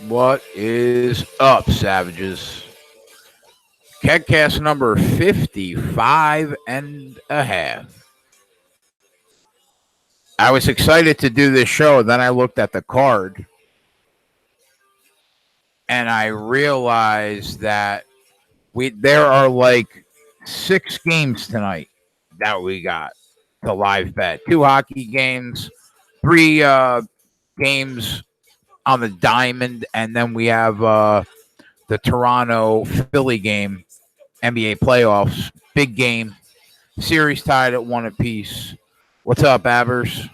What is up, savages? KegCast number 55 and a half. I was excited to do this show. Then I looked at the card and I realized that there are like 6 games tonight that we got to live bet. 2 hockey games, 3 games on the diamond, and then we have the Toronto Philly game, NBA playoffs, big game, series tied at 1 apiece. What's up, Abbers?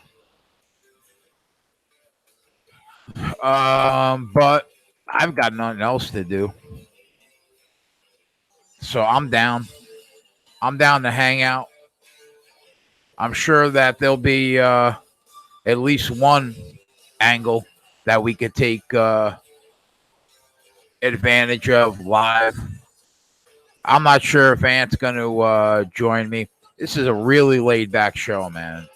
But I've got nothing else to do, so I'm down. I'm down to hang out. I'm sure that there'll be at least one angle that we could take advantage of live. I'm not sure if Ant's going to join me. This is a really laid back show, man.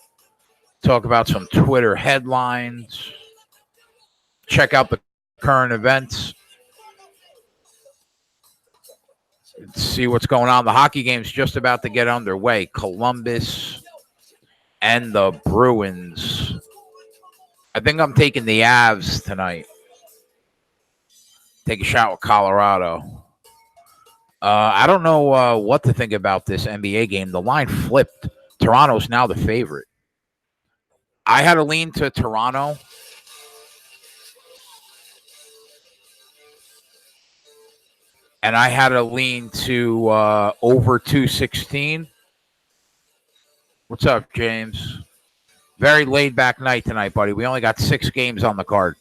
Talk about some Twitter headlines. Check out the current events. See what's going on. The hockey game's just about to get underway. Columbus and the Bruins. I think I'm taking the Avs tonight. Take a shot with Colorado. I don't know what to think about this NBA game. The line flipped. Toronto's now the favorite. I had a lean to Toronto. And I had a lean to over 216. What's up, James? Very laid back night tonight, buddy. We only got 6 games on the card.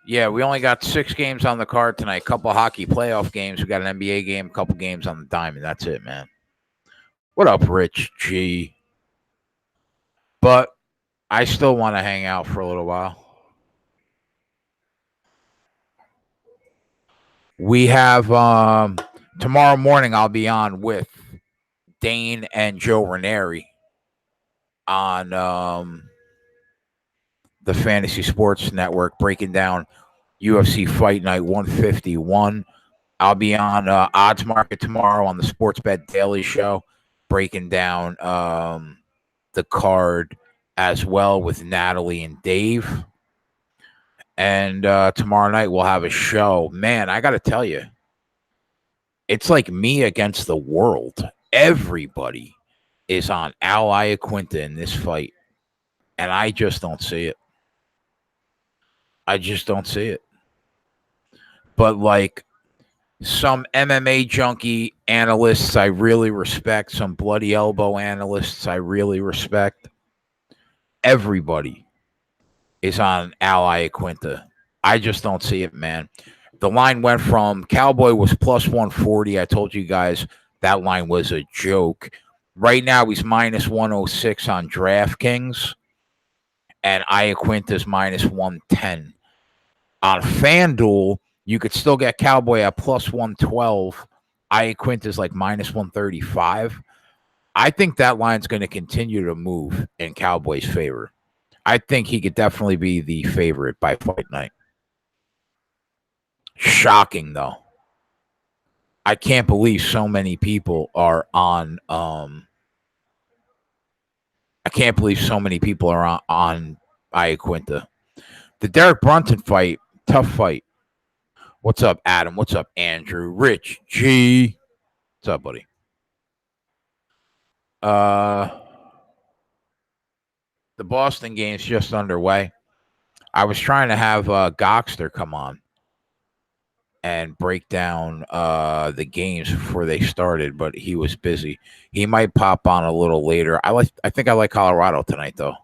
Yeah, we only got 6 games on the card tonight. A couple hockey playoff games. We got an NBA game, a couple games on the diamond. That's it, man. What up, Rich G? But I still want to hang out for a little while. We have tomorrow morning. I'll be on with Dane and Joe Ranieri on the Fantasy Sports Network, breaking down UFC Fight Night 151. I'll be on Odds Market tomorrow on the Sports Bet Daily Show, breaking down the card as well with Natalie and Dave. And tomorrow night we'll have a show. Man, I got to tell you, it's like me against the world. Everybody is on Al Iaquinta in this fight, and I just don't see it. I just don't see it. But like some MMA junkie analysts I really respect, some bloody elbow analysts I really respect, everybody is on Al Iaquinta. I just don't see it, man. The line went from Cowboy was plus 140. I told you guys that line was a joke. Right now he's minus 106 on DraftKings, and Iaquinta's minus 110. On FanDuel, you could still get Cowboy at plus 112. Iaquinta's like minus 135. I think that line's going to continue to move in Cowboy's favor. I think he could definitely be the favorite by fight night. Shocking, though. I can't believe so many people are on. I can't believe so many people are on Iaquinta. The Derek Brunson fight, tough fight. What's up, Adam? What's up, Andrew? Rich G. What's up, buddy? The Boston game's just underway. I was trying to have Goxter come on and break down the games before they started, but he was busy. He might pop on a little later. I think I like Colorado tonight, though.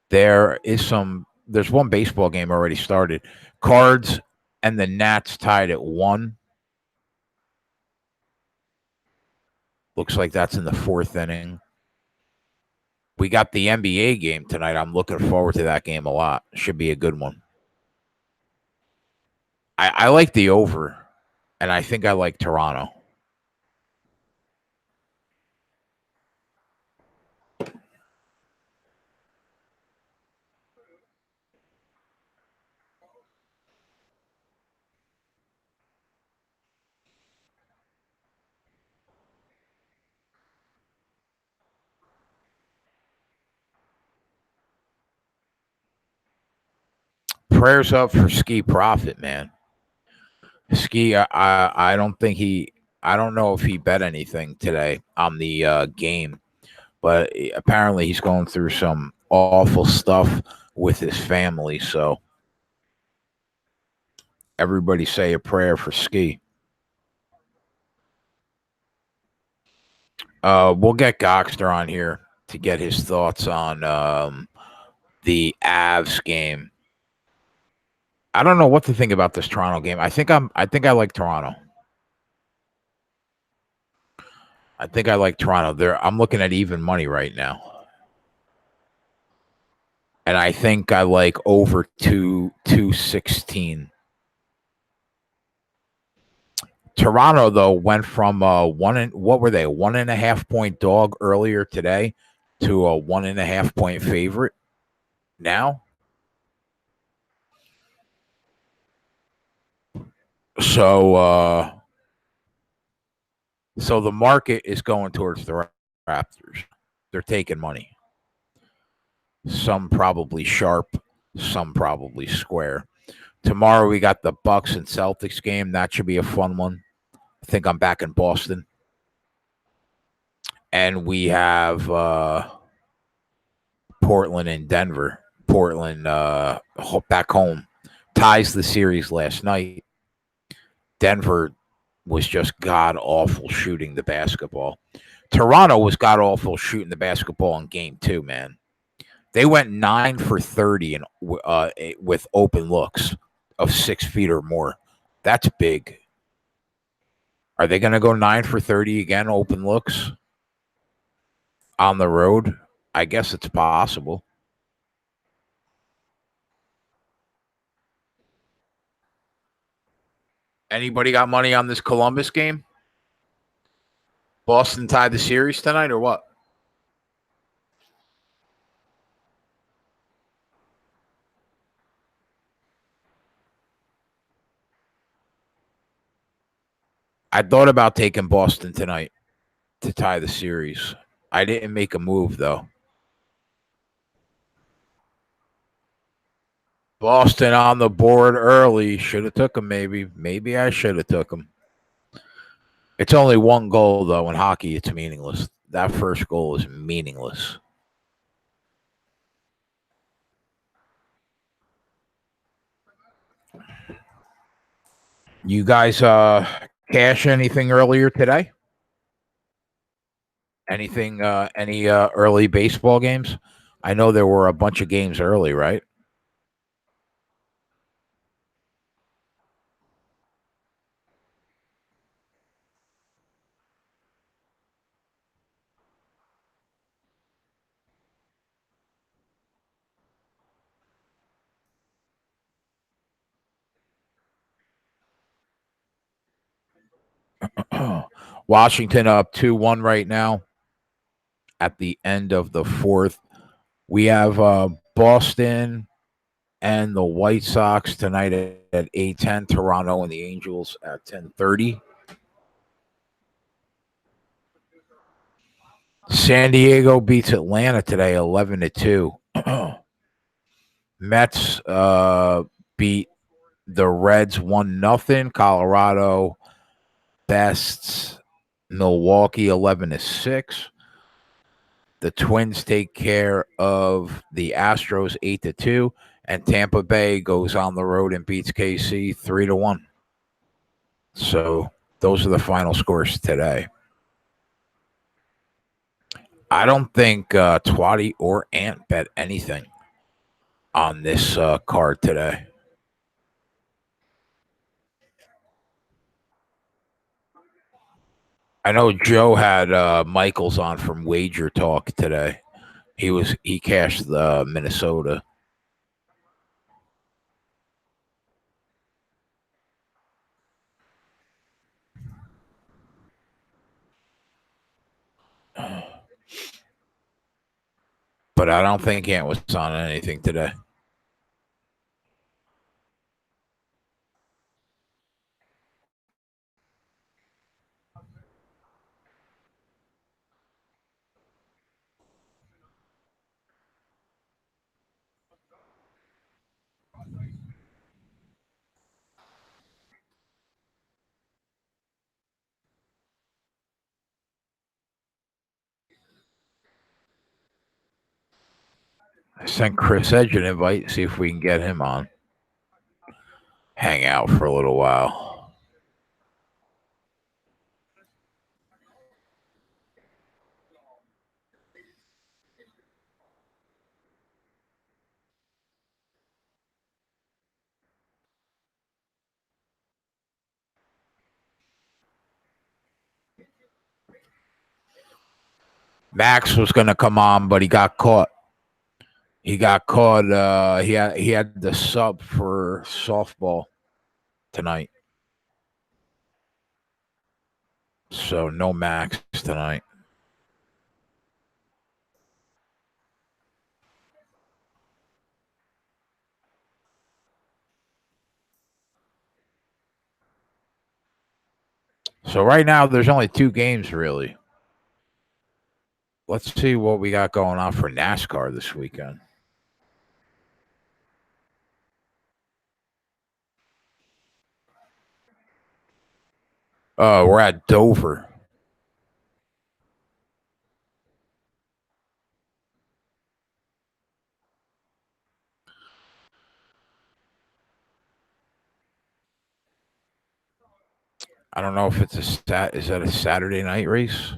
There's one baseball game already started. Cards and the Nats tied at 1. Looks like that's in the 4th inning. We got the NBA game tonight. I'm looking forward to that game a lot. Should be a good one. I like the over, and I think I like Toronto. Prayers up for Ski Profit, man. Ski, I don't think he. I don't know if he bet anything today on the game, but apparently he's going through some awful stuff with his family. So everybody say a prayer for Ski. We'll get Goxter on here to get his thoughts on the Avs game. I don't know what to think about this Toronto game. I think I like Toronto. I think I like Toronto. I'm looking at even money right now. And I think I like over 216. Toronto though went from what were they, 1.5 point dog earlier today to a 1.5 point favorite now. So so the market is going towards the Raptors. They're taking money. Some probably sharp, some probably square. Tomorrow we got the Bucks and Celtics game. That should be a fun one. I think I'm back in Boston. And we have Portland and Denver. Portland back home ties the series last night. Denver was just god awful shooting the basketball. Toronto was god awful shooting the basketball in game 2, man. They went 9 for 30 and with open looks of 6 feet or more. That's big. Are they going to go 9 for 30 again, open looks on the road? I guess it's possible. Anybody got money on this Columbus game? Boston tied the series tonight or what? I thought about taking Boston tonight to tie the series. I didn't make a move though. Boston on the board early. Should have took him maybe. Maybe I should have took him. It's only one goal though in hockey. It's meaningless. That first goal is meaningless. You guys cash anything earlier today? Anything any early baseball games? I know there were a bunch of games early, right? Washington up 2-1 right now at the end of the fourth. We have Boston and the White Sox tonight at 8:10. Toronto and the Angels at 10:30. San Diego beats Atlanta today 11-2. Mets beat the Reds 1-0. Colorado bests Milwaukee 11-6. The Twins take care of the Astros 8-2, and Tampa Bay goes on the road and beats KC 3-1. So those are the final scores today. I don't think Twatty or Ant bet anything on this card today. I know Joe had Michaels on from Wager Talk today. He cashed the Minnesota. But I don't think Ant was on anything today. I sent Chris Edge an invite, see if we can get him on. Hang out for a little while. Max was going to come on, but he got caught. He got caught. He had the sub for softball tonight, so no Max tonight. So right now, there's only 2 games really. Let's see what we got going on for NASCAR this weekend. We're at Dover. I don't know if it's is that a Saturday night race?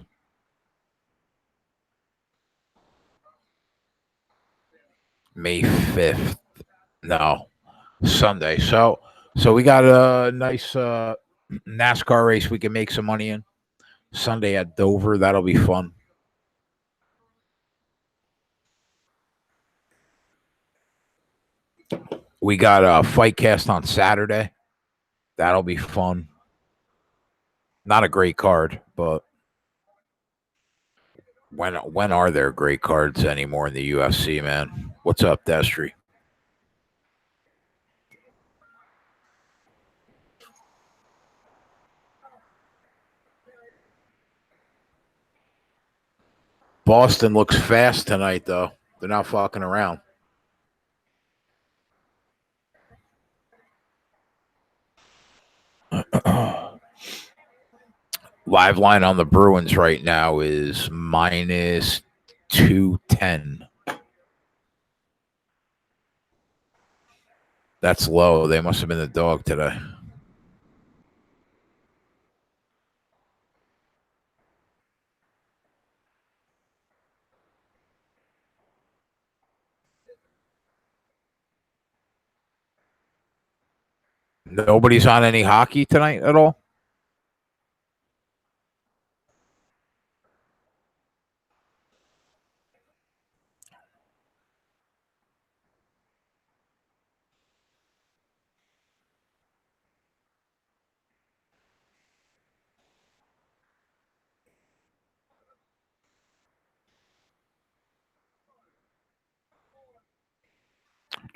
May 5th. No, Sunday. So we got a nice NASCAR race we can make some money in. Sunday at Dover. That'll be fun. We got a fight cast on Saturday. That'll be fun. Not a great card, but when are there great cards anymore in the UFC, man? What's up, Destry? Boston looks fast tonight, though. They're not fucking around. Live line on the Bruins right now is minus 210. That's low. They must have been the dog today. Nobody's on any hockey tonight at all?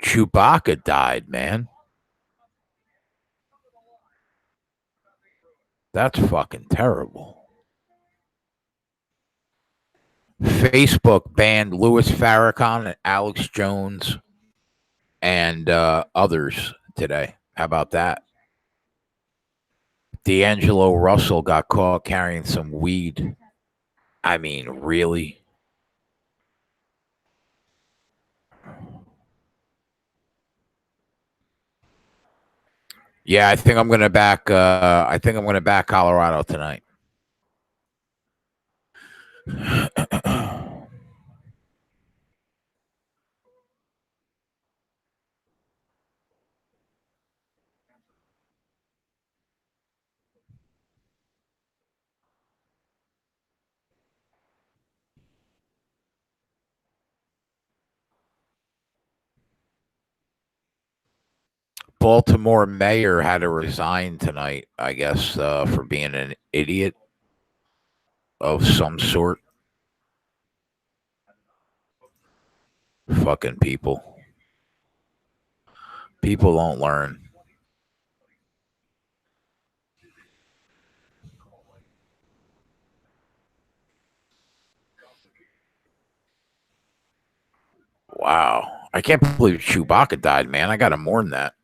Chewbacca died, man. That's fucking terrible. Facebook banned Louis Farrakhan and Alex Jones and others today. How about that? D'Angelo Russell got caught carrying some weed. I mean, really? Yeah, I think I'm gonna back. I think I'm gonna back Colorado tonight. Baltimore mayor had to resign tonight, I guess, for being an idiot of some sort. Fucking people. People don't learn. Wow. I can't believe Chewbacca died, man. I got to mourn that.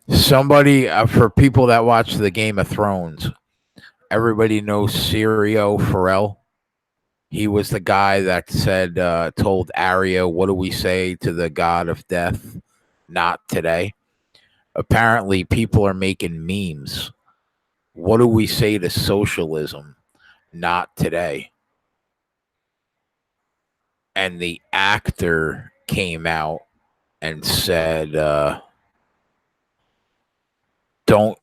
Somebody, for people that watch the Game of Thrones, everybody knows Syrio Forel. He was the guy that said, told Arya, "What do we say to the god of death? Not today." Apparently, people are making memes. What do we say to socialism? Not today. And the actor came out and said, "Don't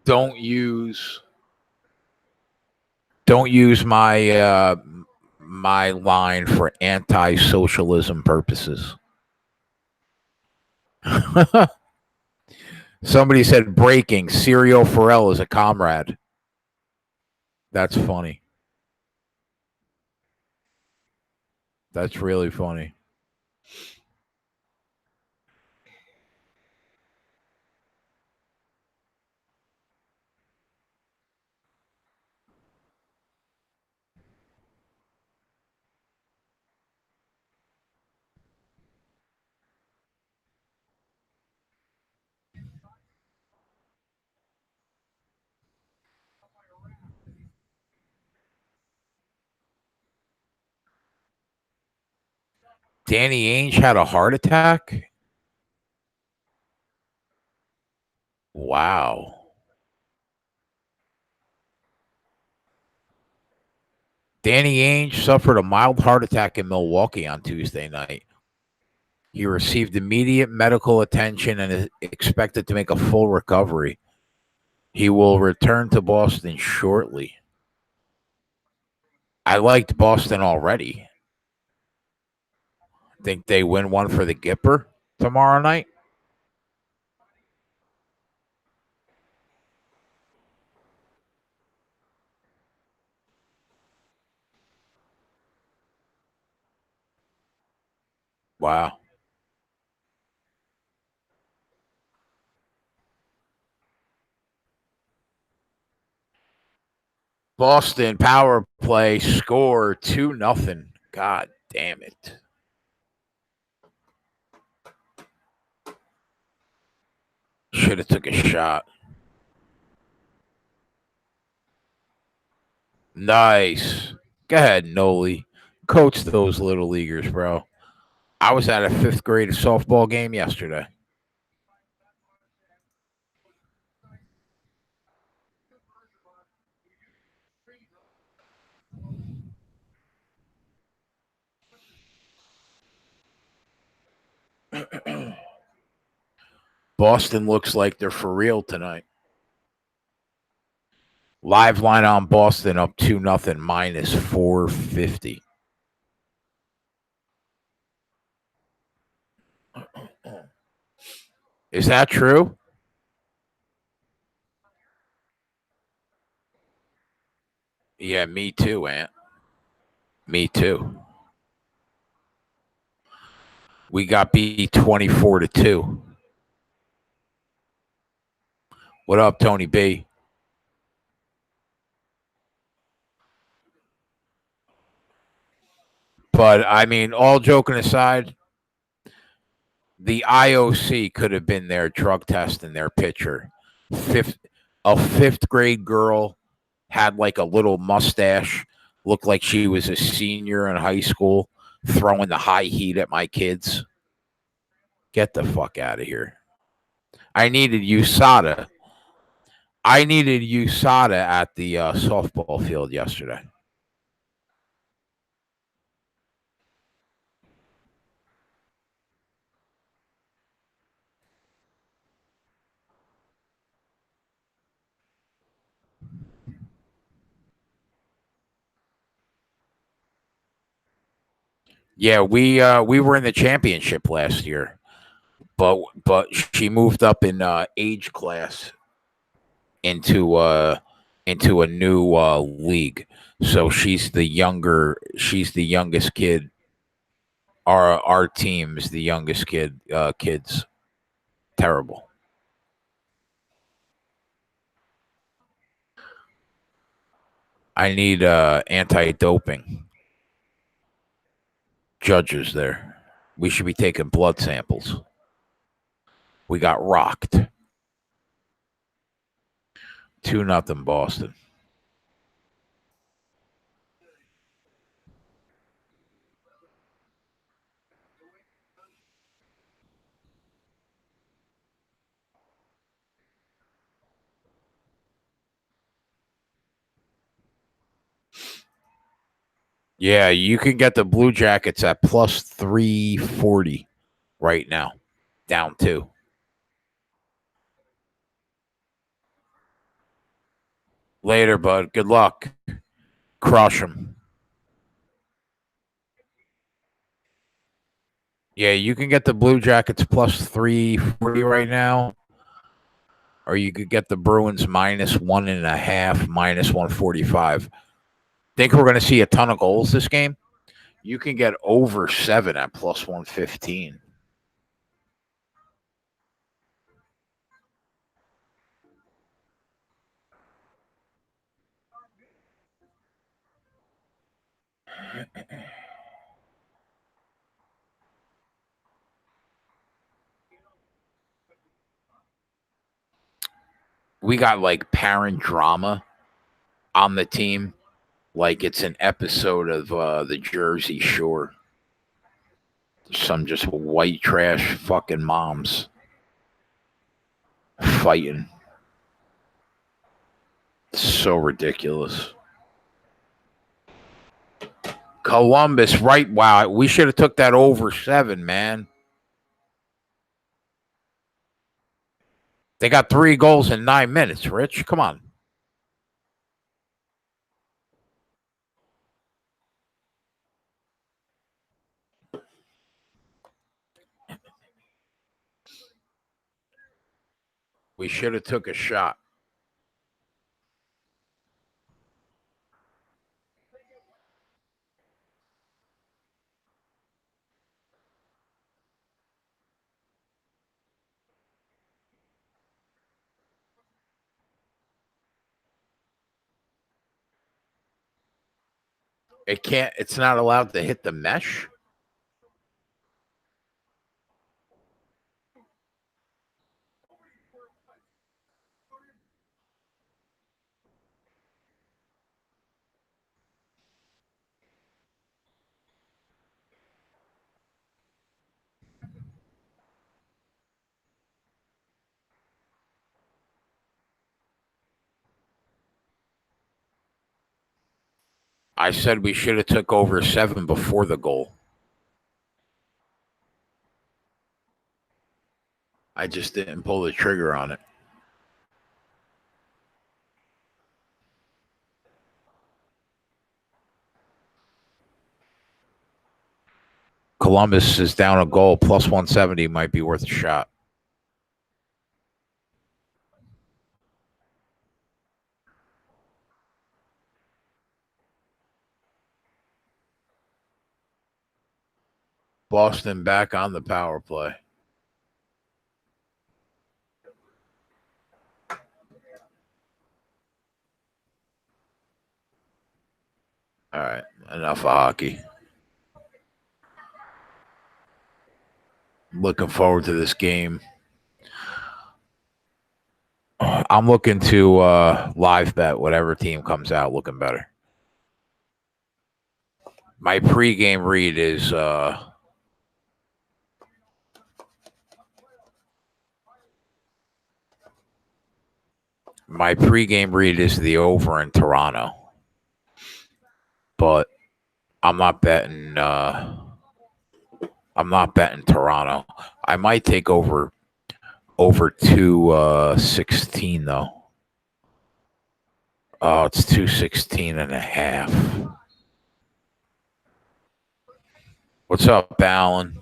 don't use don't use my line for anti-socialism purposes." Somebody said, "Breaking: Serial Pharrell is a comrade." That's funny. That's really funny. Danny Ainge had a heart attack? Wow. Danny Ainge suffered a mild heart attack in Milwaukee on Tuesday night. He received immediate medical attention and is expected to make a full recovery. He will return to Boston shortly. I liked Boston already. Think they win one for the Gipper tomorrow night? Wow. Boston power play score 2-0. God damn it. Should have took a shot. Nice. Go ahead, Noli. Coach those little leaguers, bro. I was at a fifth grade softball game yesterday. Boston looks like they're for real tonight. Live line on Boston up 2-0 minus 450. Is that true? Yeah, me too, Ant. Me too. We got beat 24-2. What up, Tony B? But I mean, all joking aside, the IOC could have been there drug testing their pitcher. A fifth grade girl had like a little mustache, looked like she was a senior in high school, throwing the high heat at my kids. Get the fuck out of here. I needed USADA. I needed USADA at the softball field yesterday. Yeah, we were in the championship last year, but she moved up in age class into into a new league. So she's the youngest kid. Our team is the youngest kids. Terrible. I need anti-doping judges there. We should be taking blood samples. We got rocked. 2-0 Boston. Yeah, you can get the Blue Jackets at plus 340 right now. Down 2. Later, bud. Good luck. Crush them. Yeah, you can get the Blue Jackets plus 340 right now. Or you could get the Bruins minus 1.5, minus 145. Think we're going to see a ton of goals this game? You can get over 7 at plus 115. We got like parent drama on the team. Like it's an episode of the Jersey Shore. Some just white trash fucking moms fighting. So ridiculous. Columbus, right? Wow, we should have took that over 7, man. They got 3 goals in 9 minutes. Rich, come on. We should have took a shot. It can't. It's not allowed to hit the mesh. I said we should have took over 7 before the goal. I just didn't pull the trigger on it. Columbus is down a goal. Plus 170 might be worth a shot. Boston back on the power play. All right, enough of hockey. Looking forward to this game. I'm looking to live bet whatever team comes out looking better. My pregame read is the over in Toronto, but I'm not betting. I'm not betting Toronto. I might take over 216 though. Oh, it's 216.5. What's up, Alan?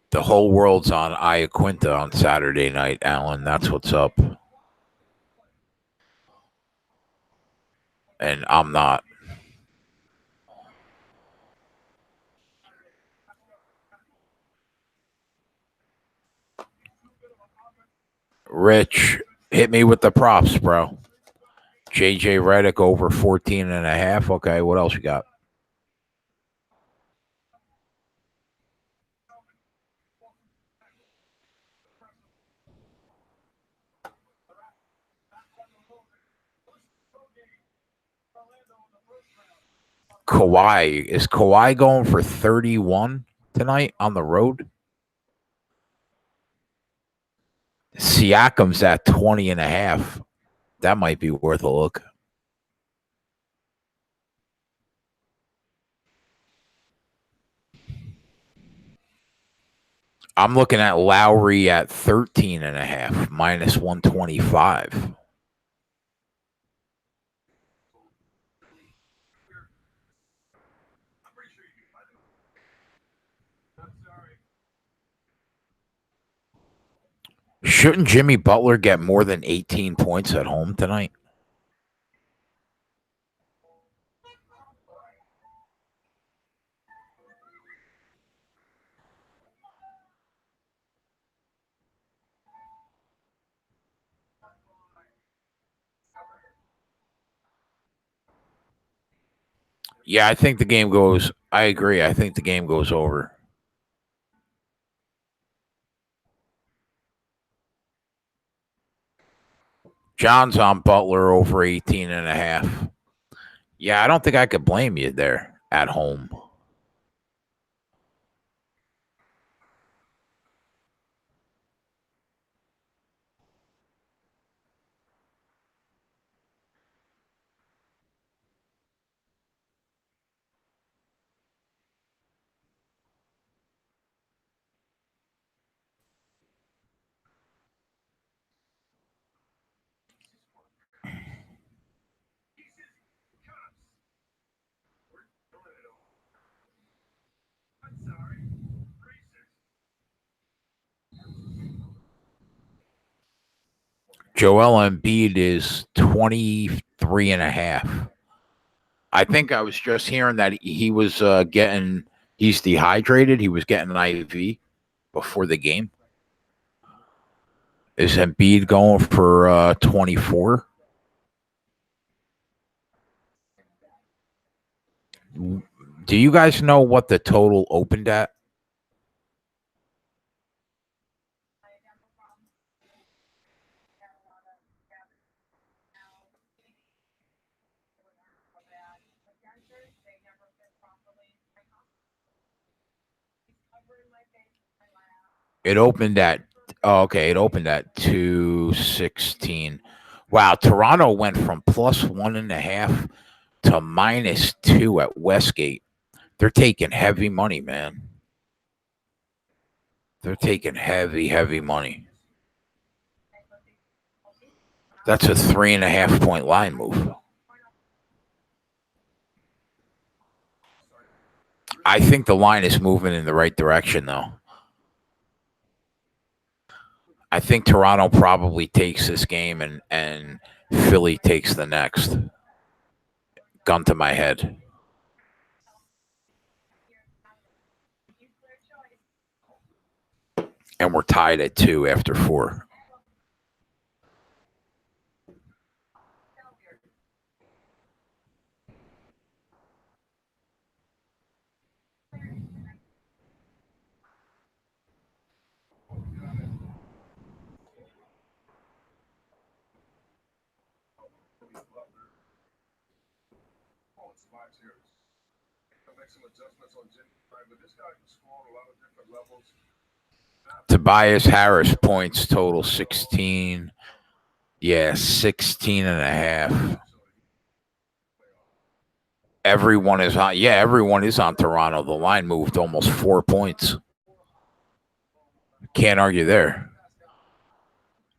The whole world's on Iaquinta on Saturday night, Alan. That's what's up. And I'm not. Rich, hit me with the props, bro. JJ Redick over 14.5. Okay, what else you got? Kawhi. Is Kawhi going for 31 tonight on the road? Siakam's at 20.5. That might be worth a look. I'm looking at Lowry at 13.5, minus 125. Shouldn't Jimmy Butler get more than 18 points at home tonight? Yeah, I think the game goes. I agree. I think the game goes over. John's on Butler over 18.5. Yeah, I don't think I could blame you there at home. Joel Embiid is 23.5. I think I was just hearing that he was he's dehydrated. He was getting an IV before the game. Is Embiid going for 24? Do you guys know what the total opened at? It opened at okay. It opened at 216. Wow, Toronto went from plus 1.5 to -2 at Westgate. They're taking heavy money, man. They're taking heavy money. That's a 3.5 point line move. I think the line is moving in the right direction, though. I think Toronto probably takes this game and Philly takes the next. Gun to my head. And we're tied at 2 after 4. Tobias Harris points total 16. Yeah, 16 and a half. Everyone is on. Yeah, everyone is on Toronto. The line moved almost 4 points. Can't argue there.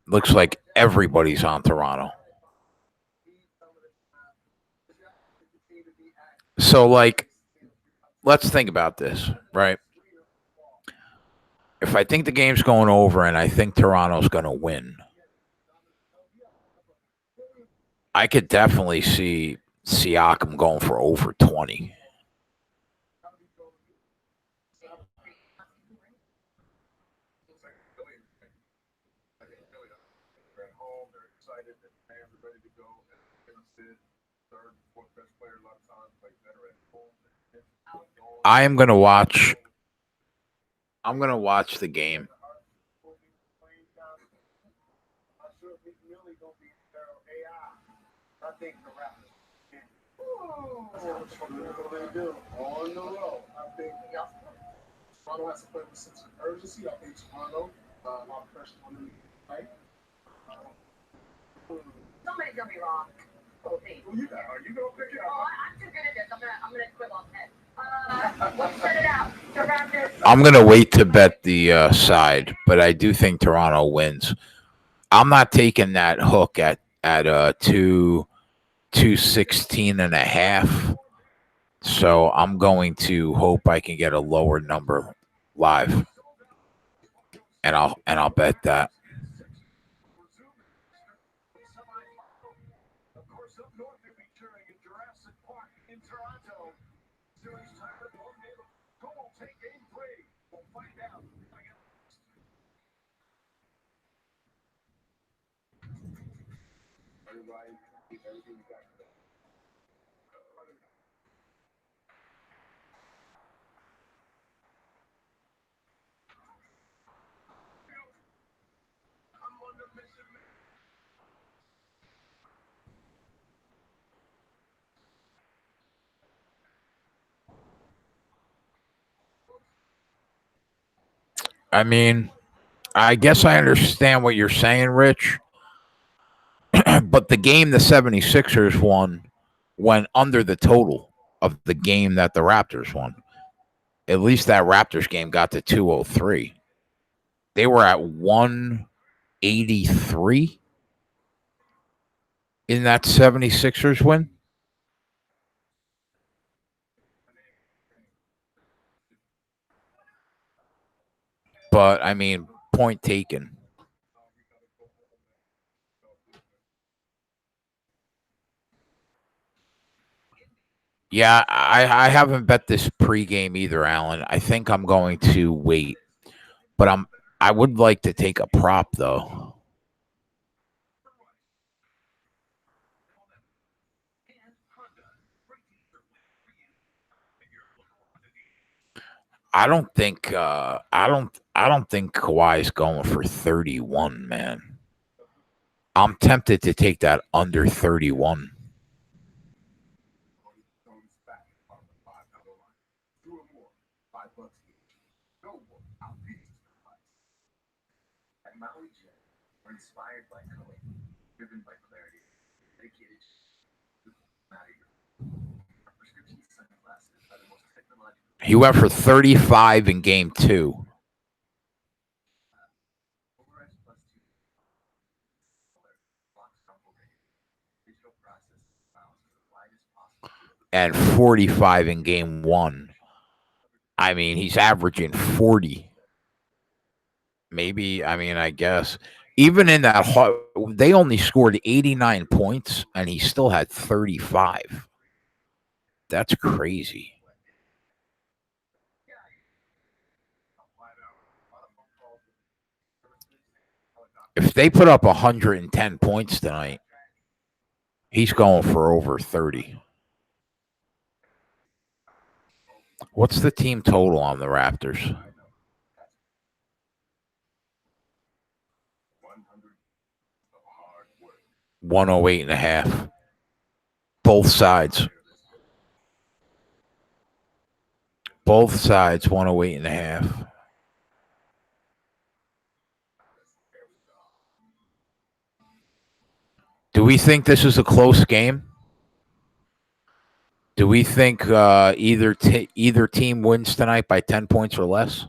Looks like everybody's on Toronto. So, like, let's think about this, right? If I think the game's going over and I think Toronto's going to win, I could definitely see Siakam going for over 20. I am going to watch. I'm going to watch the game. On the road. I think Toronto has to play with a sense of urgency. I think Toronto, a lot of pressure on them, right? Somebody's gonna be wrong. Who you got? Are you gonna pick it Oh, up? I'm too good at this. I'm gonna quit on that. Let's set it out. The Raptors. I'm going to wait to bet the side, but I do think Toronto wins. I'm not taking that hook at 216 and a half. So I'm going to hope I can get a lower number live, and I'll bet that. I mean, I guess I understand what you're saying, Rich. But the game the 76ers won went under the total of the game that the Raptors won. At least that Raptors game got to 203. They were at 183 in that 76ers win. But, I mean, point taken. Yeah, I haven't bet this pregame either, Alan. I think I'm going to wait. But I would like to take a prop, though. I don't think Kawhi's going for 31, man. I'm tempted to take that under 31. He went for 35 in game 2. And 45 in game 1. I mean, he's averaging 40. Maybe, I mean, I guess. Even in that, they only scored 89 points, and he still had 35. That's crazy. If they put up 110 points tonight, he's going for over 30. What's the team total on the Raptors? 108 and a half. Both sides. Both sides 108.5. Do we think this is a close game? Do we think either team wins tonight by 10 points or less?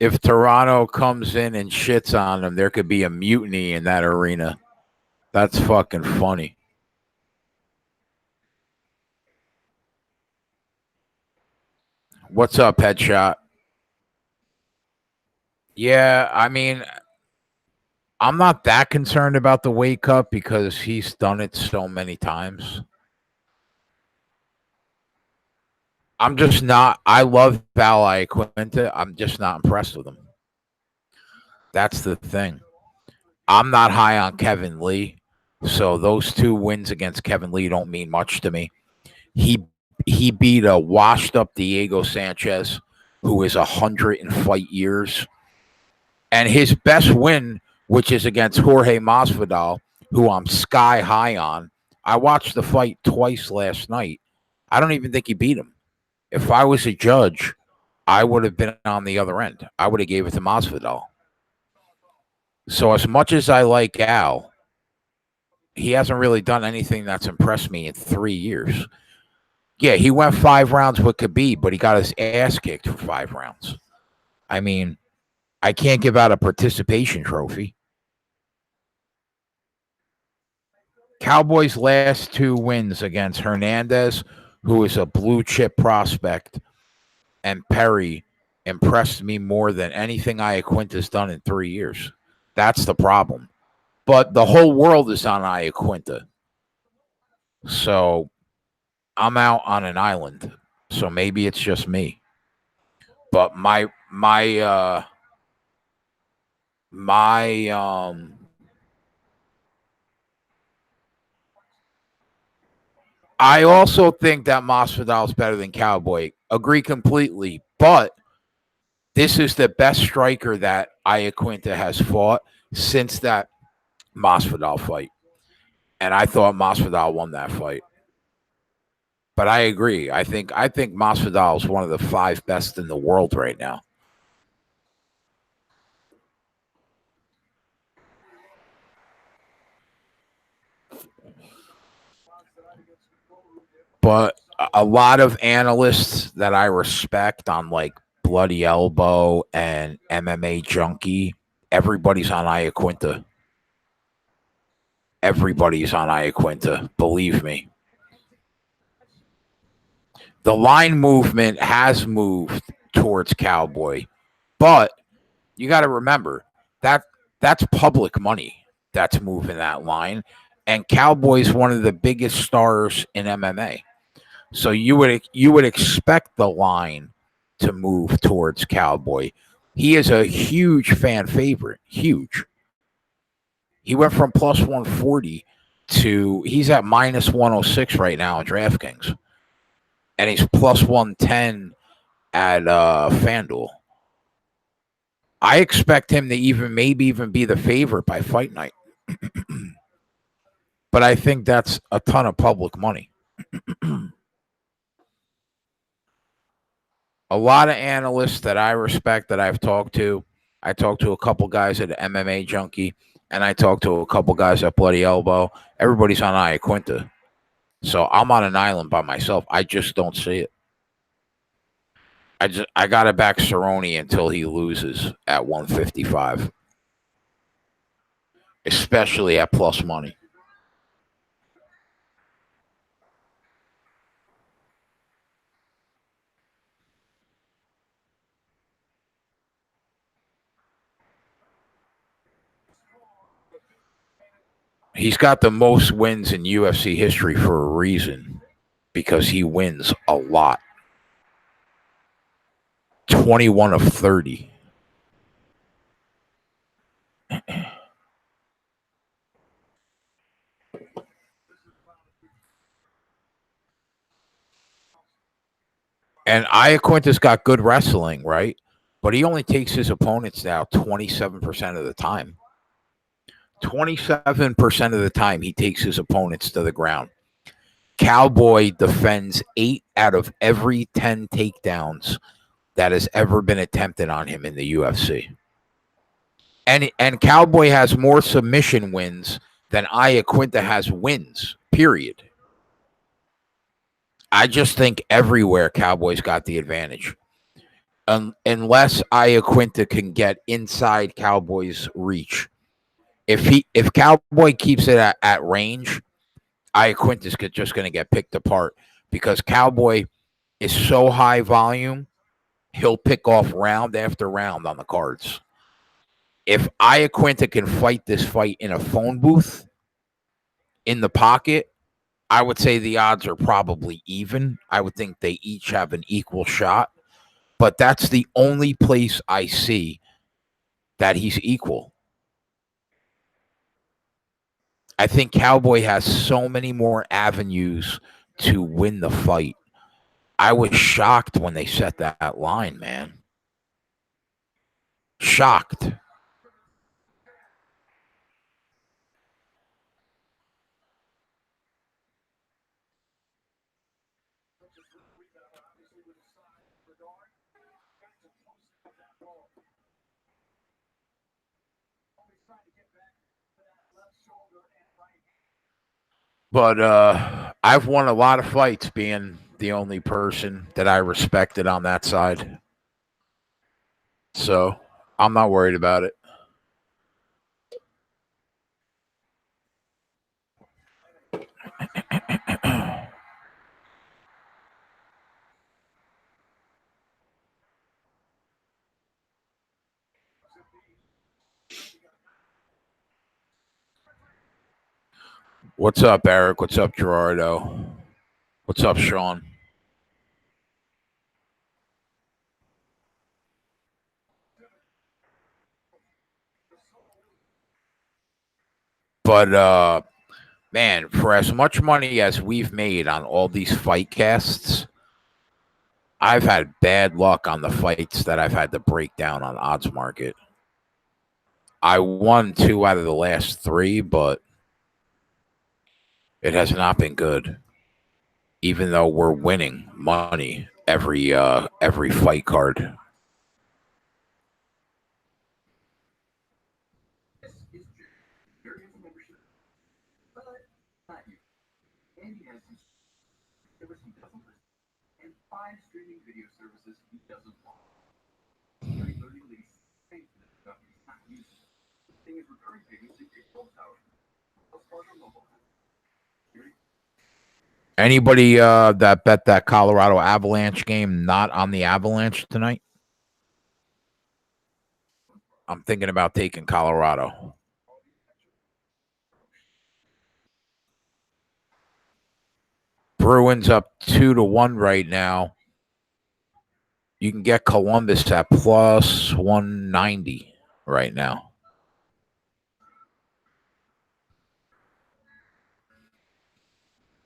If Toronto comes in and shits on them, there could be a mutiny in that arena. That's fucking funny. What's up, Headshot? Yeah, I mean, I'm not that concerned about the Wake Up because he's done it so many times. I'm just not. I love Val Iaquinta. I'm just not impressed with him. That's the thing. I'm not high on Kevin Lee, so those 2 wins against Kevin Lee don't mean much to me. He beat a washed up Diego Sanchez, who is 100 in fight years, and his best win, which is against Jorge Masvidal, who I'm sky high on. I watched the fight twice last night. I don't even think he beat him. If I was a judge, I would have been on the other end. I would have gave it to Masvidal. So as much as I like Al, he hasn't really done anything that's impressed me in 3 years. Yeah, he went 5 rounds with Khabib, but he got his ass kicked for 5 rounds. I mean, I can't give out a participation trophy. Cowboys' last 2 wins against Hernandez, who is a blue chip prospect, and Perry impressed me more than anything Iaquinta's done in 3 years. That's the problem. But the whole world is on Iaquinta. So I'm out on an island. So maybe it's just me. But my I also think that Masvidal is better than Cowboy. Agree completely. But this is the best striker that Iaquinta has fought since that Masvidal fight. And I thought Masvidal won that fight. But I agree. I think Masvidal is one of the 5 best in the world right now. But a lot of analysts that I respect on like Bloody Elbow and MMA Junkie everybody's on Iaquinta. Everybody's on Iaquinta. Believe me. The line movement has moved towards Cowboy, but you got to remember that that's public money that's moving that line, and Cowboy's one of the biggest stars in MMA. So you would expect the line to move towards Cowboy. He is a huge fan favorite. Huge. He went from plus 140 to he's at minus 106 right now in DraftKings, and he's plus 110 at FanDuel. I expect him to maybe even be the favorite by fight night. But I think that's a ton of public money. A lot of analysts that I respect that I've talked to, I talked to a couple guys at MMA Junkie, and I talked to a couple guys at Bloody Elbow. Everybody's on Iaquinta. So I'm on an island by myself. I just don't see it. I gotta back Cerrone until he loses at 155. Especially at plus money. He's got the most wins in UFC history for a reason because he wins a lot. 21 of 30. And Iaquinta's got good wrestling, right? But he only takes his opponents now 27% of the time. 27% of the time he takes his opponents to the ground. Cowboy defends 8 out of every 10 takedowns that has ever been attempted on him in the UFC. And Cowboy has more submission wins than Iaquinta has wins, period. I just think everywhere Cowboy's got the advantage. Unless Iaquinta can get inside Cowboy's reach. If Cowboy keeps it at range, Iaquinta's just going to get picked apart because Cowboy is so high volume, he'll pick off round after round on the cards. If Iaquinta can fight this fight in a phone booth, in the pocket, I would say the odds are probably even. I would think they each have an equal shot. But that's the only place I see that he's equal. I think Cowboy has so many more avenues to win the fight. I was shocked when they set that line, man. Shocked. But I've won a lot of fights being the only person that I respected on that side. So I'm not worried about it. What's up, Eric? What's up, Gerardo? What's up, Sean? But man, for as much money as we've made on all these fight casts, I've had bad luck on the fights that I've had to break down on Odds Market. I won 2 out of the last 3, but it has not been good. Even though we're winning money every fight card. Anybody that bet that Colorado Avalanche game not on the Avalanche tonight? I'm thinking about taking Colorado. Bruins up 2-1 right now. You can get Columbus at plus 190 right now.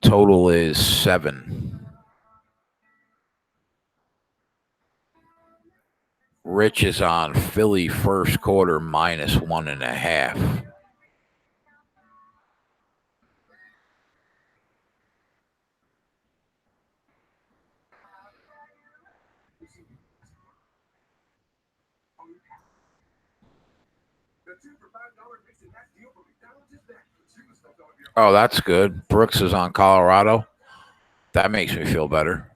Total is 7. Rich is on Philly first quarter minus 1.5. Oh, that's good. Brooks is on Colorado. That makes me feel better.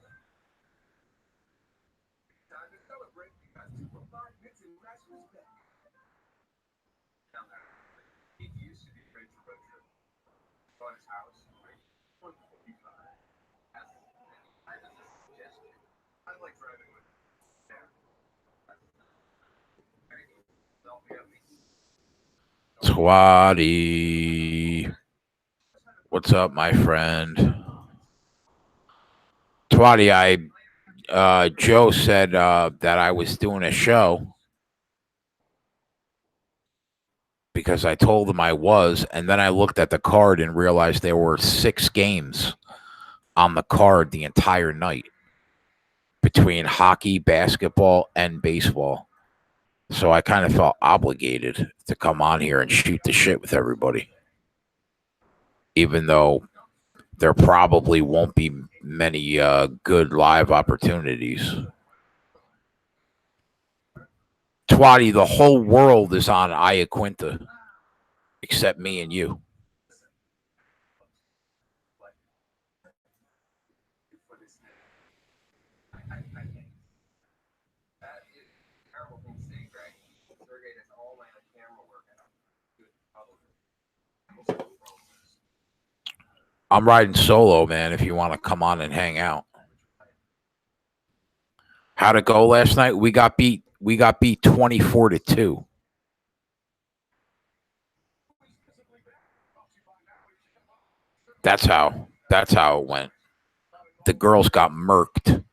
Twatty. What's up, my friend? Twatty, Joe said that I was doing a show because I told him I was, and then I looked at the card and realized there were 6 games on the card the entire night between hockey, basketball, and baseball. So I kind of felt obligated to come on here and shoot the shit with everybody, even though there probably won't be many good live opportunities. Twatty, the whole world is on Iaquinta except me and you. I'm riding solo, man, if you want to come on and hang out. How'd it go last night? We got beat 24-2. That's how it went. The girls got murked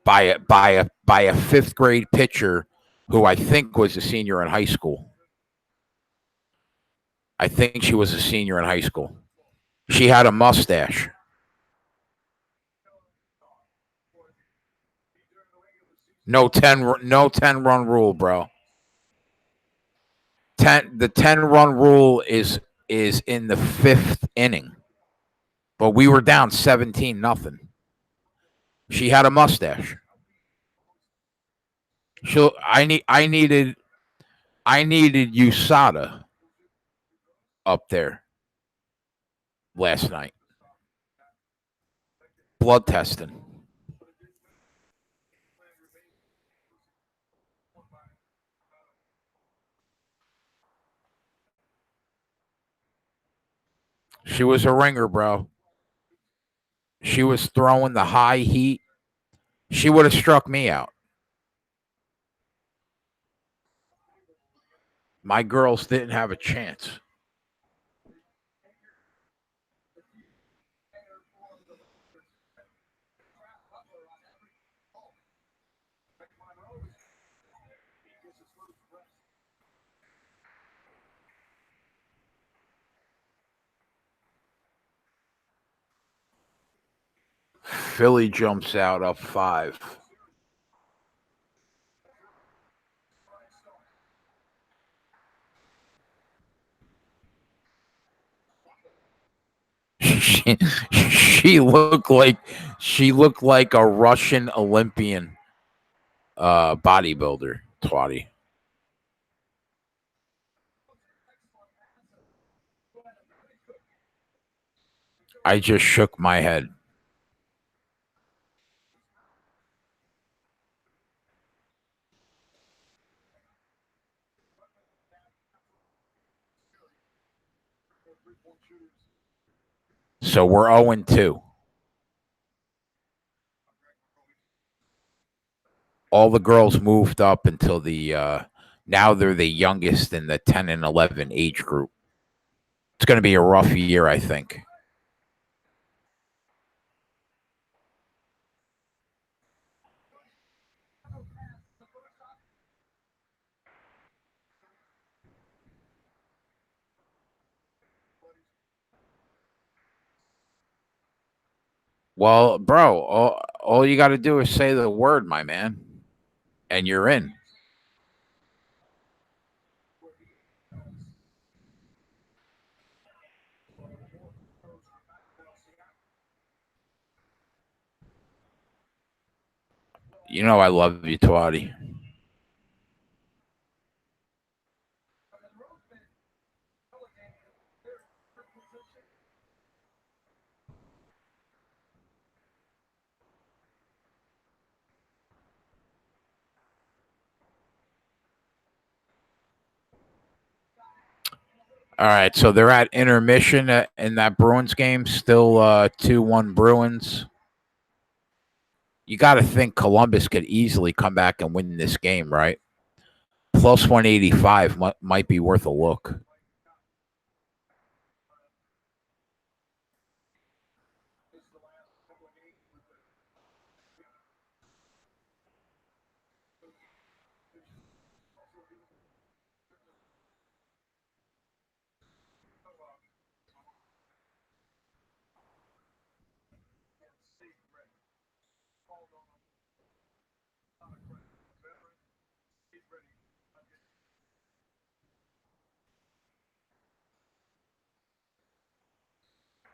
by a 5th grade pitcher who I think was a senior in high school. I think she was a senior in high school. She had a mustache. No 10 run rule, bro. The 10 run rule is in the 5th inning. But we were down 17-0. She had a mustache. I needed USADA up there last night. Blood testing. She was a ringer, bro. She was throwing the high heat. She would have struck me out. My girls didn't have a chance. Philly jumps out up 5. She looked like a Russian Olympian bodybuilder, Twatty. I just shook my head. So we're 0-2. All the girls moved up until the now they're the youngest in the 10 and 11 age group. It's going to be a rough year, I think. Well, bro, all you got to do is say the word, my man, and you're in. You know I love you, Twatty. All right, so they're at intermission in that Bruins game. Still 2-1 Bruins. You got to think Columbus could easily come back and win this game, right? Plus 185 might be worth a look.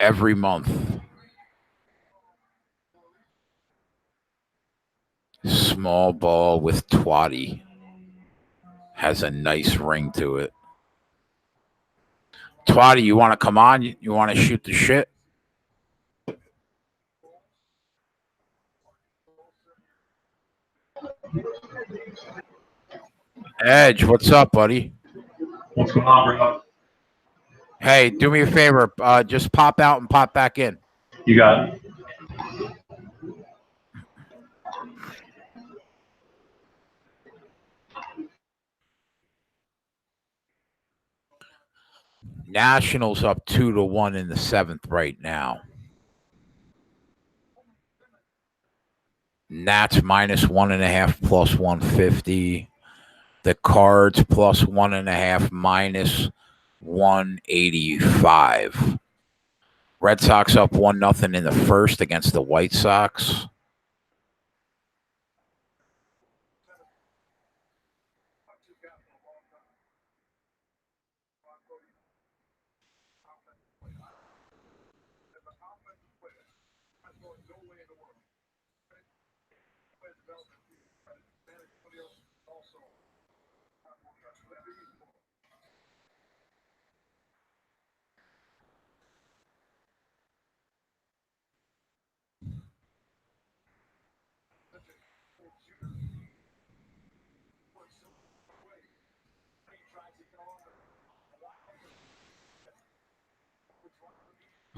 Every month. Small ball with Twatty. Has a nice ring to it. Twatty, you want to come on? You want to shoot the shit? Edge, what's up, buddy? What's going on, bro? Hey, do me a favor. Just pop out and pop back in. You got it. Nationals up 2-1 in the 7th right now. Nats minus 1.5 plus 150. The Cards plus 1.5 minus 185. Red Sox up 1-0 in the 1st against the White Sox.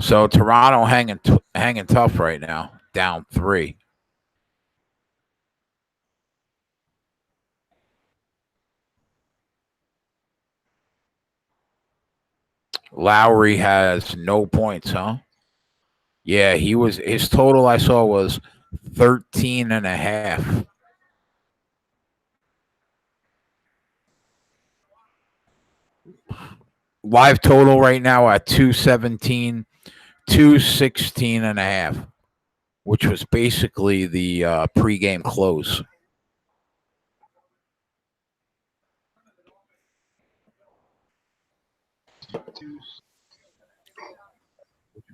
So Toronto hanging tough right now, down 3. Lowry has no points, huh? Yeah, his total I saw was 13.5. Live total right now at 217, 216.5, which was basically the pregame close.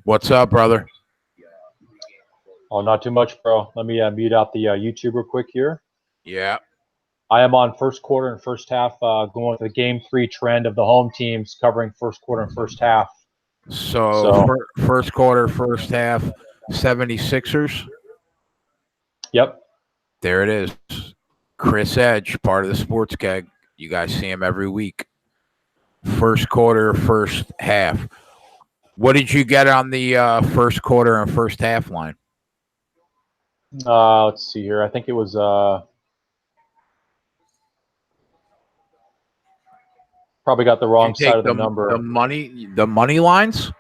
What's up, brother? Oh, not too much, bro. Let me mute out the YouTube real quick here. Yeah. I am on first quarter and first half, going with the game 3 trend of the home teams covering first quarter and first half. So first quarter, first half, 76ers. Yep. There it is. Chris Edge, part of the Sports Keg. You guys see him every week. First quarter, first half. What did you get on the first quarter and first half line? Let's see here. I think it was probably got the Did wrong you side take of the number. the money lines,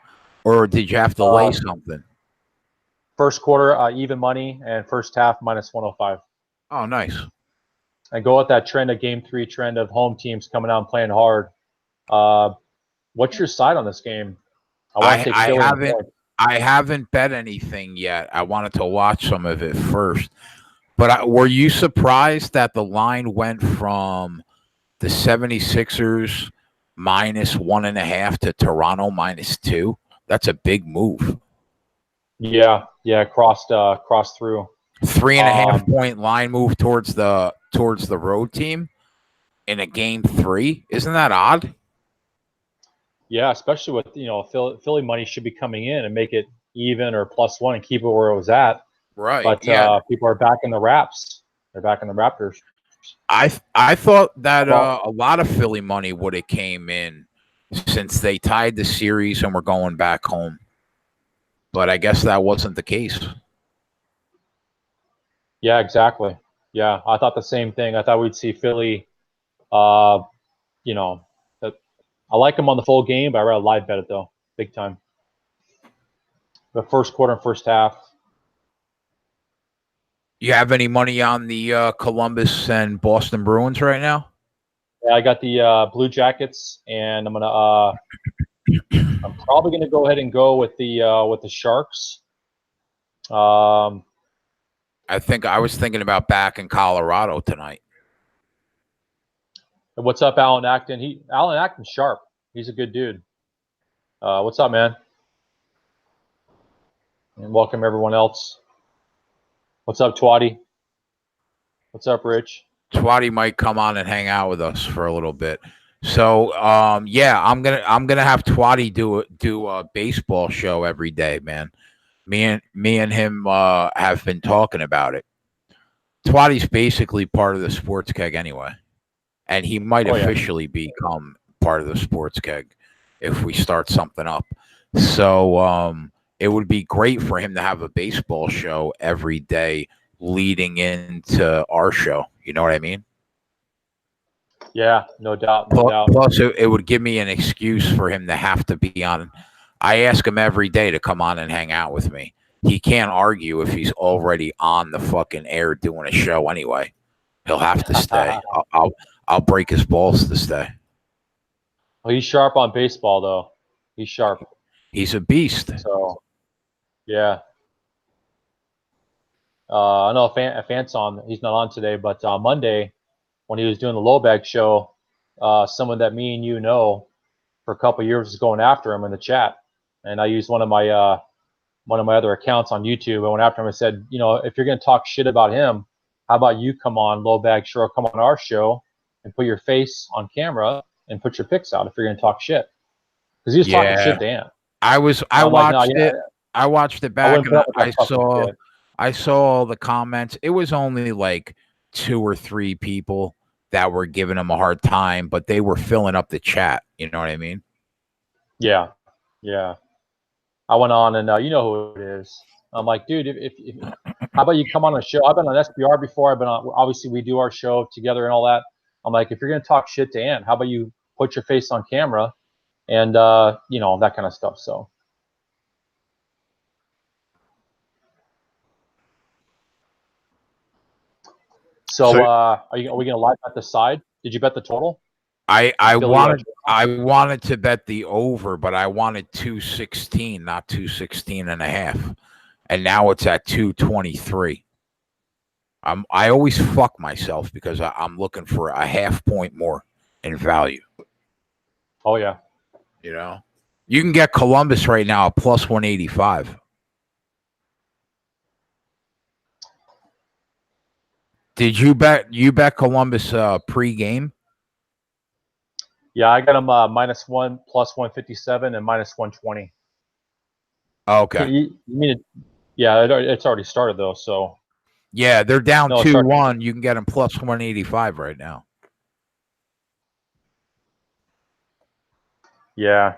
or did you have to lay something? First quarter even money, and first half minus 105. Oh, nice. And go with that trend of game 3 trend of home teams coming out and playing hard. What's your side on this game? I want to take Philly on the point. I haven't bet anything yet. I wanted to watch some of it first. But were you surprised that the line went from the 76ers minus 1.5 to Toronto minus 2? That's a big move. Yeah, crossed through. 3.5 point line move towards the road team in a game 3. Isn't that odd? Yeah, especially with Philly money should be coming in and make it even or +1 and keep it where it was at. Right. But people are back in the Raps. They're back in the Raptors. I thought that a lot of Philly money would have came in since they tied the series and were going back home. But I guess that wasn't the case. Yeah, exactly. Yeah, I thought the same thing. I thought we'd see Philly. I like them on the full game, but I rather live bet it though, big time. The first quarter and first half. You have any money on the Columbus and Boston Bruins right now? Yeah, I got the Blue Jackets, and I'm probably gonna go ahead and go with the Sharks. I think I was thinking about back in Colorado tonight. What's up, Alan Acton? Alan Acton's sharp. He's a good dude. What's up, man? And welcome everyone else. What's up, Twatty? What's up, Rich? Twatty might come on and hang out with us for a little bit. So yeah, I'm gonna have Twatty do a baseball show every day, man. Me and him have been talking about it. Twatty's basically part of the Sports Keg anyway, and he might officially become part of the Sports Keg if we start something up. So it would be great for him to have a baseball show every day leading into our show. You know what I mean? Yeah, no doubt. Plus, it would give me an excuse for him to have to be on. I ask him every day to come on and hang out with me. He can't argue if he's already on the fucking air doing a show anyway. He'll have to stay. I'll break his balls to stay. Well, he's sharp on baseball, though. He's sharp. He's a beast. So, yeah. I know a fan's on. He's not on today, but on Monday, when he was doing the low bag show, someone that me and you know for a couple of years was going after him in the chat, and I used one of my other accounts on YouTube. I went after him and said, if you're going to talk shit about him, how about you come on low bag show, come on our show, and put your face on camera and put your pics out if you're going to talk shit, because he was talking shit to Ant. I watched it. I watched it back, and I saw all the comments. It was only like 2 or 3 people that were giving him a hard time, but they were filling up the chat. You know what I mean? Yeah. I went on, and you know who it is. I'm like, dude, if how about you come on a show? I've been on SBR before. I've been on. Obviously, we do our show together and all that. I'm like, if you're gonna talk shit to Ant, how about you put your face on camera, and that kind of stuff. So are we gonna live bet the side? Did you bet the total? I wanted to bet the over, but I wanted 216, not 216.5, and now it's at 223. I always fuck myself because I'm looking for a half point more in value. Oh yeah. You can get Columbus right now at plus 185. Did you bet Columbus pre-game? Yeah, I got them -1 plus 157 and -120. Okay. You mean it? Yeah, it's already started though. So yeah, they're down 2-1. You can get them plus 185 right now. Yeah.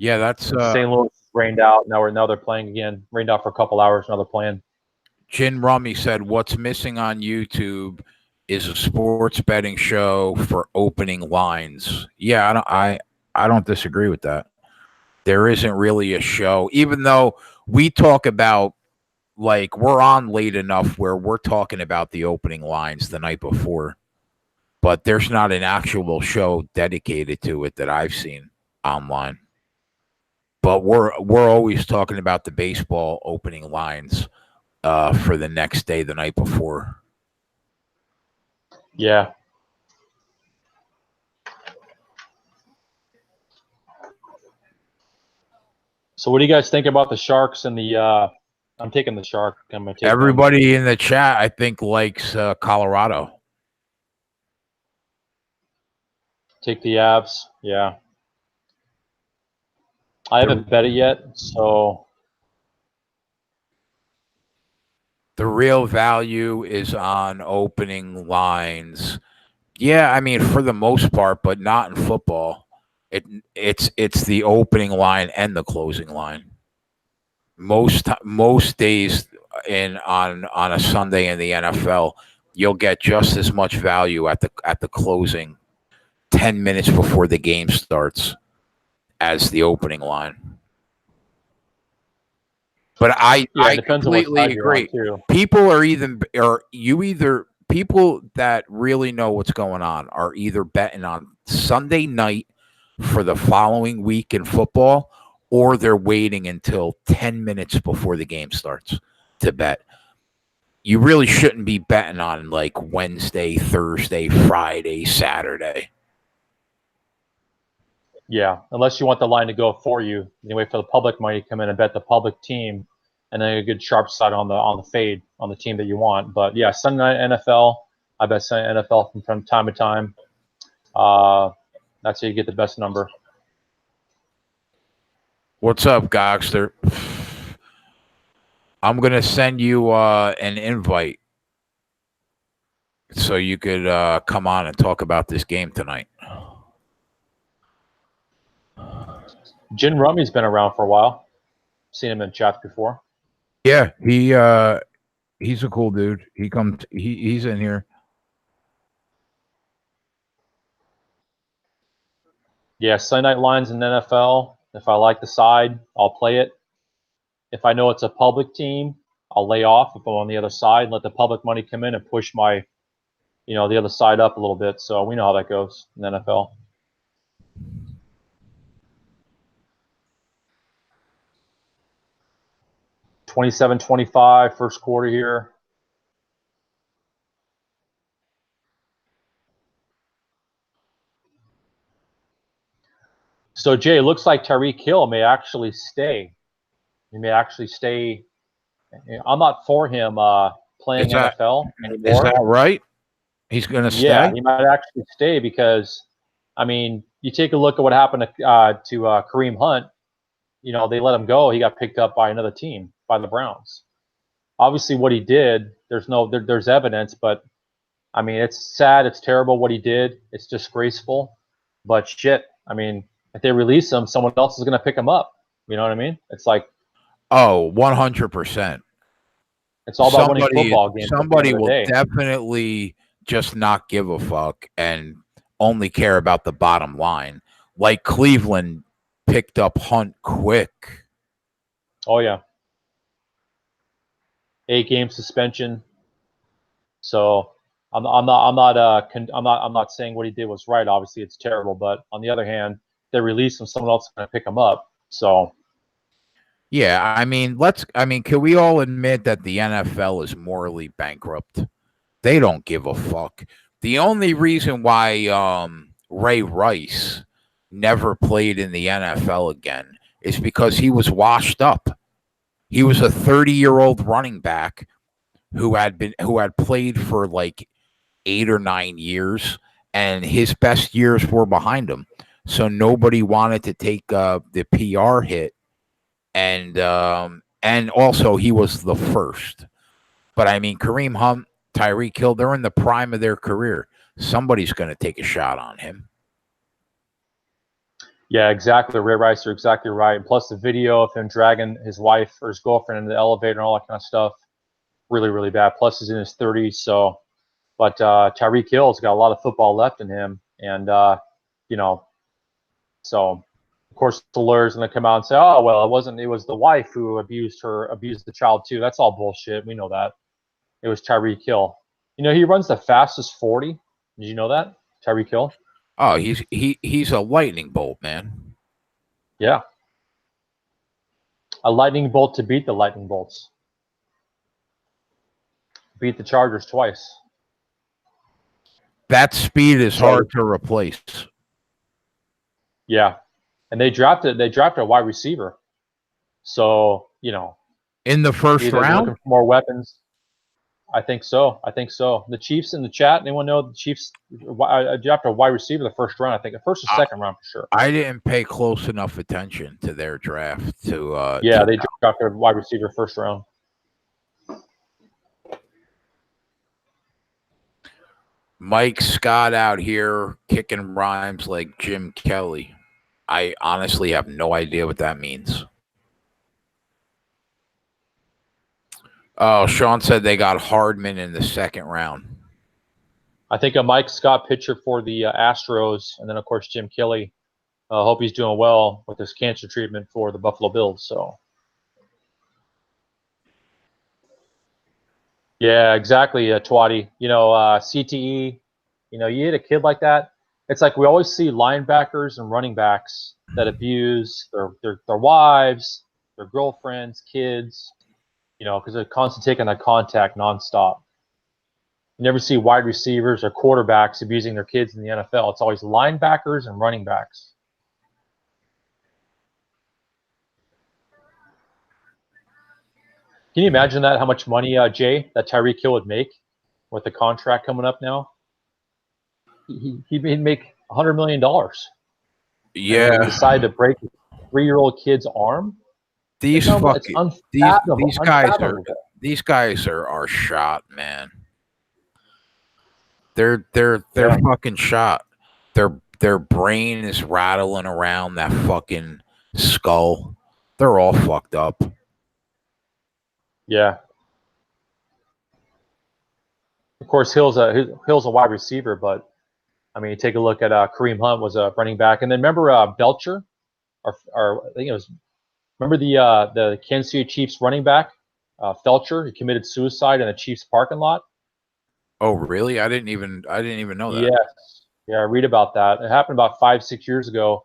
Yeah, that's St. Louis rained out. Now they're playing again. Rained out for a couple hours. Now they're playing. Jin Rummy said, "What's missing on YouTube is a sports betting show for opening lines." Yeah, I don't disagree with that. There isn't really a show, even though we talk about, like, we're on late enough where we're talking about the opening lines the night before, but there's not an actual show dedicated to it that I've seen online. But we're always talking about the baseball opening lines for the next day, the night before. Yeah. So what do you guys think about the Sharks and the? I'm taking the Shark. I'm gonna take Everybody in the chat, I think, likes Colorado. Take the Avs. Yeah. I haven't bet it yet, so The real value is on opening lines. Yeah, I mean, for the most part, but not in football. It's the opening line and the closing line. Most days on a Sunday in the NFL, you'll get just as much value at the closing 10 minutes before the game starts as the opening line. But I completely agree. People are either people that really know what's going on are either betting on Sunday night for the following week in football, or they're waiting until 10 minutes before the game starts to bet. You really shouldn't be betting on like Wednesday, Thursday, Friday, Saturday. Yeah, unless you want the line to go for you. You wait for the public money to come in and bet the public team, and then a good sharp side on the fade on the team that you want. But yeah, Sunday night NFL, I bet Sunday night NFL from time to time. That's how you get the best number. What's up, Gogster? I'm gonna send you an invite so you could come on and talk about this game tonight. Jin Rummy's been around for a while. Seen him in chat before. Yeah, he's a cool dude. He's in here. Yeah, Sunday night lines in NFL. If I like the side, I'll play it. If I know it's a public team, I'll lay off if I'm on the other side and let the public money come in and push my, the other side up a little bit. So we know how that goes in the NFL. $27-25 first quarter here. So Jay, it looks like Tyreek Hill may actually stay. He may actually stay. I'm not for him playing NFL anymore. Is that right? He's going to stay? Yeah, he might actually stay because, you take a look at what happened to Kareem Hunt. They let him go. He got picked up by another team, by the Browns. Obviously, what he did, there's evidence, but it's sad, it's terrible what he did. It's disgraceful, but shit. If they release him, someone else is going to pick him up. You know what I mean? It's like, 100%. It's all about winning football games. Somebody will definitely just not give a fuck and only care about the bottom line. Like Cleveland picked up Hunt quick. Oh yeah. 8-game suspension. So I'm not saying what he did was right. Obviously, it's terrible. But on the other hand, they release him, someone else is going to pick him up. So. Yeah, can we all admit that the NFL is morally bankrupt? They don't give a fuck. The only reason why Ray Rice never played in the NFL again is because he was washed up. He was a 30-year-old running back who had played for like 8 or 9 years, and his best years were behind him. So nobody wanted to take the PR hit. And also he was the first. But Kareem Hunt, Tyreek Hill, they're in the prime of their career. Somebody's going to take a shot on him. Yeah, exactly. Ray Rice, you're exactly right. And plus the video of him dragging his wife or his girlfriend in the elevator and all that kind of stuff, really, really bad. Plus he's in his 30s, so. But Tyreek Hill's got a lot of football left in him, and you know, so of course the lawyer's going to come out and say, "Oh, well, it wasn't. It was the wife who abused the child too." That's all bullshit. We know that. It was Tyreek Hill. You know, he runs the fastest 40. Did you know that, Tyreek Hill? Oh, he's a lightning bolt, man. Yeah. A lightning bolt to beat the lightning bolts. Beat the Chargers twice. That speed is hard to replace. Yeah. And they drafted a wide receiver. So, you know, in the first either they're round. looking for more weapons. I think so. The Chiefs in the chat, anyone know the Chiefs drafted a wide receiver the first round? I think the first or second round for sure. I didn't pay close enough attention to their draft to. Yeah, they drafted a wide receiver first round. Mike Scott out here kicking rhymes like Jim Kelly. I honestly have no idea what that means. Oh, Sean said they got Hardman in the second round. I think a Mike Scott pitcher for the Astros, and then of course Jim Kelly. Hope he's doing well with his cancer treatment for the Buffalo Bills. So, yeah, exactly, Twatty. You know, CTE. You know, you hit a kid like that. It's like we always see linebackers and running backs that abuse their wives, their girlfriends, kids. You know, because they're constantly taking that contact nonstop. You never see wide receivers or quarterbacks abusing their kids in the NFL. It's always linebackers and running backs. Can you imagine that? How much money, Jay, that Tyreek Hill would make with the contract coming up now? He'd make $100 million. Yeah. And he decided to break a 3-year-old kid's arm. These guys are shot, man. They're fucking shot. Their brain is rattling around that fucking skull. They're all fucked up. Yeah. Of course, Hill's a wide receiver, but I mean, take a look at Kareem Hunt was a running back, and then remember Belcher, or I think it was. Remember the Kansas City Chiefs running back, Felcher? He committed suicide in a Chiefs parking lot. Oh, really? I didn't even know that. Yes. Yeah, I read about that. It happened about 5-6 years ago.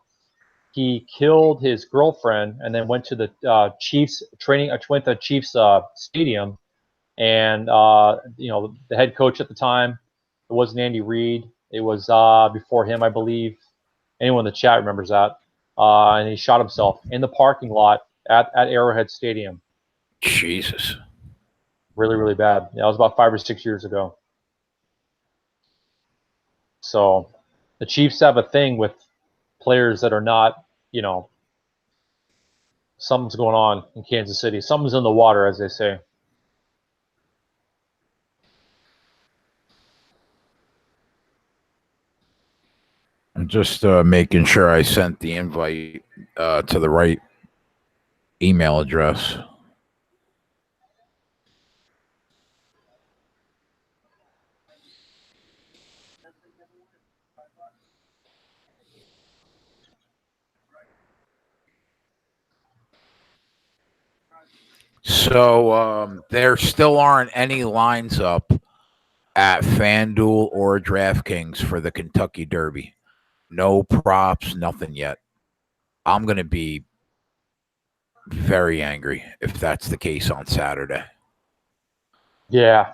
He killed his girlfriend and then went to the Chiefs training. Went to the Chiefs stadium, and you know, the head coach at the time, it wasn't Andy Reid. It was before him, I believe. Anyone in the chat remembers that. And he shot himself in the parking lot at Arrowhead Stadium. Jesus. Really, really bad. Yeah, it was about 5 or 6 years ago. So the Chiefs have a thing with players that are not, you know, something's going on in Kansas City. Something's in the water, as they say. I'm just making sure I sent the invite to the right email address. So there still aren't any lines up at FanDuel or DraftKings for the Kentucky Derby. No props, nothing yet. I'm going to be very angry if that's the case on Saturday. Yeah.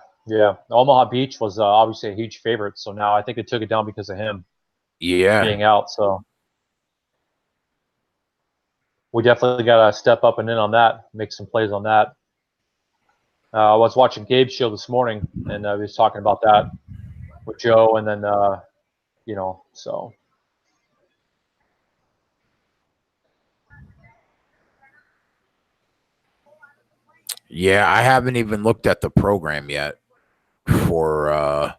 Omaha Beach was obviously a huge favorite, so now I think they took it down because of him being out. So we definitely got to step up and in on that, make some plays on that. I was watching Gabe's show this morning, and he was talking about that with Joe, and then, you know, so. Yeah, I haven't even looked at the program yet for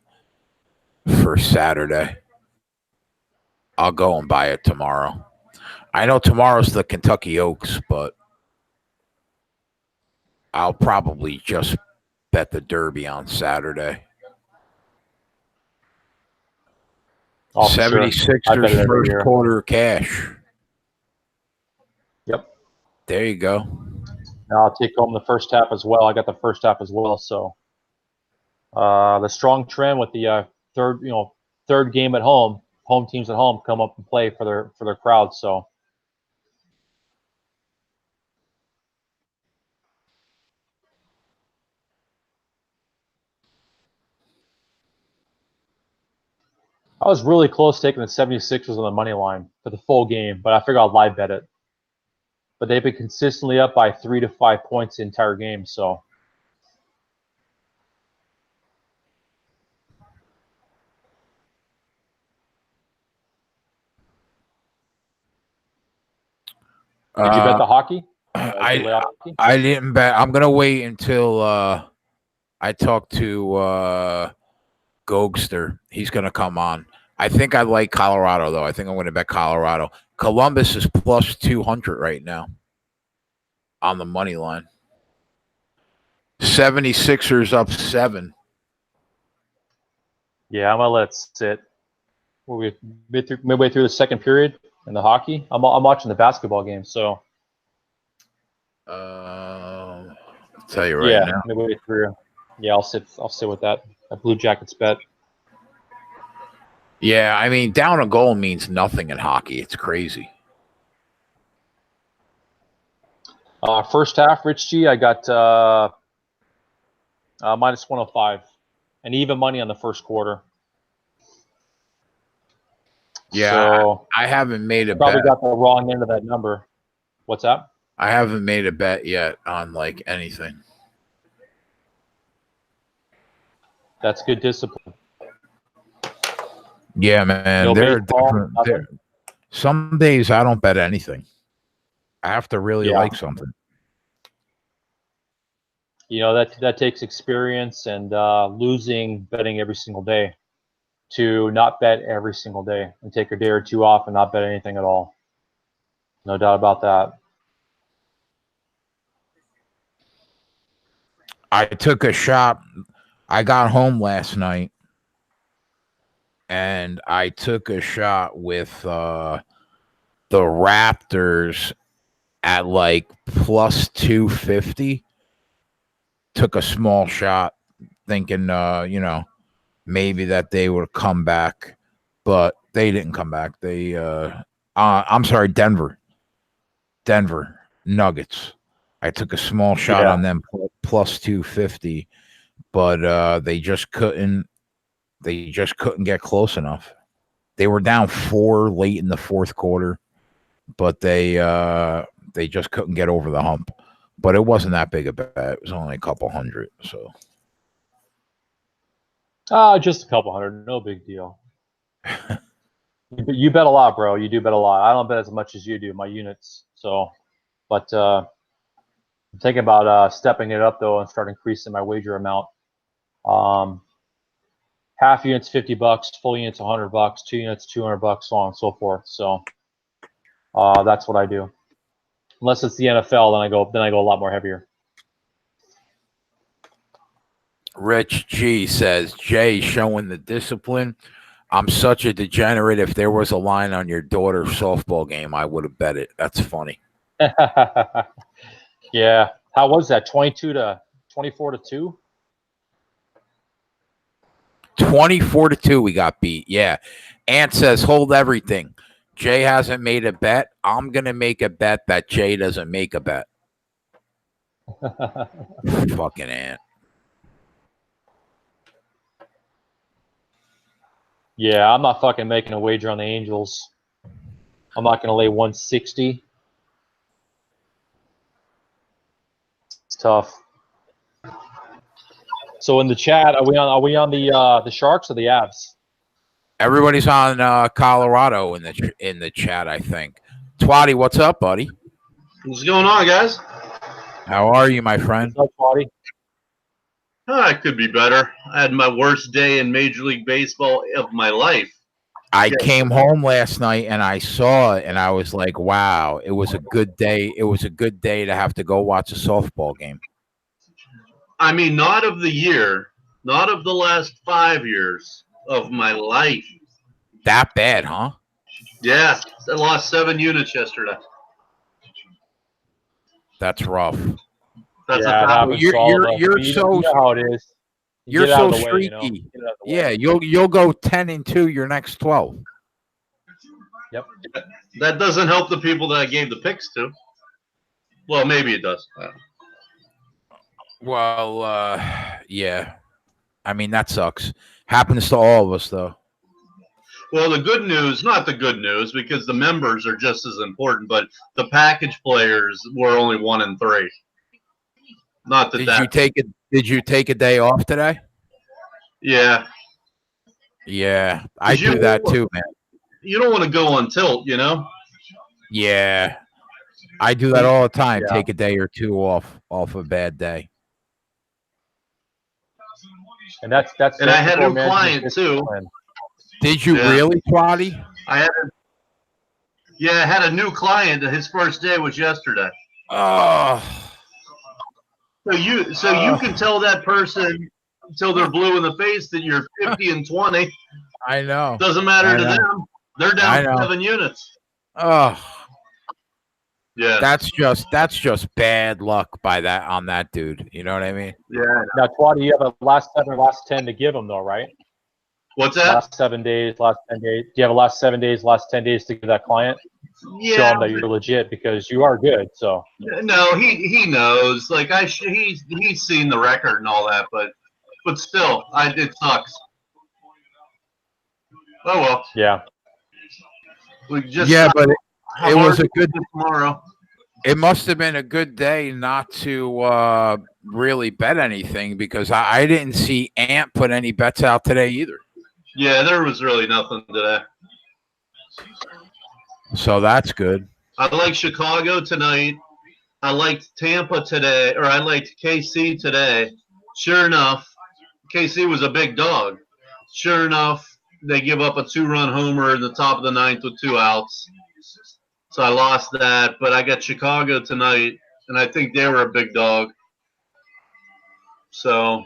Saturday. I'll go and buy it tomorrow. I know tomorrow's the Kentucky Oaks, but I'll probably just bet the Derby on Saturday. Oh, for sure. I bet it 76ers every first year. quarter cash. Yep. There you go. Now I'll take home the first half as well. I got the first half as well. So the strong trend with the third game at home teams at home come up and play for their crowd. So I was really close taking the 76ers on the money line for the full game, but I figured I'd live bet it. But they've been consistently up by 3 to 5 points the entire game. So did you bet the hockey? I didn't bet. I'm gonna wait until I talk to Gogster. He's gonna come on. I think I like Colorado though. I think I'm gonna bet Colorado. Columbus is plus 200 right now on the money line. 76ers up 7. Yeah, I'm gonna let it sit. We're midway through the second period in the hockey. I'm watching the basketball game, so I'll tell you right now. Midway through. Yeah, I'll sit with that Blue Jackets bet. Yeah, I mean, down a goal means nothing in hockey. It's crazy. First half, Rich G, I got minus 105, and even money on the first quarter. Yeah, so I haven't made a probably bet. got the wrong end of that number. What's that? I haven't made a bet yet on like anything. That's good discipline. Yeah, man. Some days I don't bet anything. I have to really like something. You know, that takes experience and losing betting every single day to not bet every single day and take a day or two off and not bet anything at all. No doubt about that. I took a shot. I got home last night and I took a shot with the Raptors at like plus 250. Took a small shot thinking, maybe that they would come back, but they didn't come back. They, I'm sorry, Denver Nuggets. I took a small shot on them plus 250, but they just couldn't get close enough. They were down 4 late in the fourth quarter, but they just couldn't get over the hump. But it wasn't that big a bet. It was only a couple hundred. So, just a couple hundred, no big deal. You bet a lot, bro. You do bet a lot. I don't bet as much as you do, my units. So, but I'm thinking about stepping it up though and start increasing my wager amount. Half units $50, full units $100, 2 units $200, so on and so forth. So that's what I do. Unless it's the NFL, then I go a lot more heavier. Rich G says, Jay showing the discipline. I'm such a degenerate. If there was a line on your daughter's softball game, I would have bet it. That's funny. Yeah. How was that? 22 to 24 to 2? 24 to 2 we got beat. Yeah. Ant says, hold everything. Jay hasn't made a bet. I'm going to make a bet that Jay doesn't make a bet. Fucking Ant. Yeah, I'm not fucking making a wager on the Angels. I'm not going to lay 160. It's tough. So in the chat, are we on the Sharks or the Avs? Everybody's on Colorado in the chat, I think. Twatty, what's up, buddy? What's going on, guys? How are you, my friend? What's up, Twatty? I could be better. I had my worst day in Major League Baseball of my life. I came home last night and I saw it and I was like, wow, it was a good day. It was a good day to have to go watch a softball game. I mean, not of the year, not of the last 5 years of my life. That bad, huh? Yeah, I lost 7 units yesterday. That's rough. That's Yeah, it a happens to all of us. You're You so know how it is. You you're get out so of the way, streaky. you know. Get out of the way. Yeah, you'll go 10-2 your next 12. Yep. That doesn't help the people that I gave the picks to. Well, maybe it does. Well, yeah. I mean, that sucks. Happens to all of us, though. Well, the good news, not the good news, because the members are just as important, but the package players were only 1 and 3. Not that Did you take a day off today? Yeah. Yeah, I do that too, man. You don't want to go on tilt, you know? Yeah, I do that all the time. Yeah. Take a day or two off a bad day. And that's And I had a new management client too. discipline. Did you really, Twatty? I had a new client. His first day was yesterday. Oh, So you can tell that person until they're blue in the face that you're 50 and 20. I know. Doesn't matter to them. They're down 7 units. Oh, Yeah. that's just bad luck on that dude. You know what I mean? Yeah. Now, Twatty, you have a last 7 or last 10 to give them, though, right? What's that? Last 7 days, last 10 days. Do you have a last 7 days, last 10 days to give that client? Show Yeah. them that you're legit because you are good. So No, he knows. Like he's seen the record and all that, but still, it sucks. Oh well. yeah, We just But it was a good. tomorrow. It must have been a good day not to really bet anything because I didn't see Ant put any bets out today either. Yeah, there was really nothing today. So that's good. I like Chicago tonight. I liked Tampa today, or I liked KC today. Sure enough, KC was a big dog. Sure enough, they give up a 2-run homer in the top of the 9th with 2 outs. So I lost that, but I got Chicago tonight, and I think they were a big dog. So,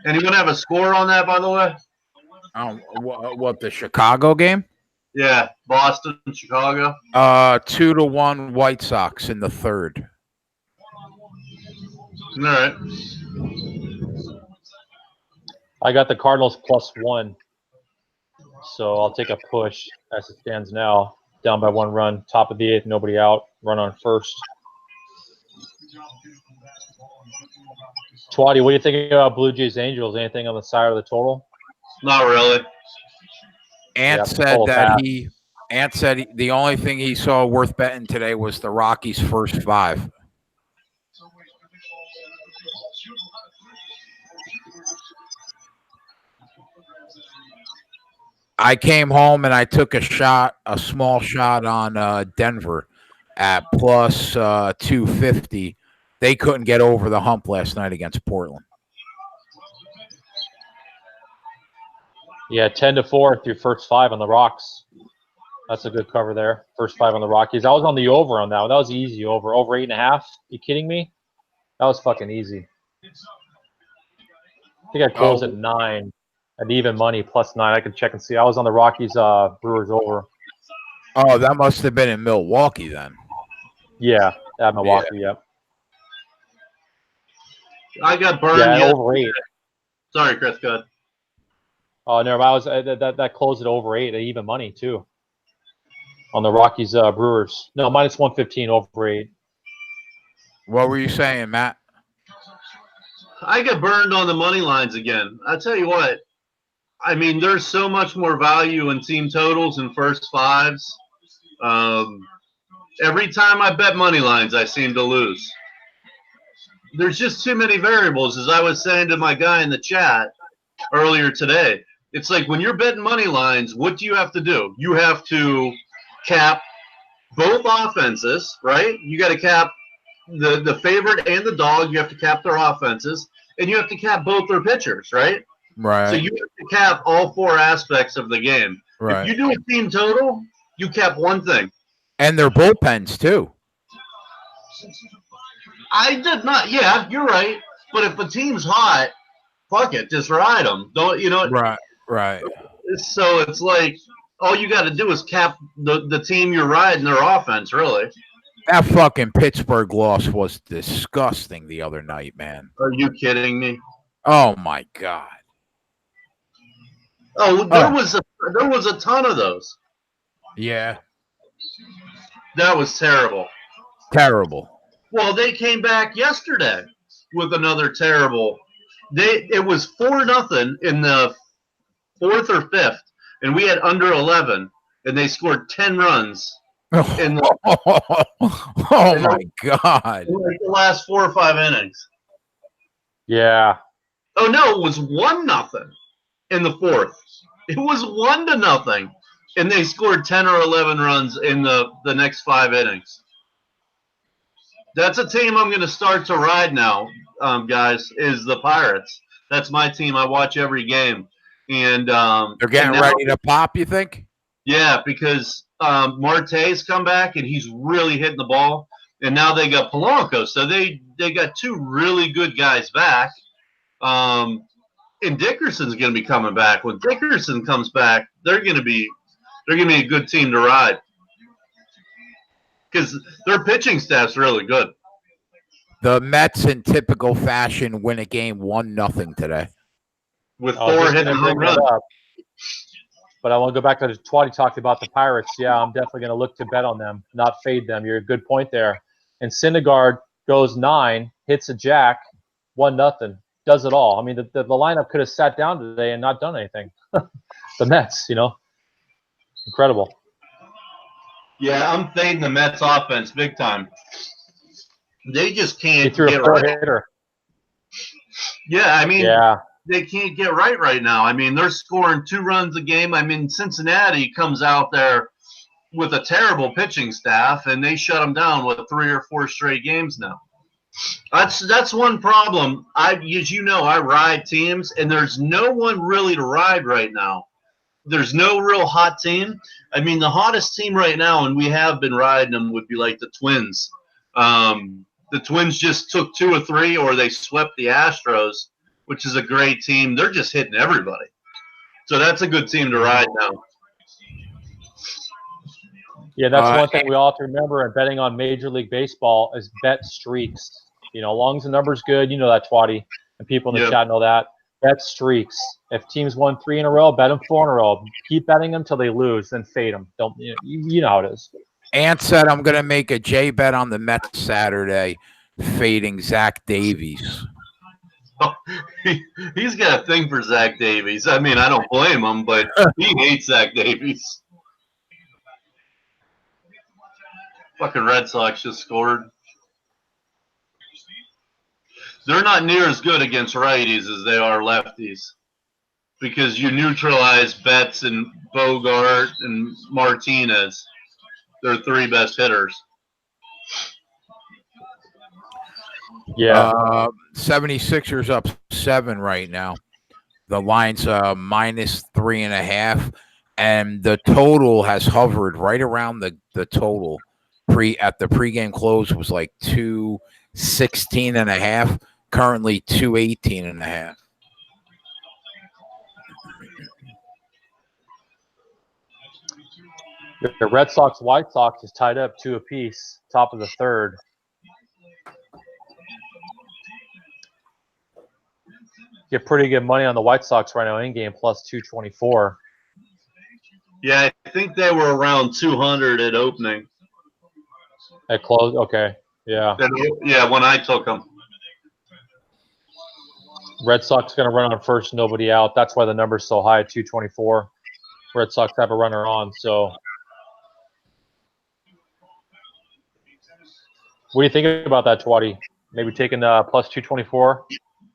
anyone have a score on that, by the way? What the Chicago game? Yeah, Boston, Chicago. 2-1 White Sox in the third. All right. I got the Cardinals +1. So I'll take a push as it stands now. Down by 1 run, top of the 8th, nobody out. Run on first. Twatty, what do you think about Blue Jays Angels? Anything on the side of the total? Not really. Ant said the only thing he saw worth betting today was the Rockies' first 5. I came home and I took a small shot on Denver at plus 250. They couldn't get over the hump last night against Portland. Yeah, 10-4 through first 5 on the Rocks. That's a good cover there. First 5 on the Rockies. I was on the over on that one. That was easy over. Over 8.5. You kidding me? That was fucking easy. I think I closed at 9. At even money, +9. I can check and see. I was on the Rockies Brewers over. Oh, that must have been in Milwaukee then. Yeah, at Milwaukee, yep. I got burned. Yeah, over 8. Sorry, Chris, go ahead. Oh, no, I was that closed at over 8 at even money too. On the Rockies Brewers. No, -115 over 8. What were you saying, Matt? I got burned on the money lines again. I tell you what. I mean, there's so much more value in team totals and first 5s. Every time I bet money lines, I seem to lose. There's just too many variables, as I was saying to my guy in the chat earlier today. It's like when you're betting money lines, what do you have to do? You have to cap both offenses, right? You got to cap the favorite and the dog. You have to cap their offenses, and you have to cap both their pitchers, right? Right. So you have to cap all 4 aspects of the game. Right. If you do a team total, you cap one thing. And their bullpens too. I did not. Yeah, you're right. But if a team's hot, fuck it, just ride them. Don't you know? Right. Right. So it's like all you got to do is cap the team you're riding their offense. Really? That fucking Pittsburgh loss was disgusting the other night, man. Are you kidding me? Oh my God. Oh, there was a ton of those. Yeah. That was terrible. Terrible. Well, they came back yesterday with another terrible. It was 4-0 in the 4th or 5th, and we had under 11, and they scored 10 runs in the, oh my God. in like the last 4 or 5 innings. Yeah. Oh no, it was 1-0 in the 4th. It was 1-0, and they scored 10 or 11 runs in the next 5 innings. That's a team I'm going to start to ride now, guys, is the Pirates. That's my team. I watch every game. And they're getting ready to pop, you think? Yeah, because Marte's come back, and he's really hitting the ball. And now they got Polanco. So they got 2 really good guys back. And Dickerson's going to be coming back. When Dickerson comes back, they're going to be a good team to ride. Because their pitching staff's really good. The Mets, in typical fashion, win a game 1-0 today. With 4 hitting home runs. But I want to go back to what he talked about the Pirates. Yeah, I'm definitely going to look to bet on them, not fade them. You're a good point there. And Syndergaard goes 9, hits a jack, 1-0, does it all. I mean, the lineup could have sat down today and not done anything. The Mets, incredible. Yeah, I'm fading the Mets offense big time. They just can't He threw get a 4 right. hitter. Yeah, I mean, Yeah. they can't get right now. I mean, they're scoring 2 runs a game. I mean, Cincinnati comes out there with a terrible pitching staff, and they shut them down with 3 or 4 straight games now. That's one problem. As you know, I ride teams, and there's no one really to ride right now. There's no real hot team. I mean, the hottest team right now, and we have been riding them, would be like the Twins. The Twins just took 2 or 3, or they swept the Astros, which is a great team. They're just hitting everybody. So that's a good team to ride now. Yeah, that's one thing we all have to remember in betting on Major League Baseball is bet streaks. As long as the number's good, you know that, Twatty, and people in the chat know that. Bet streaks. If teams won 3 in a row, bet them 4 in a row. Keep betting them till they lose, then fade them. Don't you know how it is. Ant said I'm going to make a J bet on the Mets Saturday, fading Zach Davies. Oh, he's got a thing for Zach Davies. I mean, I don't blame him, but he hates Zach Davies. Fucking Red Sox just scored. They're not near as good against righties as they are lefties because you neutralize Betts and Bogart and Martinez. They're 3 best hitters. Yeah. 76ers up 7 right now. The line's minus 3.5, and the total has hovered right around the total. At the pregame close was like 216.5. Currently 218.5. The Red Sox White Sox is tied up 2 apiece, top of the 3rd. Get pretty good money on the White Sox right now in game plus 224. Yeah, I think they were around 200 at opening. At close, okay, yeah. Yeah, when I took them. Red Sox going to run on first, nobody out. That's why the number's so high at 224. Red Sox have a runner on, so. What do you think about that, Twatty? Maybe taking plus 224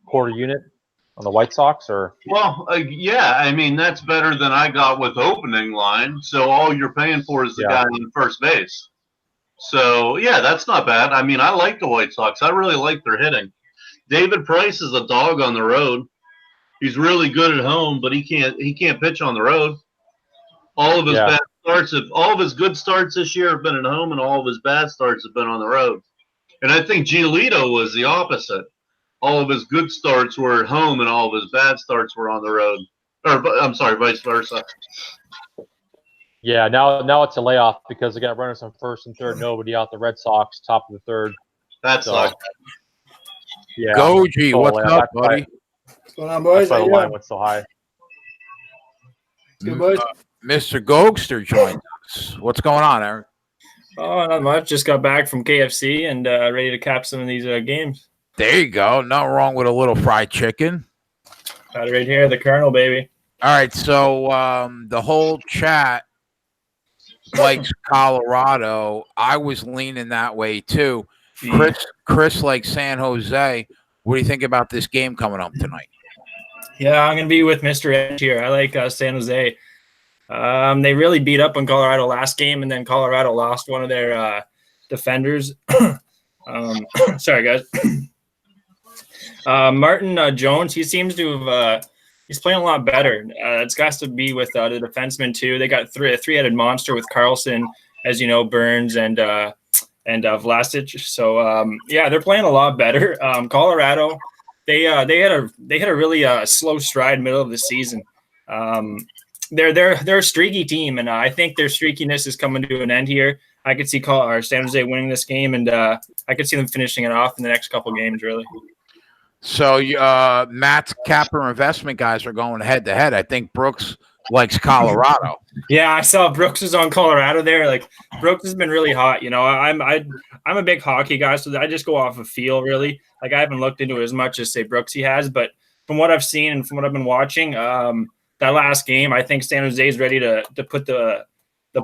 quarter unit on the White Sox, or? Well, yeah, I mean, that's better than I got with opening line. So all you're paying for is the guy on first base. So, yeah, that's not bad. I mean, I like the White Sox. I really like their hitting. David Price is a dog on the road. He's really good at home, but he can't pitch on the road. All of his bad starts all of his good starts this year have been at home, and all of his bad starts have been on the road. And I think Giolito was the opposite. All of his good starts were at home, and all of his bad starts were on the road. Or I'm sorry, vice versa. Yeah, now it's a layoff because they got runners on first and third, nobody out. The Red Sox, top of the third. That's So, yeah. Goji, what's layoff. up, buddy? What's going on, boys? That's why How the you line doing? went so high. Good, boys. Mr. Gogster joined us. What's going on, Eric? Oh, not much. Just got back from KFC and ready to cap some of these games. There you go. Nothing wrong with a little fried chicken. Got it right here, the Colonel, baby. All right, so the whole chat likes Colorado. I was leaning that way too. Chris likes San Jose. What do you think about this game coming up tonight? Yeah, I'm gonna be with Mr. Edge here. I like San Jose. They really beat up on Colorado last game, and then Colorado lost one of their defenders. Sorry, guys. Martin Jones, he seems to have he's playing a lot better. It's got to be with the defenseman too. They got a three-headed monster with Carlson, as you know, Burns and Vlasic. So yeah, they're playing a lot better. Colorado, they had a really slow stride middle of the season. They're a streaky team, and I think their streakiness is coming to an end here. I could see San Jose winning this game, and I could see them finishing it off in the next couple games, really. So Matt's Capper investment guys are going head to head. I think Brooks likes Colorado. Yeah, I saw Brooks is on Colorado there. Like Brooks has been really hot. You know, I'm a big hockey guy, so I just go off of feel really. Like I haven't looked into it as much as say Brooksy has, but from what I've seen and from what I've been watching, that last game, I think San Jose is ready to put the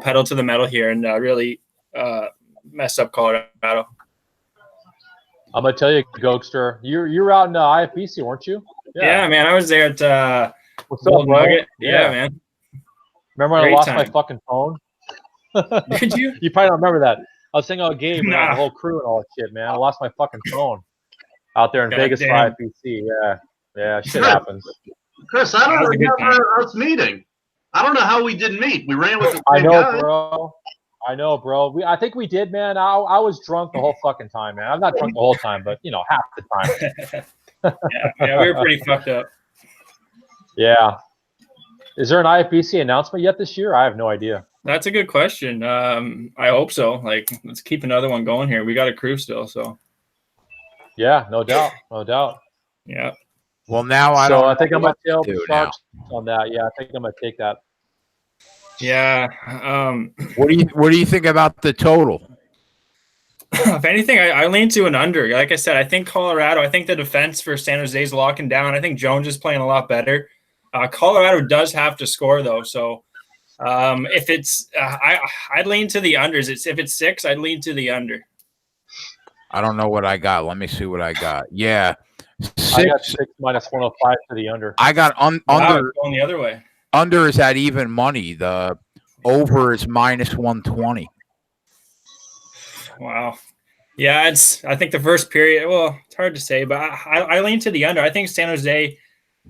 pedal to the metal here and really mess up Colorado. I'm gonna tell you, Gokster, you were out in IFBC, weren't you? Yeah, man, I was there at What's up, Golden bro? Nugget. Yeah, man. Remember when Great I lost time. my fucking phone? Did you? You probably don't remember that. I was thinking out Gabe and Nah. the whole crew and all that shit, man. I lost my fucking phone out there in God Vegas for damn. IFBC. Yeah, shit happens. Chris, I That was don't a good remember us meeting. I don't know how we didn't meet. We ran with the I same know, guy. bro. I think we did, man. I was drunk the whole fucking time, man. I'm not drunk the whole time, but half the time. Yeah, we were pretty fucked up. Yeah. Is there an IFBC announcement yet this year? I have no idea. That's a good question. I hope so. Like, let's keep another one going here. We got a crew still, so Yeah, no doubt. yeah. Well, now I So don't. I think I'm gonna tail the do Sharks on that. Yeah, I think I'm gonna take that. Yeah. What do you think about the total? If anything, I lean to an under. Like I said, I think Colorado. I think the defense for San Jose is locking down. I think Jones is playing a lot better. Colorado does have to score though, so if it's, I'd lean to the unders. If it's 6, I'd lean to the under. I don't know what I got. Let me see what I got. Yeah, I got 6. 6 minus 105 to the under. I got Wow, under. it's going the other way. Under is at even money. The over is minus 120. Wow. Yeah, I think the first period. Well, it's hard to say, but I lean to the under. I think San Jose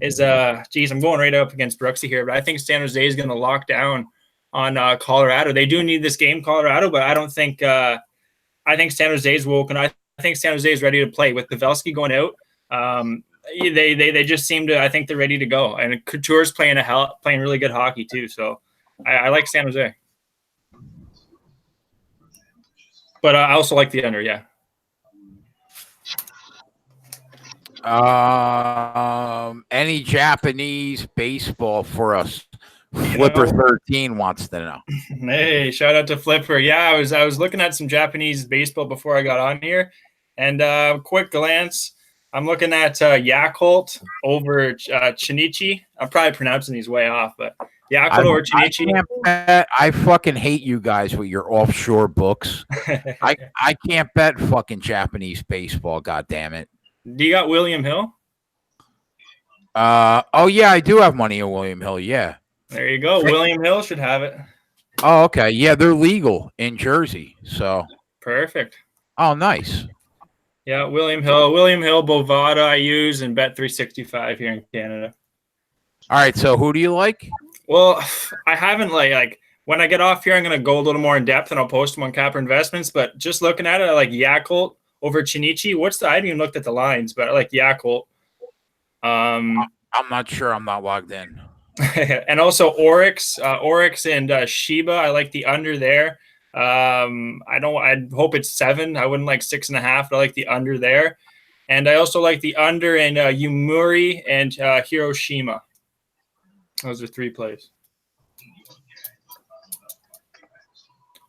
is I'm going right up against Brooksy here, but I think San Jose is going to lock down on Colorado. They do need this game, Colorado, but I don't think I think San Jose is woken. I think San Jose is ready to play with Pavelski going out. They just seem to. I think they're ready to go, and Couture's playing really good hockey too. So I like San Jose, but I also like the under. Yeah. Any Japanese baseball for us? Flipper 13 wants to know. Hey, shout out to Flipper. Yeah, I was looking at some Japanese baseball before I got on here, and quick glance, I'm looking at Yakult over Chinichi. I'm probably pronouncing these way off, but Yakult over Chinichi. I fucking hate you guys with your offshore books. I can't bet fucking Japanese baseball. God damn it. Do you got William Hill? Oh yeah, I do have money on William Hill. Yeah. There you go. William Hill should have it. Oh, okay. Yeah, they're legal in Jersey. So. Perfect. Oh, nice. Yeah, William Hill, Bovada I use, and Bet365 here in Canada. All right, so who do you like? Well, I haven't like when I get off here, I'm gonna go a little more in depth and I'll post them on Capper Investments. But just looking at it, I like Yakult over Chinichi. I haven't even looked at the lines, but I like Yakult. I'm not sure. I'm not logged in. And also Oryx and Shiba. I like the under there. I'd hope it's 7. I wouldn't like 6.5, but I like the under there. And I also like the under in Yumuri and Hiroshima. Those are 3 plays.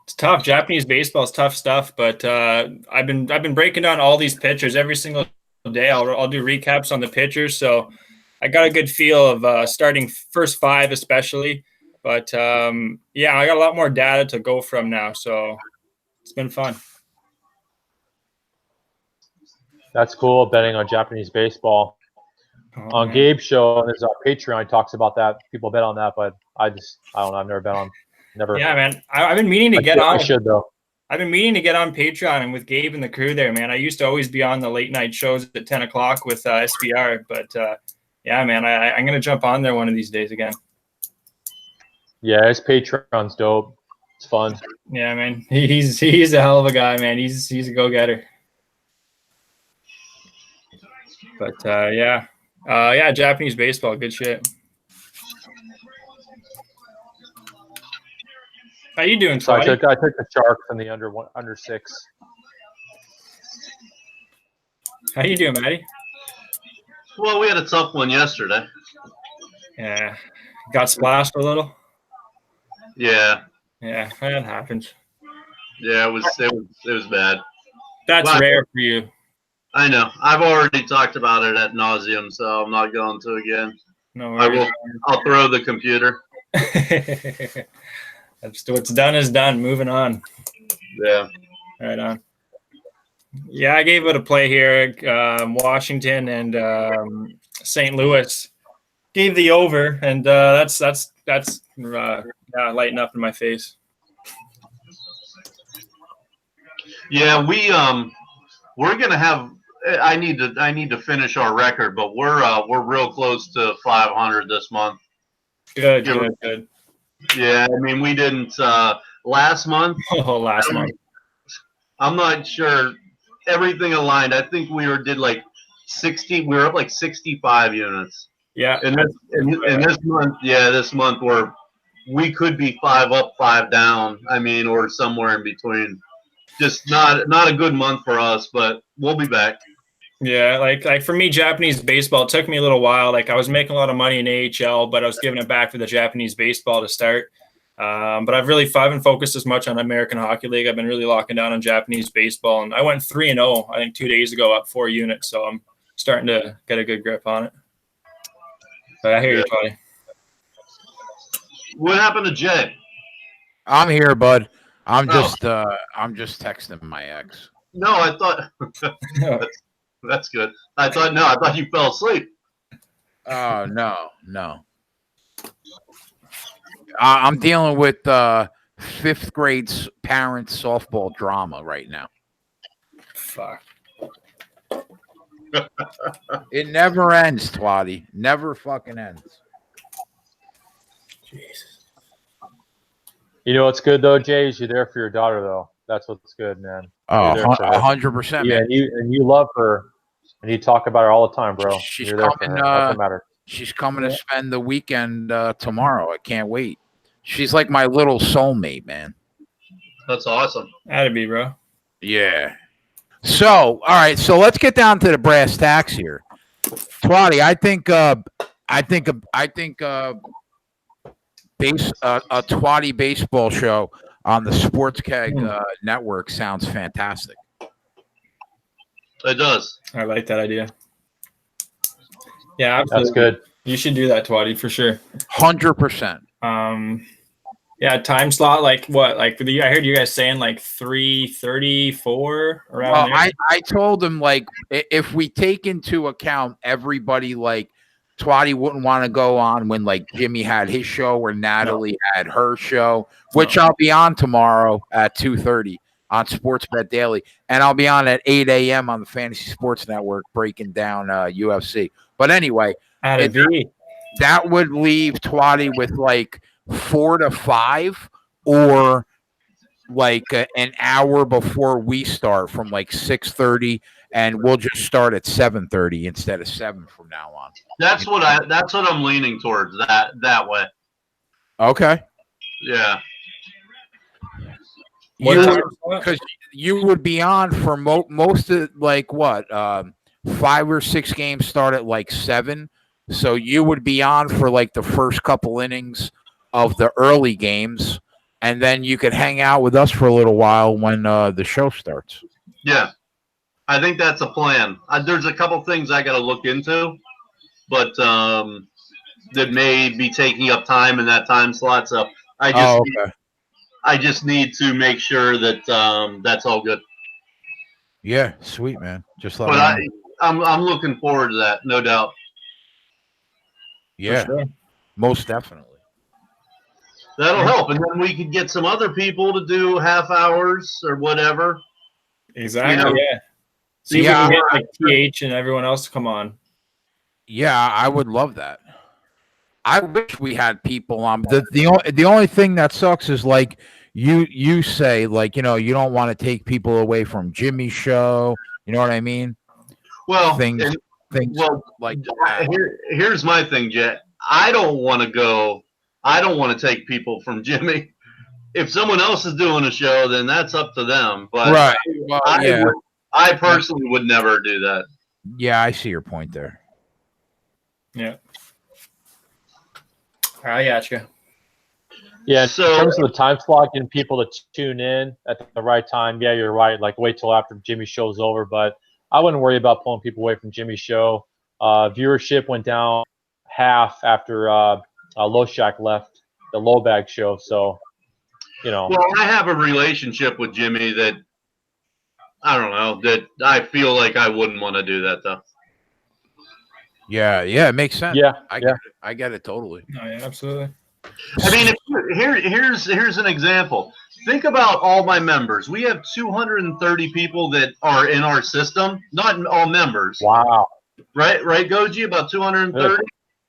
It's tough. Japanese baseball is tough stuff, but I've been breaking down all these pitchers every single day. I'll do recaps on the pitchers, so I got a good feel of starting first 5 especially. But yeah, I got a lot more data to go from now, so it's been fun. That's cool, betting on Japanese baseball. On Gabe's show, on his Patreon, he talks about that. People bet on that, but I don't know. I've never bet on. Never. Yeah, man. I've been meaning to get on. I should though. I've been meaning to get on Patreon and with Gabe and the crew there, man. I used to always be on the late night shows at 10 o'clock with SBR, but yeah, man, I'm gonna jump on there one of these days again. Yeah, his Patreon's dope. It's fun. Yeah, man. He's a hell of a guy, man. He's a go-getter. But yeah. Yeah, Japanese baseball, good shit. How you doing, So I Tony? took the Sharks and the under 6. How you doing, Matty? Well, we had a tough one yesterday. Yeah. Got splashed a little? Yeah, Yeah, that happens. yeah, it was bad. That's Wow. rare for you. I know. I've already talked about it ad nauseum, so I'm not going to again. No I worries. will. I'll throw the computer. That's what's done is done. Moving on. Yeah. Right on. Yeah, I gave it a play here. Washington and St. Louis gave the over, and that's lighting up in my face. Yeah, we're gonna have. I need to finish our record, but we're real close to 500 this month. Good. Yeah, I mean we didn't last month. Oh, last month. I'm not sure. Everything aligned. I think did like 60. We were up like 65 units. Yeah. And this month, this month we could be 5 up, 5 down. I mean, or somewhere in between. Just not a good month for us, but we'll be back. Yeah, like for me, Japanese baseball, it took me a little while. Like I was making a lot of money in AHL, but I was giving it back for the Japanese baseball to start. But I haven't focused as much on American Hockey League. I've been really locking down on Japanese baseball, and I went 3-0, I think 2 days ago, up 4 units. So I'm starting to get a good grip on it. But I hear you, buddy. What happened to Jay? I'm here, bud. I'm just texting my ex. No, I thought that's good. I thought you fell asleep. Oh no. I'm dealing with 5th grade parents softball drama right now. Fuck. It never ends, Twatty. Never fucking ends. Jesus. You know what's good though, Jay? Is you're there for your daughter though. That's what's good, man. Oh, You're there for her. 100%. Yeah, Man. and you love her, and you talk about her all the time, bro. She's You're there for coming. her. That's what matters. She's coming to spend the weekend tomorrow. I can't wait. She's like my little soulmate, man. That's awesome. That'd be, bro. Yeah. So, all right. So let's get down to the brass tacks here. Twatty, I think a Twatty baseball show on the Sports Keg network sounds fantastic. It does. I like that idea. Yeah, absolutely. That's good. You should do that, Twatty, for sure. 100%. Yeah, time slot, like what? Like I heard you guys saying like 3:34 around Well, there. I told him, like, if we take into account everybody, like, Twatty wouldn't want to go on when, like, Jimmy had his show or Natalie had her show, which I'll be on tomorrow at 2:30 on Sports Bet Daily. And I'll be on at 8 a.m. on the Fantasy Sports Network breaking down UFC. But anyway, that would leave Twatty with like 4 to 5 or like an hour before we start from like 6:30, and we'll just start at 7:30 instead of 7 from now on. That's what I'm leaning towards, that way. Okay. Yeah. Because you would be on for most of like what 5 or 6 games start at like 7, so you would be on for like the first couple innings of the early games, and then you could hang out with us for a little while when the show starts. Yeah, I think that's a plan. There's a couple things I got to look into, but that may be taking up time in that time slot. So I just need to make sure that that's all good. Yeah, sweet, man. Just let But me know. I'm looking forward to that, no doubt. Yeah, sure. most definitely. That'll help, and then we could get some other people to do half hours or whatever. Exactly. You know, Yeah. See if we can get like TH and everyone else to come on. Yeah, I would love that. I wish we had people on. The only thing that sucks is like you say like, you know, you don't want to take people away from Jimmy's show. You know what I mean? Well, Things like that. Here's my thing, Jet. I don't want to take people from Jimmy. If someone else is doing a show, then that's up to them. But Right. Well, I personally would never do that. Yeah, I see your point there. Yeah. I gotcha. Yeah, in So- terms of the time slot, getting people to tune in at the right time, yeah, you're right. Like, wait till after Jimmy's show's over. But I wouldn't worry about pulling people away from Jimmy's show. Viewership went down half after Loshak left the low bag show. So, you know. Well, I have a relationship with Jimmy that I don't know, that I feel like I wouldn't want to do that though. Yeah, it makes sense. Yeah, I get it totally. No, yeah, absolutely. I mean, here's an example. Think about all my members. We have 230 people that are in our system, not all members. Wow. Right, Goji? About 230?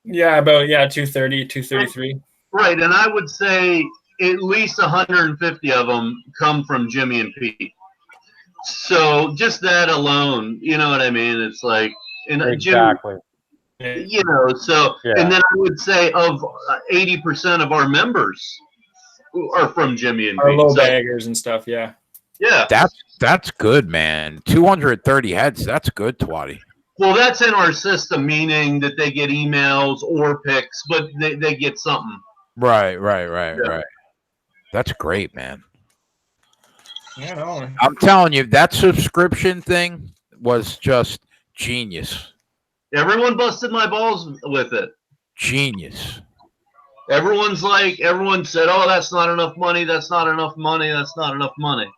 Yeah, about 230, 233. Right, and I would say at least 150 of them come from Jimmy and Pete. So just that alone, you know what I mean? It's like, and Exactly. Jimmy, you know, so, Yeah. and then I would say of 80% of our members are from Jimmy and Our Pete. low So, baggers and stuff, yeah. yeah. That's good, man. 230 heads. That's good, Twatty. Well, that's in our system, meaning that they get emails or pics, but they get something. Right. That's great, man. Yeah, no. I'm telling you, that subscription thing was just genius. Everyone busted my balls with it. Genius. Everyone said, "Oh, that's not enough money. That's not enough money. That's not enough money."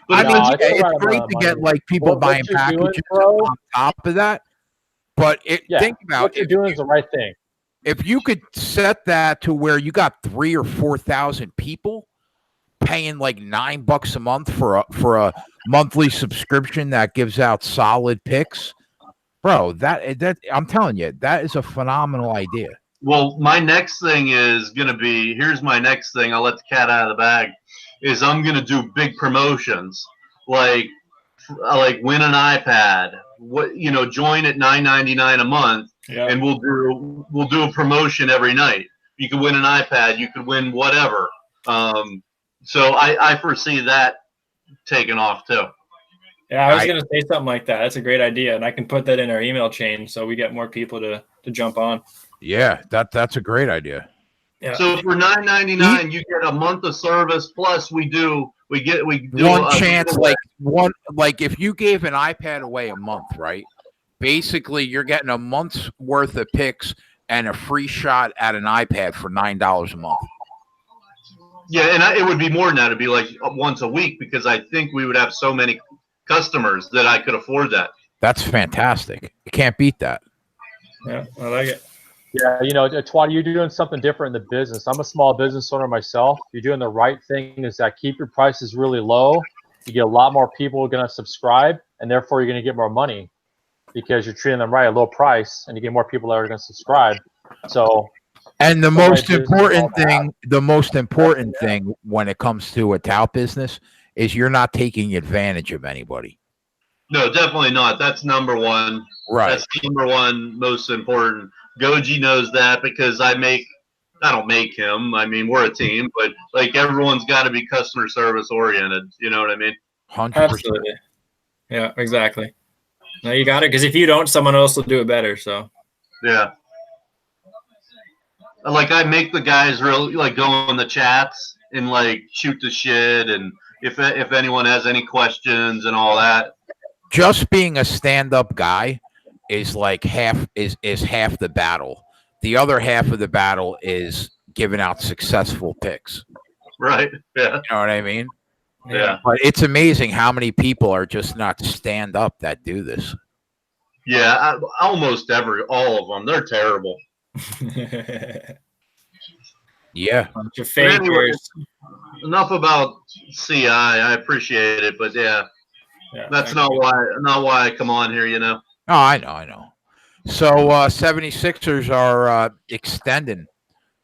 But I mean, it's the right it's amount great of to get money. like people What buying you're doing, packages bro? on top of that. But think about what you're doing is the right thing. if you could set that to where you got 3,000 or 4,000 people paying like $9 a month for a monthly subscription that gives out solid picks, bro, that I'm telling you, that is a phenomenal idea. well, my next thing is gonna be. Here's my next thing. I'll let the cat out of the bag. Is I'm gonna do big promotions like win an iPad. Join at $9.99 a month. Yeah. And we'll do a promotion every night. You could win an iPad. You could win whatever. So I foresee that taking off too. Yeah, I was going to say something like that. That's a great idea. And I can put that in our email chain so we get more people to jump on. Yeah, that's a great idea. Yeah. So for $9.99, you get a month of service. Plus, we do One chance, like if you gave an iPad away a month, right? Basically, you're getting a month's worth of picks and a free shot at an iPad for $9 a month. Yeah, and it would be more than that. It'd be like once a week because I think we would have so many customers that I could afford that. That's fantastic. You can't beat that. Yeah, I like it. Yeah, Twatty, you're doing something different in the business. I'm a small business owner myself. You're doing the right thing is that keep your prices really low. You get a lot more people who are going to subscribe, and therefore you're going to get more money because you're treating them right at a low price, and you get more people that are going to subscribe. So, And the Right, most there's important all that. thing when it comes to a tout business is you're not taking advantage of anybody. No, definitely not. That's number one. Right. That's number one most important. Goji knows that because I don't make him. I mean, we're a team, but like everyone's got to be customer service oriented. You know what I mean? 100%. Absolutely. Yeah, exactly. No, you got it. Because if you don't, someone else will do it better. So Yeah. Like I make the guys really like go in the chats and like shoot the shit, and if anyone has any questions and all that. Just being a stand-up guy is like half the battle. The other half of the battle is giving out successful picks. Right. Yeah. You know what I mean? Yeah. But it's amazing how many people are just not stand up that do this. Yeah. Almost all of them. They're terrible. Yeah. bunch of But anyway, fakers. enough about CI. I appreciate it, but yeah, that's not why I come on here. You know. Oh, I know. So 76ers are extending.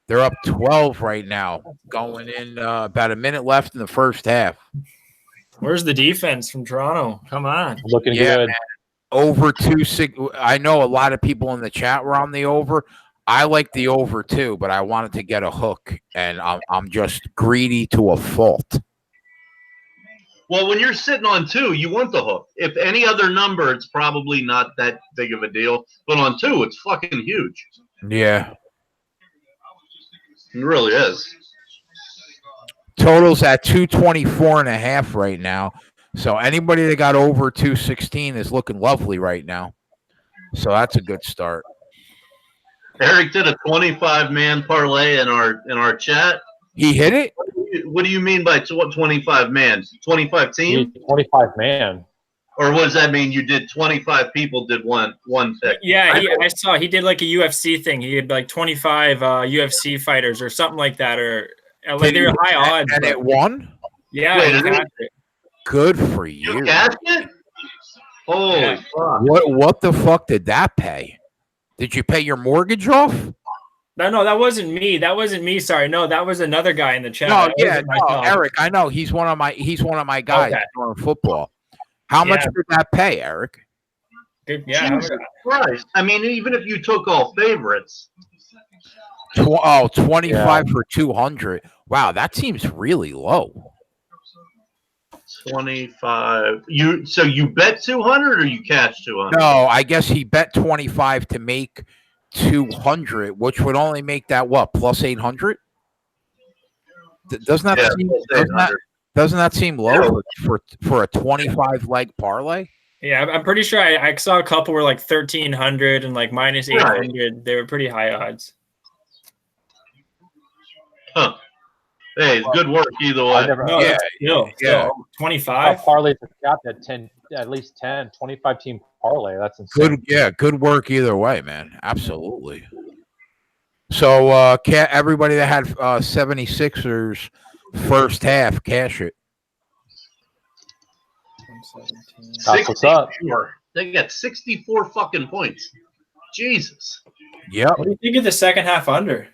They're up 12 right now, going in about a minute left in the first half. Where's the defense from Toronto? Come on. looking Yeah, good. man. Over 2-6. I know a lot of people in the chat were on the over. I like the over too, but I wanted to get a hook, and I'm just greedy to a fault. Well, when you're sitting on 2, you want the hook. If any other number, it's probably not that big of a deal. But on 2, it's fucking huge. Yeah. It really is. Total's at 224.5 right now. So anybody that got over 216 is looking lovely right now. So that's a good start. Eric did a 25-man parlay in our chat. He hit it? What do you mean by 25 man? 25 team? 25 man. Or what does that mean? You did 25 people did one pick. Yeah, I saw he did like a UFC thing. He had like 25 UFC fighters or something like that, or like they were high odds. And it won? Yeah, Wait, exactly. Good for you. You cashed it? Holy Yeah. fuck. What the fuck did that pay? Did you pay your mortgage off? No, that wasn't me. That wasn't me. Sorry, no, that was another guy in the chat. No, That yeah, wasn't myself. Eric. I know he's one of my guys Okay. on football. How much did that pay, Eric? Good, yeah, Jesus Christ. I mean, even if you took all favorites. 25 for 200. Wow, that seems really low. 25. So you bet 200 or you cashed 200? No, I guess he bet 25 to make 200, which would only make that what, plus 800? Doesn't that seem low for a 25 leg parlay? Yeah, I'm pretty sure I saw a couple were like 1,300 and like minus 800. They were pretty high odds. Huh. Hey, good work either way. No, still 25. Parlays are capped at 10, at least 10, 25 team parlay. That's insane. Good work either way, man. Absolutely. So everybody that had 76ers first half, cash it. That's what's up. 64. They got 64 fucking points. Jesus. Yep. What do you think of the second half under?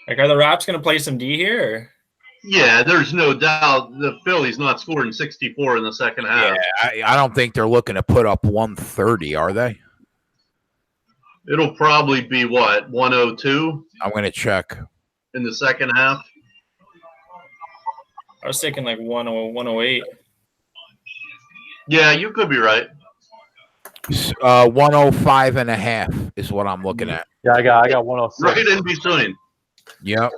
Like, are the Raps going to play some D here? Or? Yeah, there's no doubt the Phillies not scoring 64 in the second half. Yeah, I don't think they're looking to put up 130, are they? It'll probably be what, 102 I'm going to check. in the second half? I was thinking like 108. Yeah, you could be right. 105.5 is what I'm looking at. Yeah, I got 106. Right in between. Yep.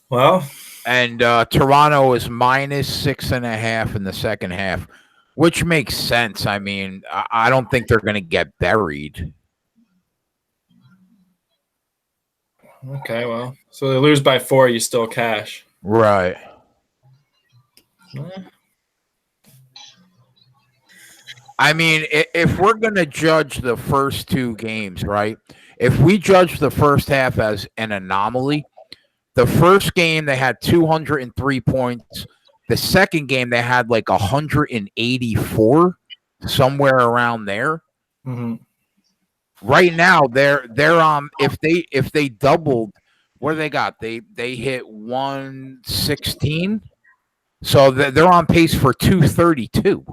Well, And Toronto is minus 6.5 in the second half, which makes sense. I mean, I don't think they're going to get buried. okay, well, so they lose by 4, you still cash. Right. I mean, if we're going to judge the first 2 games, right? If we judge the first half as an anomaly, the first game they had 203 points. The second game they had like 184, somewhere around there. Mm-hmm. Right now, they're if they doubled, what do they got? They hit 116, so they're on pace for 232.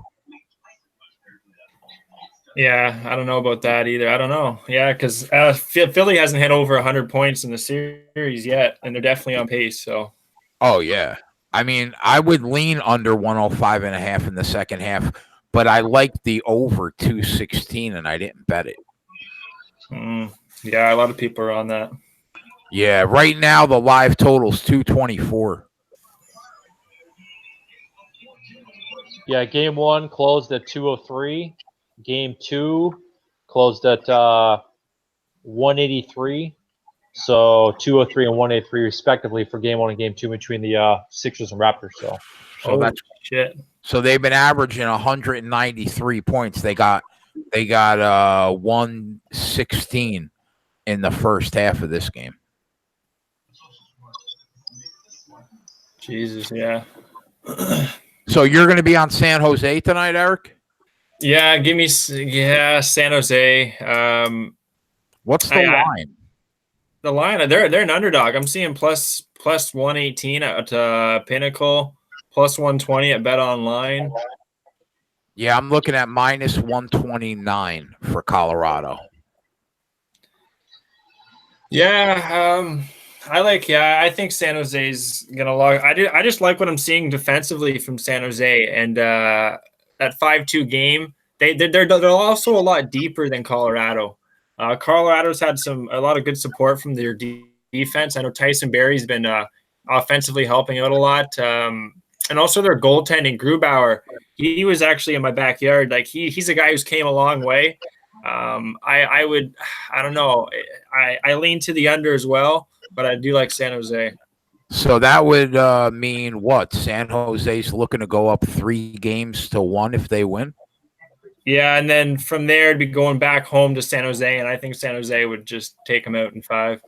Yeah, I don't know about that either. I don't know. Yeah, because Philly hasn't hit over 100 points in the series yet, and they're definitely on pace. So, Oh yeah, I mean, I would lean under 105.5 in the second half, but I like the over 216, and I didn't bet it. yeah, a lot of people are on that. Yeah, right now the live total's 224. Yeah, game 1 closed at 203. Game 2 closed at 183. So 203 and 183 respectively for game 1 and game 2 between the Sixers and Raptors. So That's shit. So they've been averaging 193 points. They got 116 in the first half of this game. Jesus, yeah. So you're going to be on San Jose tonight, Eric? Yeah, give me San Jose. What's the line? The line, they're an underdog. I'm seeing plus 118 at Pinnacle, plus 120 at Bet Online. Yeah, I'm looking at minus 129 for Colorado. Yeah, I think San Jose's gonna log. I just like what I'm seeing defensively from San Jose, and that 5-2 game. They're also a lot deeper than Colorado. Colorado's had a lot of good support from their defense. I know Tyson Berry's been offensively helping out a lot, and also their goaltending. Grubauer, he was actually in my backyard. Like he's a guy who's came a long way. I don't know. I lean to the under as well, but I do like San Jose. So that would mean what? San Jose's looking to go up 3-1 if they win? Yeah, and then from there, it'd be going back home to San Jose, and I think San Jose would just take them out in 5.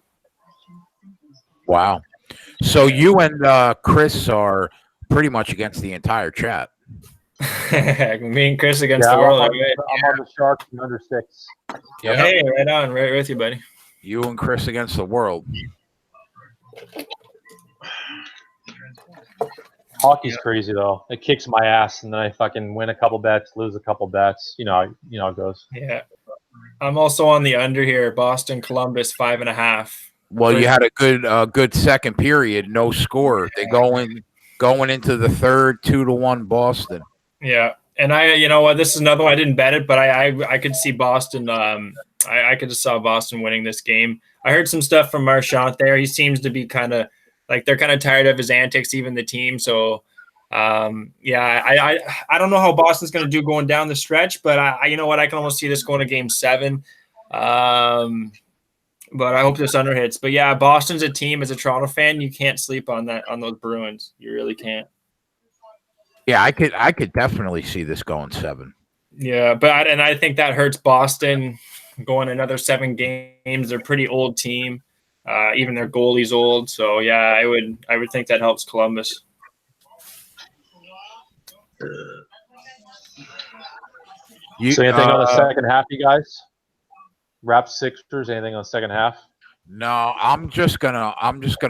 Wow. So you and Chris are pretty much against the entire chat. Me and Chris against the world. I'm on the Sharks and under 6. Yep. Hey, right on. Right with you, buddy. You and Chris against the world. Hockey's crazy though. It kicks my ass, and then I fucking win a couple bets, lose a couple bets. You know how it goes. Yeah, I'm also on the under here. Boston, Columbus, 5.5. Well, you had a good second period, no score. They going into the third, 2-1 Boston. Yeah, and you know what? This is another one. I didn't bet it, but I could see Boston. I could just saw Boston winning this game. I heard some stuff from Marchand there. He seems to be kind of like they're kind of tired of his antics, even the team. So, yeah, I don't know how Boston's going to do going down the stretch, but you know what? I can almost see this going to game 7. But I hope this under hits. But yeah, Boston's a team. As a Toronto fan, you can't sleep on those Bruins. You really can't. Yeah, I could definitely see this going 7. Yeah, but I think that hurts Boston going another 7 games. They're a pretty old team. Even their goalie's old. So yeah, I would think that helps Columbus. So anything on the second half, you guys? Raps Sixers, anything on the second half? No, I'm just gonna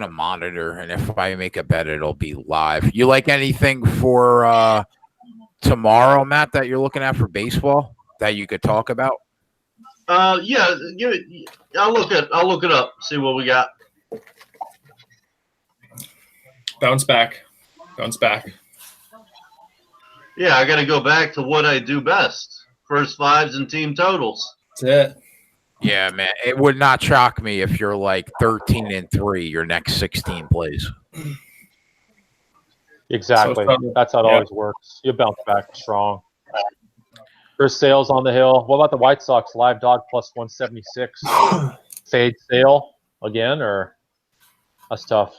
monitor, and if I make a bet, it'll be live. You like anything for tomorrow, Matt, that you're looking at for baseball that you could talk about? Yeah, I'll look it up. See what we got. Bounce back. Yeah, I got to go back to what I do best: first fives and team totals. That's it. Yeah, man. It would not shock me if you're like 13-3 your next 16 plays. Exactly. That's how it always works. You bounce back strong. Chris Sale's on the hill. What about the White Sox? Live dog plus 176. Fade Sale again, or that's tough.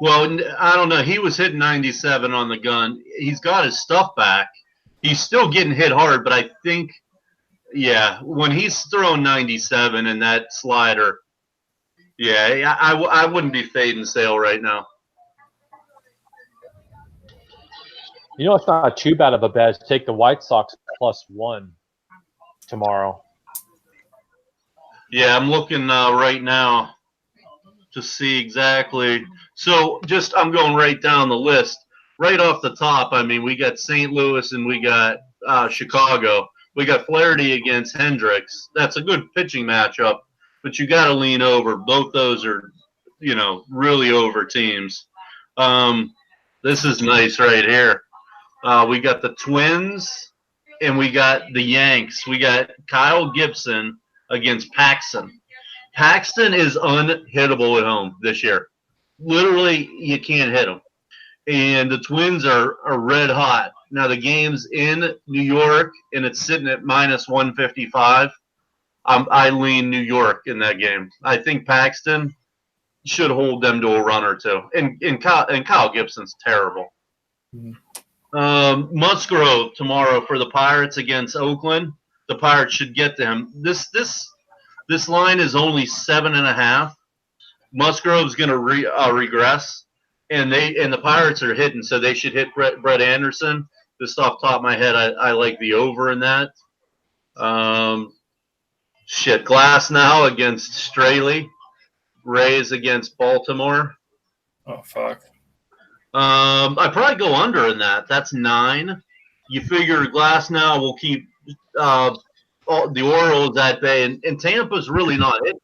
Well, I don't know. He was hitting 97 on the gun. He's got his stuff back. He's still getting hit hard, but I think, yeah, when he's throwing 97 and that slider, yeah, I wouldn't be fading Sale right now. You know, it's not too bad of a bet to take the White Sox plus 1 tomorrow. Yeah, I'm looking right now to see exactly. So I'm going right down the list. Right off the top, I mean, we got St. Louis and we got Chicago. We got Flaherty against Hendricks. That's a good pitching matchup, but you got to lean over. Both those are, really over teams. This is nice right here. We got the Twins and we got the Yanks. We got Kyle Gibson against Paxton. Paxton is unhittable at home this year. Literally, you can't hit him. And the Twins are red hot. Now, the game's in New York, and it's sitting at minus 155. I lean New York in that game. I think Paxton should hold them to a run or two. And Kyle Gibson's terrible. Musgrove tomorrow for the Pirates against Oakland. The Pirates should get to him. This line is only 7.5. Musgrove's going to regress, and the Pirates are hitting, so they should hit Brett Anderson. Just off the top of my head, I like the over in that. Glass now against Straley. Rays against Baltimore. Oh, fuck. I'd probably go under in that. That's 9. You figure Glass now will keep the Orioles at bay, and Tampa's really not hitting.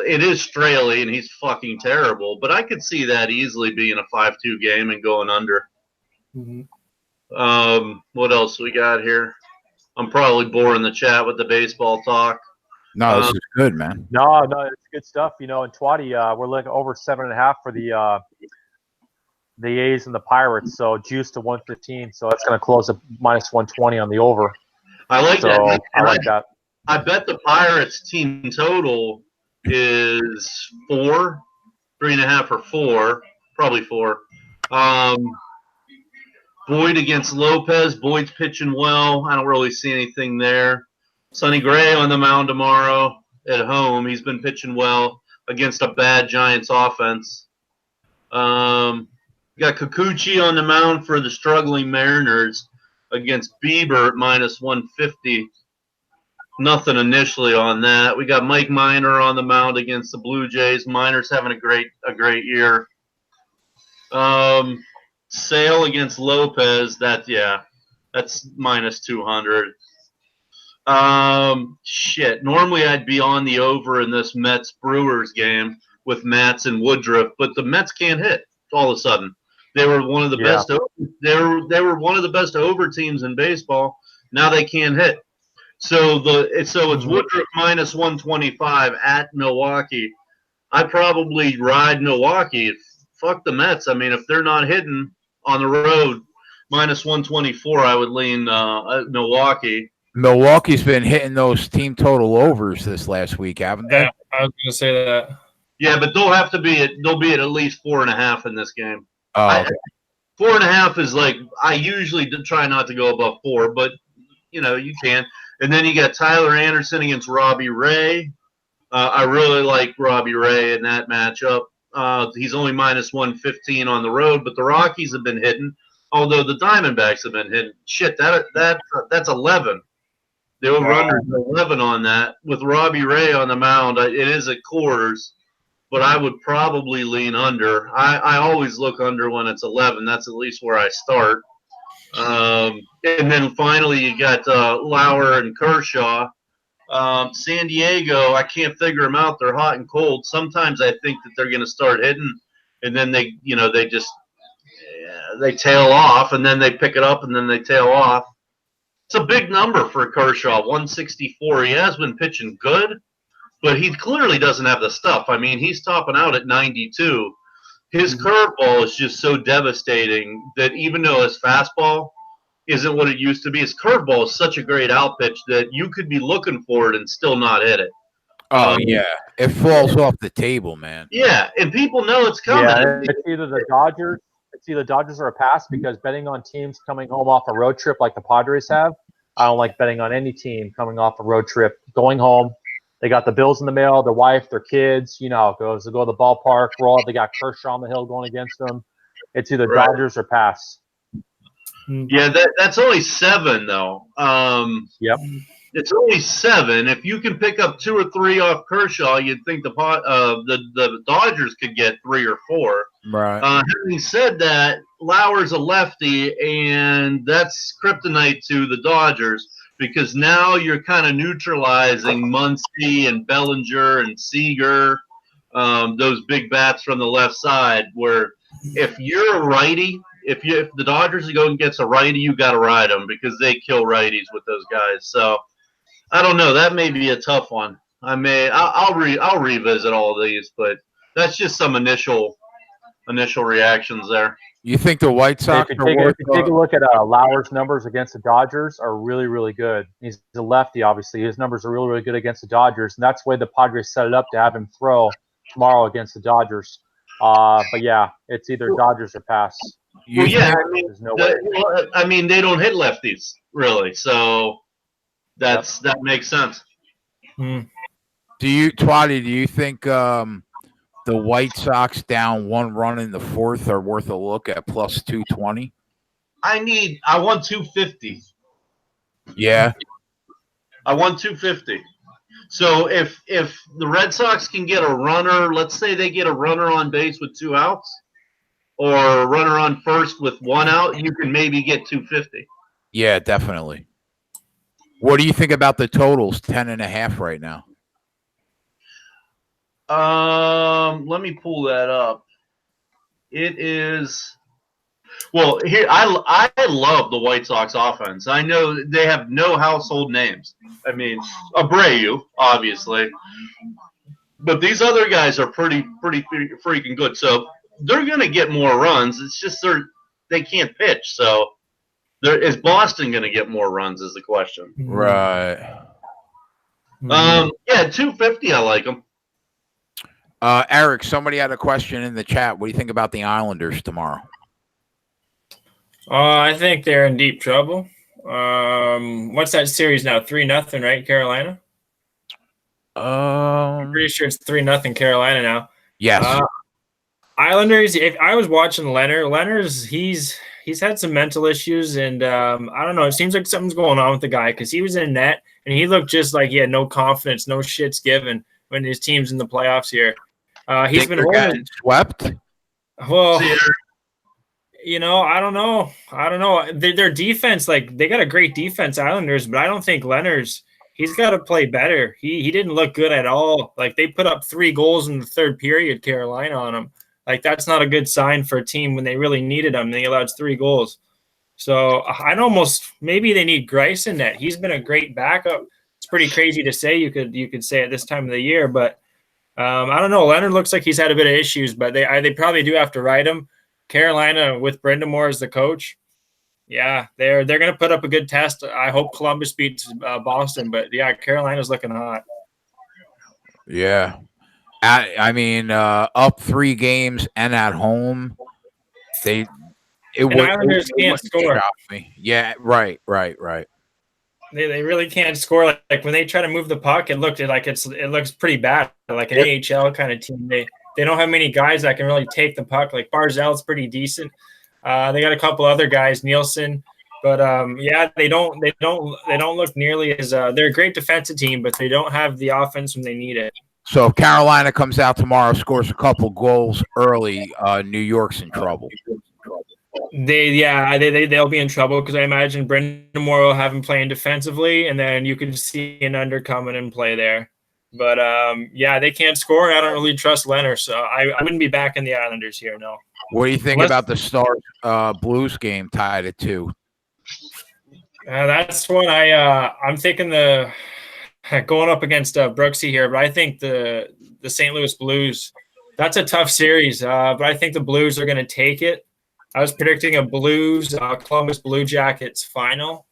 It is Straley, and he's fucking terrible. But I could see that easily being a 5-2 game and going under. What else we got here? I'm probably boring the chat with the baseball talk. No, this is good, man. No, it's good stuff. And Twatty, we're looking over 7.5 for the A's and the Pirates. So juice to 115. So that's going to close at minus 120 on the over. I like that. I like that. I bet the Pirates team total is 4, 3.5 or 4, probably 4. Boyd against Lopez. Boyd's pitching well. I don't really see anything there. Sonny Gray on the mound tomorrow at home. He's been pitching well against a bad Giants offense. We got Kikuchi on the mound for the struggling Mariners against Bieber at minus 150. Nothing initially on that. We got Mike Minor on the mound against the Blue Jays. Minor's having a great year. Sale against Lopez. That's minus 200. Normally I'd be on the over in this Mets Brewers game with Matz and Woodruff, but the Mets can't hit all of a sudden. They were one of the best. They were one of the best over teams in baseball. Now they can't hit. So it's Woodruff minus 125 at Milwaukee. I'd probably ride Milwaukee. Fuck the Mets. I mean, if they're not hitting on the road, minus 124, I would lean Milwaukee. Milwaukee's been hitting those team total overs this last week, haven't they? Yeah, I was going to say that. Yeah, but they'll be at least 4.5 in this game. Oh, okay. 4.5 is like, I usually try not to go above 4, but you can. And then you got Tyler Anderson against Robbie Ray. I really like Robbie Ray in that matchup. He's only minus 115 on the road, but the Rockies have been hitting, although the Diamondbacks have been hitting. Shit, that's 11. The over-under is 11 on that. With Robbie Ray on the mound, it is at Coors, but I would probably lean under. I always look under when it's 11. That's at least where I start. And then finally you got Lauer and Kershaw. San Diego, I can't figure them out. They're hot and cold. Sometimes I think that they're going to start hitting, and then they tail off, and then they pick it up, and then they tail off. It's a big number for Kershaw, 164. He has been pitching good, but he clearly doesn't have the stuff. I mean, he's topping out at 92. His curveball is just so devastating that even though his fastball isn't what it used to be, his curveball is such a great out pitch that you could be looking for it and still not hit it. Oh, yeah. It falls off the table, man. Yeah, and people know it's coming. Yeah, it's either the Dodgers or a pass, because betting on teams coming home off a road trip like the Padres have, I don't like betting on any team coming off a road trip, going home. They got the bills in the mail, their wife, their kids. You know how it goes. They go to the ballpark, they got Kershaw on the hill going against them. It's either Dodgers or pass. Yeah, that's only 7 though. Yep. It's only 7. If you can pick up 2 or 3 off Kershaw, you'd think the Dodgers could get 3 or 4. Right. Having said that, Lauer's a lefty, and that's kryptonite to the Dodgers because now you're kind of neutralizing Muncy and Bellinger and Seager, those big bats from the left side. Where if you're a righty, if the Dodgers go and gets a righty, you got to ride them because they kill righties with those guys. So I don't know. That may be a tough one. I'll revisit all of these, but that's just some initial reactions there. You think the White Sox If you take a look at Lauer's numbers against the Dodgers are really, really good. He's a lefty, obviously. His numbers are really, really good against the Dodgers, and that's the way the Padres set it up to have him throw tomorrow against the Dodgers. But yeah, it's either Dodgers or pass. Well, yeah, There's no way. they don't hit lefties really, so that makes sense. Do you think the White Sox down 1 run in the 4th are worth a look at plus 220? I want 250. Yeah. I want 250. So if the Red Sox can get a runner, let's say they get a runner on base with 2 outs, or a runner on first with 1 out, you can maybe get 250. Yeah, definitely. What do you think about the totals? 10.5 right now. Let me pull that up. It is here. I love the White Sox offense. I know they have no household names. I mean, Abreu, obviously, but these other guys are pretty freaking good. So they're going to get more runs. It's just they can't pitch. So is Boston going to get more runs? Is the question. Right. Yeah, 250. I like them. Eric, somebody had a question in the chat. What do you think about the Islanders tomorrow? I think they're in deep trouble. What's that series now? 3-0, right, Carolina? I'm pretty sure it's 3-0 Carolina now. Yes. Islanders. If I was watching Leonard's, he's had some mental issues, and I don't know. It seems like something's going on with the guy because he was in net and he looked just like he had no confidence, no shit's given when his team's in the playoffs here. He's been holding swept. Well, I don't know. Their defense, like they got a great defense, Islanders, but I don't think Leonard's. He's got to play better. He didn't look good at all. Like they put up 3 goals in the 3rd period, Carolina on him. Like that's not a good sign for a team when they really needed him. They allowed 3 goals. So I'd almost maybe they need Grice in net. He's been a great backup. It's pretty crazy to say. You could say at this time of the year, but. I don't know. Leonard looks like he's had a bit of issues, but they probably do have to ride him. Carolina with Brind'Amour as the coach, yeah, they're going to put up a good test. I hope Columbus beats Boston, but yeah, Carolina's looking hot. Yeah, I mean, up 3 games and at home, Islanders can't score. Yeah, right. They really can't score. Like when they try to move the puck, it looks pretty bad. Like an AHL kind of team. They don't have many guys that can really take the puck. Like Barzal's pretty decent. They got a couple other guys, Nielsen, but yeah, they don't look nearly as. They're a great defensive team, but they don't have the offense when they need it. So if Carolina comes out tomorrow, scores a couple goals early, New York's in trouble. They'll be in trouble because I imagine Brind'Amour will have him playing defensively, and then you can see an under coming and play there. But yeah, they can't score. I don't really trust Leonard, so I wouldn't be backing the Islanders here. No. What do you think about the Stars Blues game tied at 2? That's one I'm thinking the going up against Brooksy here, but I think the St. Louis Blues. That's a tough series, but I think the Blues are going to take it. I was predicting a Blues Columbus Blue Jackets final.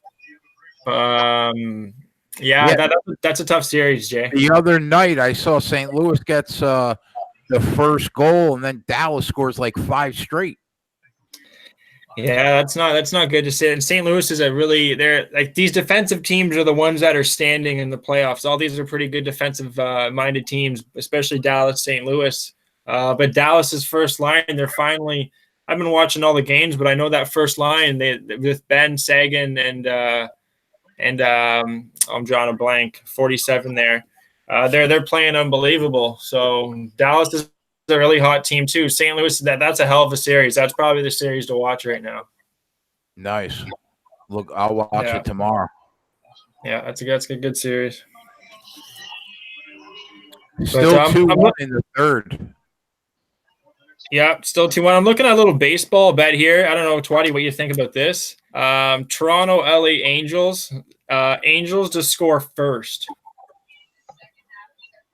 That's a tough series, Jay. The other night, I saw St. Louis gets the first goal, and then Dallas scores like 5 straight. Yeah, that's not good to say. And St. Louis is they're like these defensive teams are the ones that are standing in the playoffs. All these are pretty good defensive minded teams, especially Dallas, St. Louis. But Dallas's first line, I've been watching all the games, but I know that first line with Ben Sagan and and I'm drawing a blank. 47 there. They're playing unbelievable. So Dallas is a really hot team too. St. Louis, that's a hell of a series. That's probably the series to watch right now. Nice. Look, I'll watch Yeah. it tomorrow. Yeah, that's a good series. Still 2-1 in the third. Yeah, still 2-1. I'm looking at a little baseball bet here. I don't know, Twatty, what you think about this. Toronto, LA Angels. Angels to score first.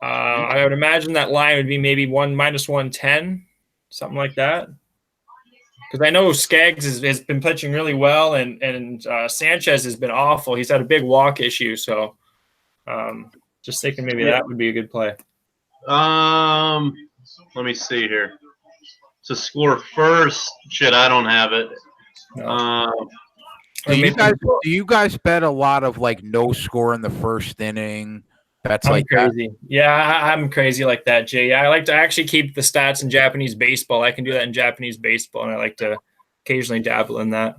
I would imagine that line would be maybe -110, something like that. Because I know Skaggs has been pitching really well, and Sanchez has been awful. He's had a big walk issue, so just thinking maybe that would be a good play. Let me see here. To score first, shit, I don't have it. Do you guys bet a lot of like no score in the first inning? That's I'm like crazy. That? Yeah, I'm crazy like that, Jay. I like to actually keep the stats in Japanese baseball. I can do that in Japanese baseball, and I like to occasionally dabble in that.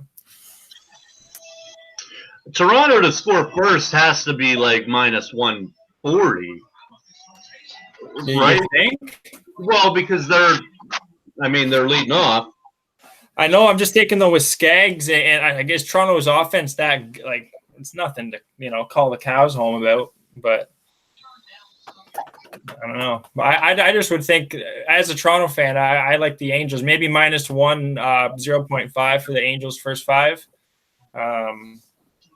Toronto to score first has to be like -140. Right? You think? Well, because they're leading off. I know. I'm just thinking though with Skaggs and I guess Toronto's offense, that like it's nothing to call the cows home about. But I don't know. I just would think as a Toronto fan, I like the Angels. Maybe -1 0.5 for the Angels first five. Yeah,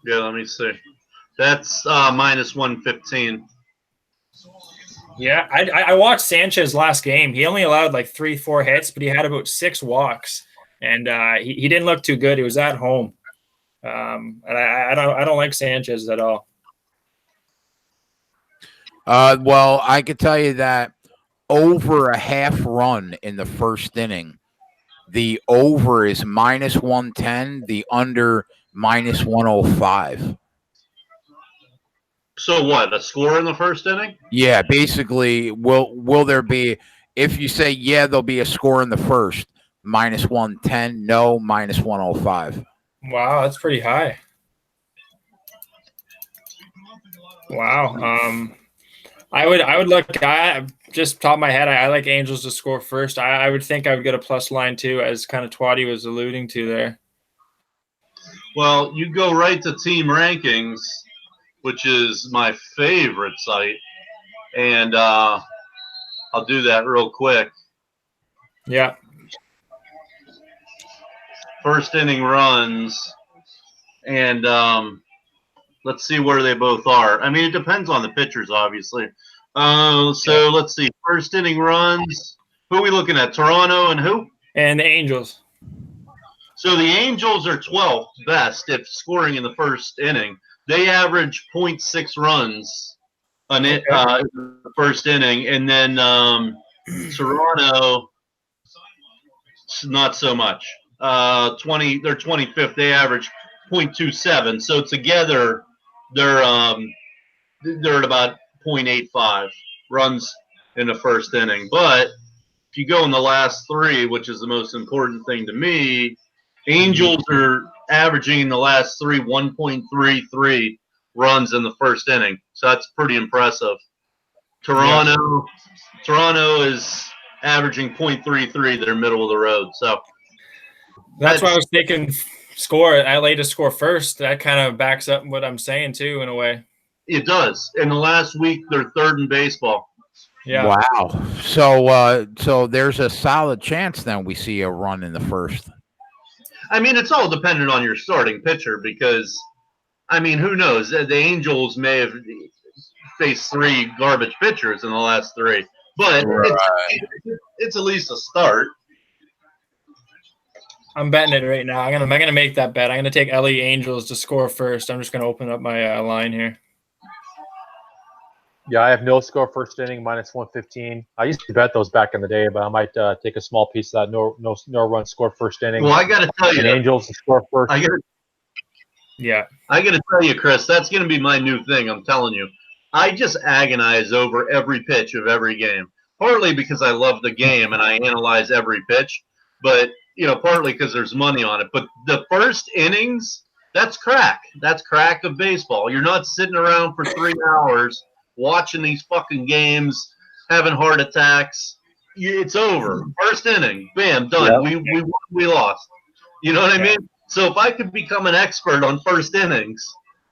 let me see. That's -115. Yeah, I watched Sanchez last game. He only allowed like 3-4 hits, but he had about 6 walks, and he didn't look too good. He was at home, and I don't like Sanchez at all. Well, I could tell you that over a half run in the first inning, the over is -110, the under -105. So what? A score in the first inning? Yeah, basically, will there be? If you say there'll be a score in the first, -110, no, -105. Wow, that's pretty high. Wow. I would look. Just top of my head, I like Angels to score first. I would think I would get a plus line too, as kind of Twatty was alluding to there. Well, you go right to Team Rankings, which is my favorite site, and I'll do that real quick. Yeah. First inning runs, and let's see where they both are. I mean, it depends on the pitchers, obviously. Let's see. First inning runs. Who are we looking at? Toronto and who? And the Angels. So the Angels are 12th best if scoring in the first inning. They average 0.6 runs in the first inning, and then Toronto, not so much. They're 25th. They average 0.27. So together, they're at about 0.85 runs in the first inning. But if you go in the last 3, which is the most important thing to me, Angels are averaging in the last 3 1.33 runs in the first inning. So that's pretty impressive. Toronto is averaging 0.33. They're middle of the road. So that's why I was thinking score. LA to score first. That kind of backs up what I'm saying too, in a way. It does. In the last week, they're 3rd in baseball. Yeah. Wow. So there's a solid chance then we see a run in the first. I mean, it's all dependent on your starting pitcher because, I mean, who knows? The Angels may have faced 3 garbage pitchers in the last 3, but it's at least a start. I'm betting it right now. I'm gonna make that bet. I'm gonna take LA Angels to score first. I'm just gonna open up my line here. Yeah, I have no score first inning, -115. I used to bet those back in the day, but I might take a small piece of that. No run score first inning. Well, I got to tell you, and Angels to score first. I got to tell you, Chris, that's going to be my new thing. I'm telling you, I just agonize over every pitch of every game. Partly because I love the game and I analyze every pitch, but partly because there's money on it. But the first innings That's crack. That's crack of baseball. You're not sitting around for 3 hours watching these fucking games, having heart attacks. It's over. First inning, bam, done. Yep. We won, we lost. You know what I mean? So if I could become an expert on first innings,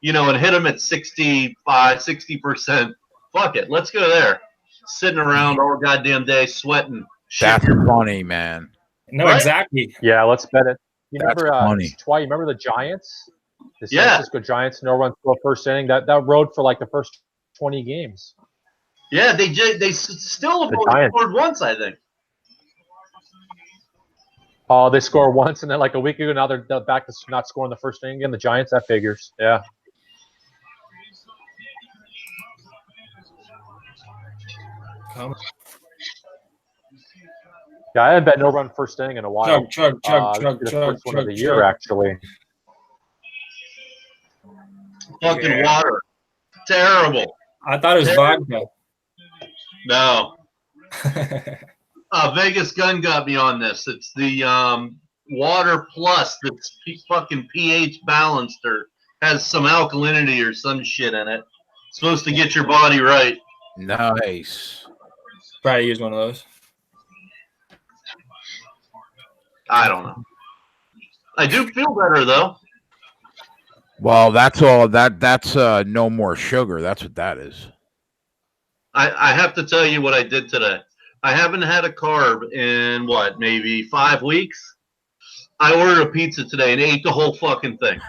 and hit them at 65, 60%, fuck it. Let's go there. Sitting around all goddamn day sweating. That's funny, man. No, Right? exactly. Yeah, let's bet it. You That's remember, funny. Twy, you remember the Giants? The San Yeah. Francisco Giants, no run score first inning. That rode for like the first 20 games. Yeah, they still have The only Giants. scored once, I think. Oh, they score once, and then like a week ago, now they're back to not scoring the first inning again. The Giants, that figures. Yeah. Yeah, I haven't bet no run first inning in a while. Chug, This will be the first one of the year, actually. Fucking water. Terrible. I thought it was vodka. No. Vegas Gun got me on this. It's the water plus that's fucking pH balanced or has some alkalinity or some shit in it. It's supposed to get your body right. Nice. Probably use one of those. I don't know. I do feel better though. Well, that's all. That's no more sugar. That's what that is. I have to tell you what I did today. I haven't had a carb in maybe 5 weeks. I ordered a pizza today and ate the whole fucking thing.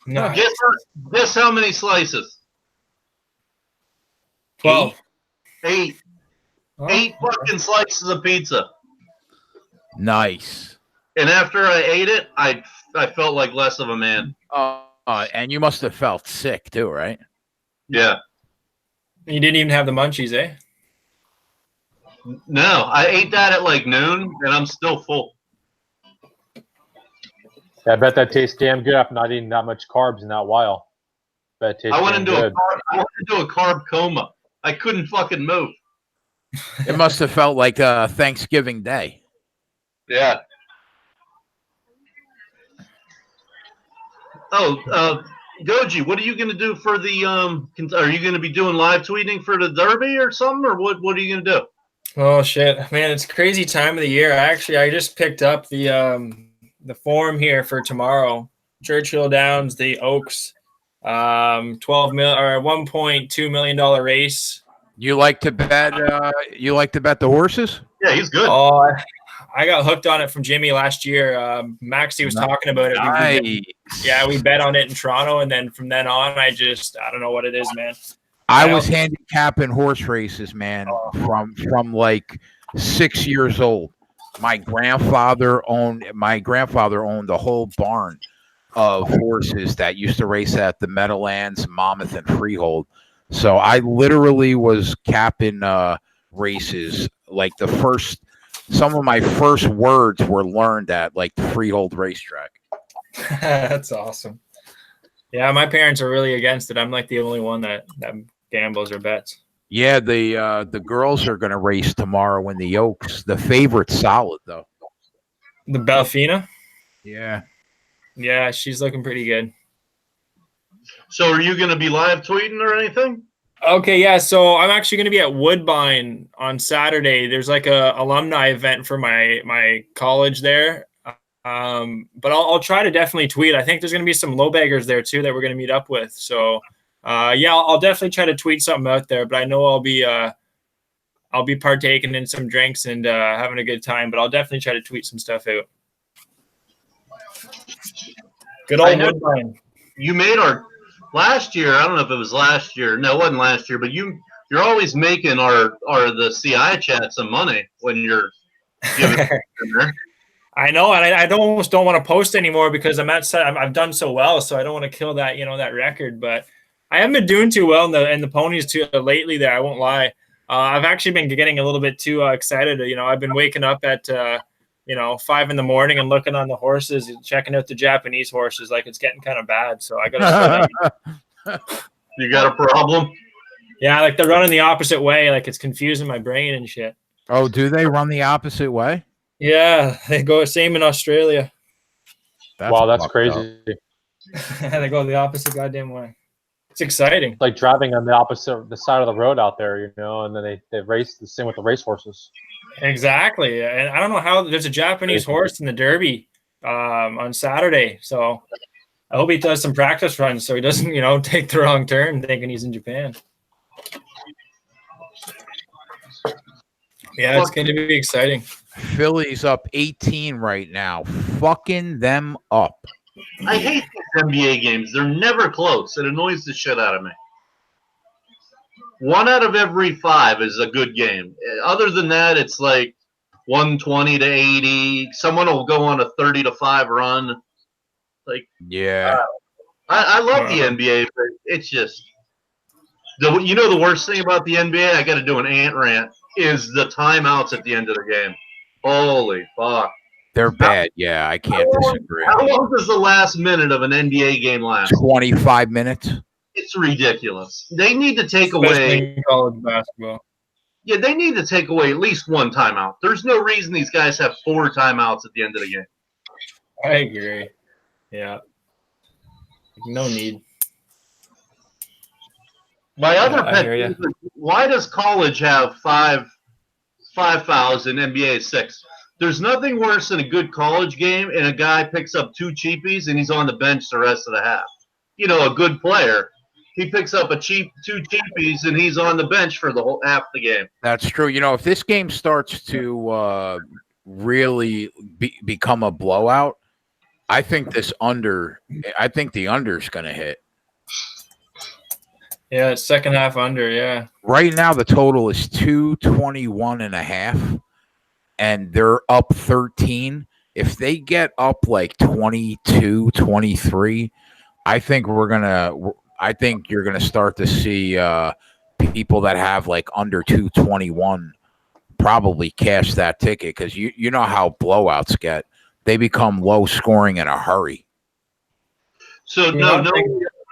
Nice. Guess how many slices? 12. 8. Oh. 8 fucking slices of pizza. Nice. And after I ate it, I felt like less of a man. And you must have felt sick too, right? Yeah. You didn't even have the munchies, eh? No, I ate that at like noon, and I'm still full. Yeah, I bet that tastes damn good after not eating that much carbs in that while. Bet it tastes I went damn into good. a carb coma. I couldn't fucking move. It must have felt like Thanksgiving Day. Yeah. Oh, Goji, what are you going to do for the are you going to be doing live tweeting for the Derby or something, or what are you going to do? Oh shit, man! It's a crazy time of the year. I just picked up the form here for tomorrow. Churchill Downs, the Oaks, 1.2 million dollar race. You like to bet? You like to bet the horses? Yeah, he's good. Oh, I got hooked on it from Jimmy last year. Maxie was talking about it. Nice. We bet on it in Toronto, and then from then on, I don't know what it is, man. I was handicapping horse races, man, from like 6 years old. My grandfather owned a whole barn of horses that used to race at the Meadowlands, Monmouth, and Freehold. So I literally was capping races. Like some of my first words were learned at like the Freehold racetrack. That's awesome. Yeah, my parents are really against it. I'm like the only one that gambles or bets. Yeah, the girls are going to race tomorrow in the Oaks. The favorite's solid though. The Belfina? Yeah. Yeah, she's looking pretty good. So are you going to be live tweeting or anything? Okay, yeah. So I'm actually going to be at Woodbine on Saturday. There's like a alumni event for my college there. But I'll try to definitely tweet. I think there's going to be some low baggers there too that we're going to meet up with. So I'll definitely try to tweet something out there. But I know I'll be partaking in some drinks and having a good time. But I'll definitely try to tweet some stuff out. Good old Woodbine. You made our last year. I don't know if it was last year. No, it wasn't last year. But you're always making the CI chat some money when you're giving there. I know, and I almost don't want to post anymore because I've done so well, so I don't want to kill that that record. But I haven't been doing too well in the ponies too lately. There, I won't lie. I've actually been getting a little bit too excited. I've been waking up at 5 in the morning and looking on the horses and checking out the Japanese horses. Like it's getting kind of bad, so I got to. You got a problem? Yeah, like they're running the opposite way. Like it's confusing my brain and shit. Oh, do they run the opposite way? Yeah, they go same in Australia. Wow, that's crazy. They go the opposite goddamn way. It's exciting. It's like driving on the side of the road out there, and then they race the same with the racehorses. Exactly. And I don't know how there's a Japanese horse in the Derby on Saturday. So I hope he does some practice runs so he doesn't, take the wrong turn thinking he's in Japan. Yeah, it's going to be exciting. Philly's up 18 right now. Fucking them up. I hate these NBA games. They're never close. It annoys the shit out of me. 1 out of every 5 is a good game. Other than that, it's like 120 to 80. Someone will go on a 30 to 5 run. Yeah. I love the NBA, but it's just the worst thing about the NBA. I got to do an ant rant. Is the timeouts at the end of the game? Holy fuck! They're bad. Yeah, I can't disagree. How long does the last minute of an NBA game last? 25 minutes. It's ridiculous. They need to take Especially away in college basketball. Yeah, they need to take away at least 1 timeout. There's no reason these guys have 4 timeouts at the end of the game. I agree. Yeah. No need. My other pet hear ya. peeve is, why does college have five fouls and NBA 6? There's nothing worse than a good college game and a guy picks up 2 cheapies and he's on the bench the rest of the half. A good player. He picks up 2 cheapies and he's on the bench for the whole half the game. That's true. If this game starts to really become a blowout, I think the under's going to hit. Yeah, it's second half under, yeah. Right now, the total is 221.5, and they're up 13. If they get up like 22, 23, I think you're gonna start to see people that have like under 221 probably cash that ticket because you know how blowouts get. They become low scoring in a hurry. So no,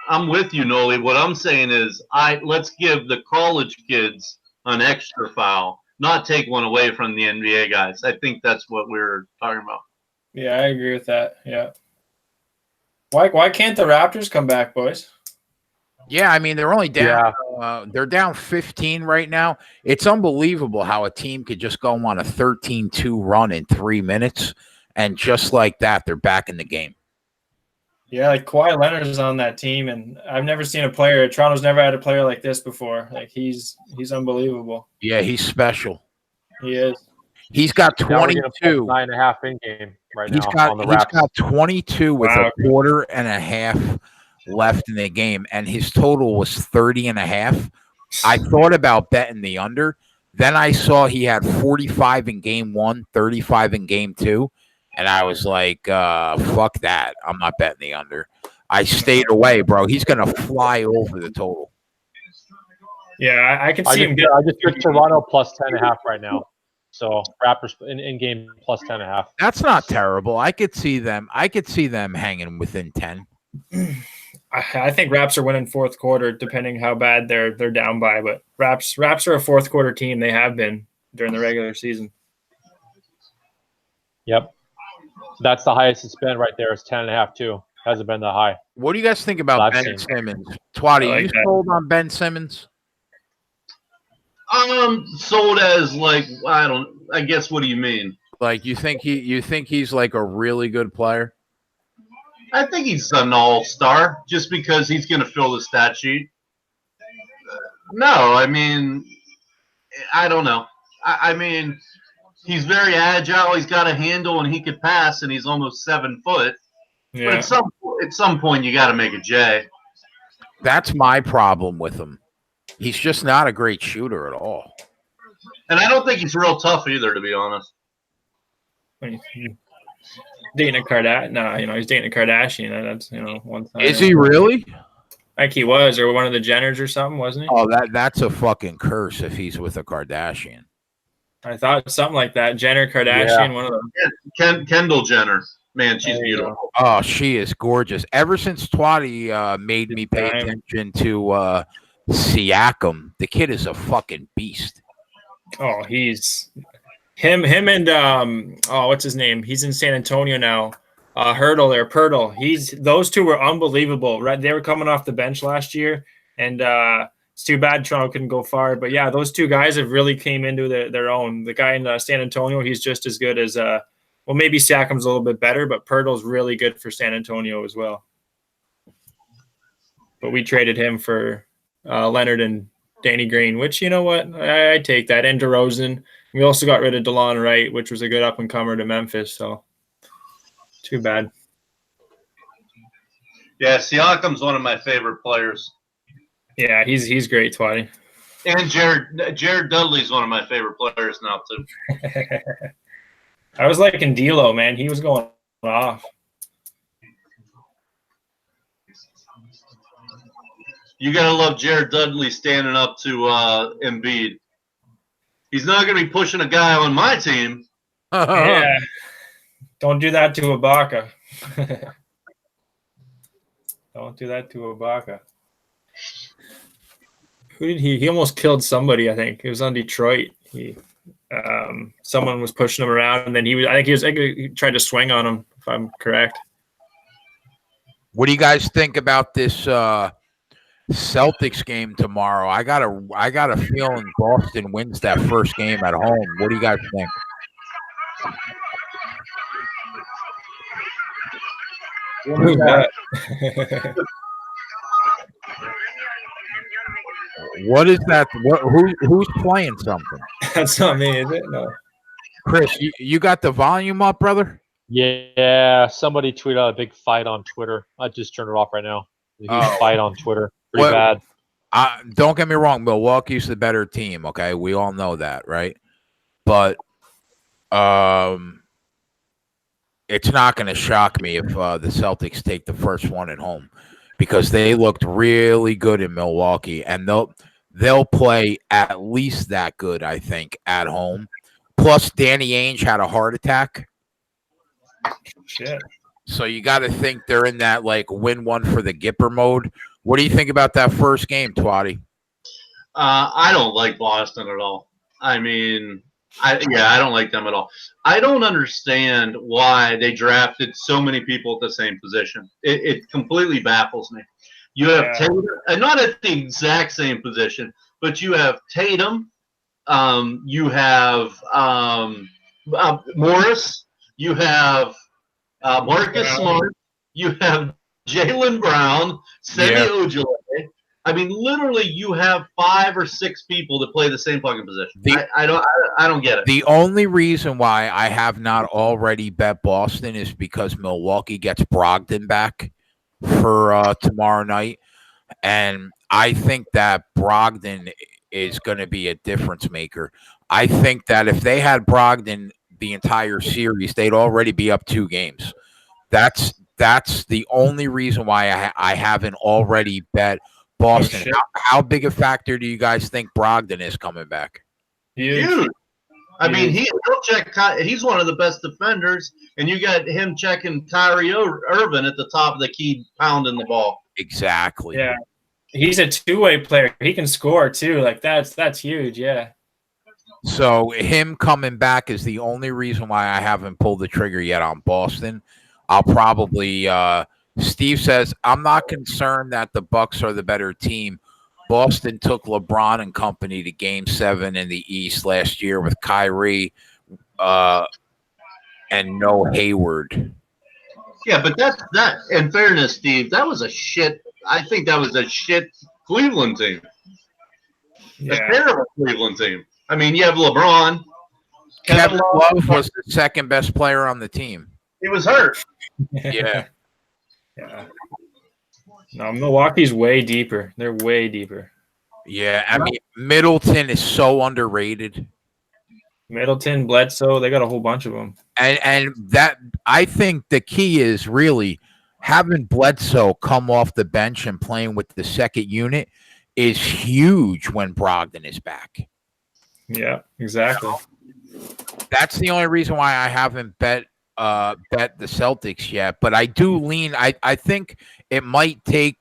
I'm with you, Noli. What I'm saying is, let's give the college kids an extra foul, not take one away from the NBA guys. I think that's what we're talking about. Yeah, I agree with that. Yeah. Why can't the Raptors come back, boys? Yeah, I mean, they're only down. They're down 15 right now. It's unbelievable how a team could just go on a 13-2 run in 3 minutes, and just like that, they're back in the game. Yeah, like Kawhi Leonard is on that team, and I've never seen a player. Toronto's never had a player like this before. Like he's unbelievable. Yeah, he's special. He is. He's got 22. 9.5 in game right now. He's got 22 with a quarter and a half left in the game, and his total was 30.5. I thought about betting the under. Then I saw he had 45 in game 1, 35 in game 2. And I was like, fuck that. I'm not betting the under. I stayed away, bro. He's going to fly over the total. Yeah, I can see him. I just took Toronto plus 10.5 right now. So Raptors in game plus 10.5. That's not terrible. I could see them hanging within 10. I think Raps are winning fourth quarter, depending how bad they're down by. But Raps are a fourth quarter team. They have been during the regular season. Yep. That's the highest it's been right there. It's 10.5 too. Hasn't been that high. What do you guys think about Ben Simmons? Twatty, like you sold on Ben Simmons? Sold as I guess what do you mean? Like you think he's like a really good player? I think he's an all-star just because he's going to fill the stat sheet. No, I mean, I don't know. I mean, he's very agile. He's got a handle, and he could pass, and he's almost 7 foot. Yeah. But at some point, you got to make a J. That's my problem with him. He's just not a great shooter at all. And I don't think he's real tough either, to be honest. Dating a Kardashian? No, he's dating a Kardashian. That's one side. Is he really? Like he was, or one of the Jenners or something, wasn't he? Oh, that's a fucking curse if he's with a Kardashian. I thought something like that. Jenner, Kardashian, one of them. Yeah, Kendall Jenner. Man, she's beautiful. Oh, she is gorgeous. Ever since Twatty made me pay attention to Siakam, the kid is a fucking beast. Oh, he's him and what's his name? He's in San Antonio now. Pirtle. Those two were unbelievable. Right, they were coming off the bench last year, and it's too bad Toronto couldn't go far. But yeah, those two guys have really came into their own. The guy in San Antonio, he's just as good as well. Maybe Siakam's a little bit better, but Pirtle's really good for San Antonio as well. But we traded him for Leonard and Danny Green, which, you know what, I take that. And DeRozan. We also got rid of DeLon Wright, which was a good up and comer to Memphis. So too bad. Yeah, Siakam's one of my favorite players. Yeah, he's great, Twatty. And Jared Dudley's one of my favorite players now too. I was liking D'Lo, man. He was going off. You gotta love Jared Dudley standing up to Embiid. He's not gonna be pushing a guy on my team. Yeah. Don't do that to Ibaka. Don't do that to Ibaka. Who did he almost killed somebody, I think. It was on Detroit. Someone was pushing him around, and then he tried to swing on him, if I'm correct. What do you guys think about this Celtics game tomorrow? I got a feeling Boston wins that first game at home. What do you guys think? Who's that? What is that? Who's playing something? That's not me, is it? No. Chris, you got the volume up, brother? Yeah, somebody tweeted out a big fight on Twitter. I just turned it off right now. A huge fight on Twitter. Pretty bad. Don't get me wrong. Milwaukee's the better team, okay? We all know that, right? But it's not going to shock me if the Celtics take the first one at home, because they looked really good in Milwaukee, and they'll play at least that good, I think, at home. Plus, Danny Ainge had a heart attack. Shit. So you got to think they're in that, like, win one for the Gipper mode. What do you think about that first game, Twatty? I don't like Boston at all. I mean, I don't like them at all. I don't understand why they drafted so many people at the same position. It completely baffles me. You have Tatum, and not at the exact same position, but you have Tatum, you have Morris, you have Marcus Smart, you have Jaylen Brown, Semi Ojeleye. I mean, literally, you have 5 or 6 people that play the same fucking position. I don't get it. The only reason why I have not already bet Boston is because Milwaukee gets Brogdon back for tomorrow night, and I think that Brogdon is going to be a difference maker. I think that if they had Brogdon the entire series, they'd already be up 2 games. That's the only reason why I haven't already bet Boston. How big a factor do you guys think Brogdon is coming back? Huge. I mean, he'll check. He's one of the best defenders, and you got him checking Kyrie Irving at the top of the key, pounding the ball. Exactly. Yeah, he's a two-way player. He can score too. Like that's huge. Yeah. So him coming back is the only reason why I haven't pulled the trigger yet on Boston. I'll probably. Steve says, I'm not concerned that the Bucks are the better team. Boston took LeBron and company to Game 7 in the East last year with Kyrie and no Hayward. Yeah, but that. In fairness, Steve, that was a shit. I think that was a shit Cleveland team. Yeah. A terrible Cleveland team. I mean, you have LeBron. Kevin Love was the second best player on the team. He was hurt. Yeah. Yeah. No, Milwaukee's way deeper. They're way deeper. Yeah, I mean, Middleton is so underrated. Middleton, Bledsoe, they got a whole bunch of them. And that, I think the key is really having Bledsoe come off the bench and playing with the second unit is huge when Brogdon is back. Yeah, exactly. That's the only reason why I haven't bet the Celtics yet, but I do lean. I think it might take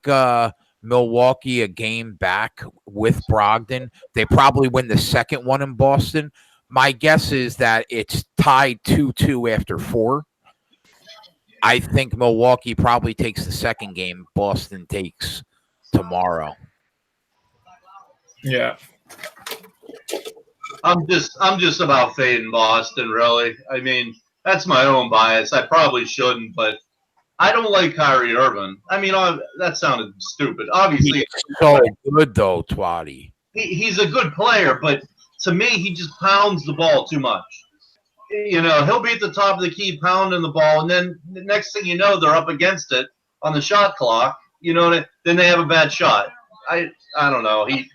Milwaukee a game back with Brogdon. They probably win the second one in Boston. My guess is that it's tied 2-2 after 4. I think Milwaukee probably takes the second game. Boston takes tomorrow. Yeah. I'm just about fading Boston, really. I mean, that's my own bias. I probably shouldn't, but I don't like Kyrie Irving. I mean, that sounded stupid. Obviously, He's so good though, Twatty. he's a good player, but to me, he just pounds the ball too much. You know, he'll be at the top of the key pounding the ball, and then the next thing you know, they're up against it on the shot clock. You know, then they have a bad shot. I don't know. He's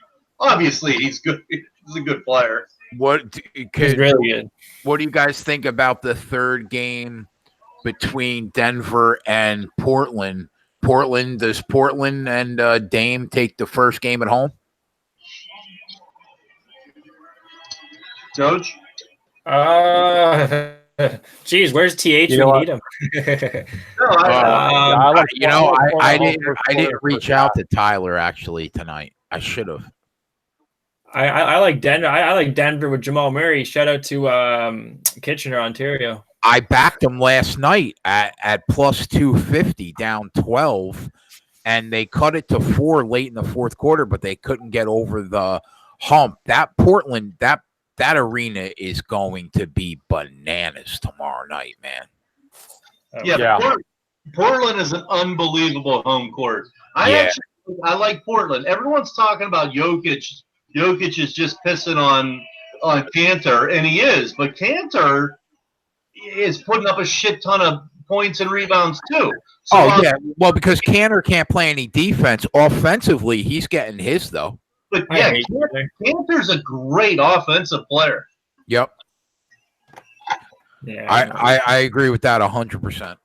good. He's a good player. He's really good. What do you guys think about the third game between Denver and Portland? Does Portland and Dame take the first game at home? Coach? Geez, where's TH when you need him? I didn't reach out to Tyler actually tonight. I should have. I like Denver. I like Denver with Jamal Murray. Shout out to Kitchener, Ontario. I backed them last night at plus 250, down 12, and they cut it to 4 late in the fourth quarter, but they couldn't get over the hump. That Portland, that arena is going to be bananas tomorrow night, man. Yeah. Portland is an unbelievable home court. I like Portland. Everyone's talking about Jokic. Jokic is just pissing on Kanter, and he is, but Kanter is putting up a shit ton of points and rebounds too. So, well, because Kanter can't play any defense. Offensively, he's getting his though. But yeah, Kanter's a great offensive player. Yep. Yeah, I agree with that 100%.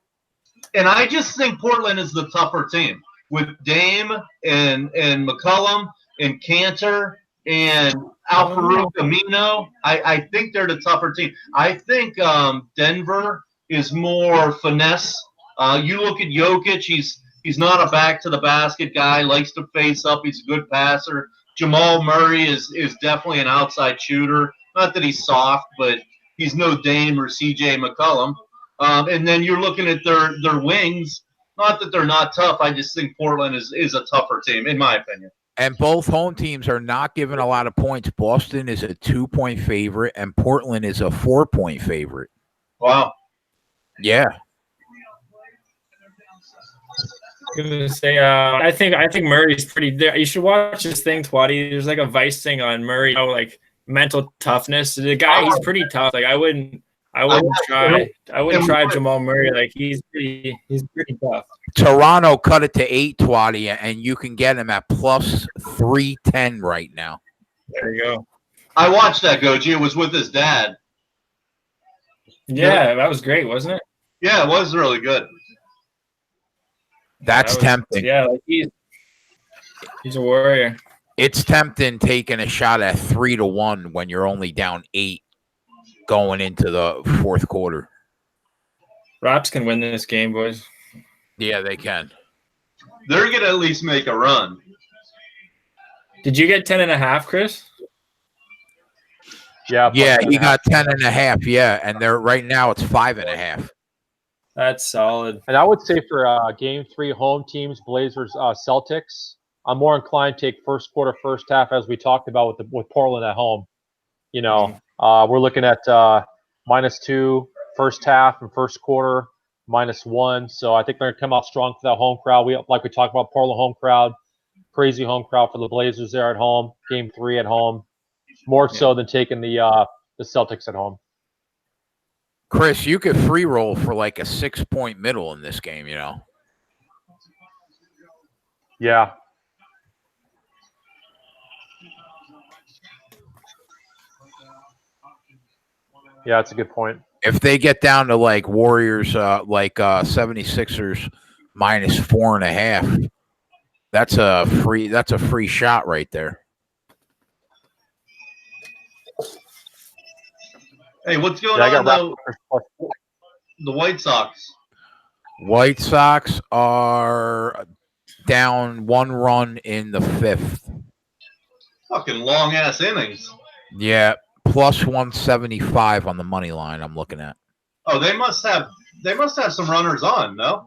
And I just think Portland is the tougher team with Dame and McCollum and Kanter and Al-Farouq Amino. I think they're the tougher team. I think Denver is more finesse. You look at Jokic, he's not a back to the basket guy, likes to face up, he's a good passer. Jamal Murray is definitely an outside shooter. Not that he's soft, but he's no Dame or CJ McCollum. And then you're looking at their wings. Not that they're not tough. I just think Portland is a tougher team, in my opinion. And both home teams are not giving a lot of points. Boston is a 2-point favorite, and Portland is a 4-point favorite. Wow. Yeah. Gonna say, I think Murray's pretty there. You should watch this thing, Twatty. There's like a Vice thing on Murray, like mental toughness. The guy, he's pretty tough. Like I wouldn't try Jamal Murray. Like he's pretty tough. Toronto cut it to 8, Twatty, and you can get him at plus 310 right now. There you go. I watched that, Goji. It was with his dad. Yeah, that was great, wasn't it? Yeah, it was really good. That's tempting. Yeah, like he's a warrior. It's tempting taking a shot at 3-1 when you're only down 8 going into the fourth quarter. Raps can win this game, boys. Yeah, they can. They're gonna at least make a run. Did you get 10.5, Chris? Yeah, he got 10.5. Yeah, and they're right now it's 5.5. That's solid. And I would say for Game 3 home teams, Blazers, Celtics, I'm more inclined to take first quarter, first half, as we talked about with Portland at home. You know, we're looking at -2 first half and first quarter, -1. So I think they're going to come out strong for that home crowd. We talked about Portland home crowd, crazy home crowd for the Blazers there at home. Game 3 at home, more so than taking the Celtics at home. Chris, you could free roll for like a 6-point middle in this game, you know? Yeah. Yeah, that's a good point. If they get down to like Warriors, 76ers -4.5, that's a free shot right there. Hey, what's going on though? The White Sox. White Sox are down 1 run in the 5th. Fucking long ass innings. Yeah, plus 175 on the money line I'm looking at. Oh, they must have they must have some runners on, no?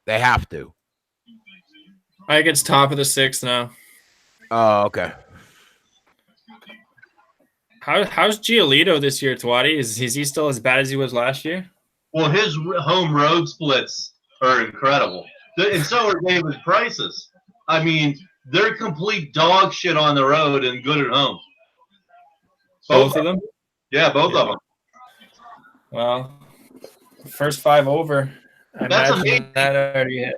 They have to. I think it's top of the 6th now. Oh, okay. How's Giolito this year, Twatty? Is he still as bad as he was last year? Well, his home road splits are incredible. And so are David Price's. I mean, they're complete dog shit on the road and good at home. Both of them? Yeah, both of them. Well, first 5 over. I That's imagine amazing. that already hit.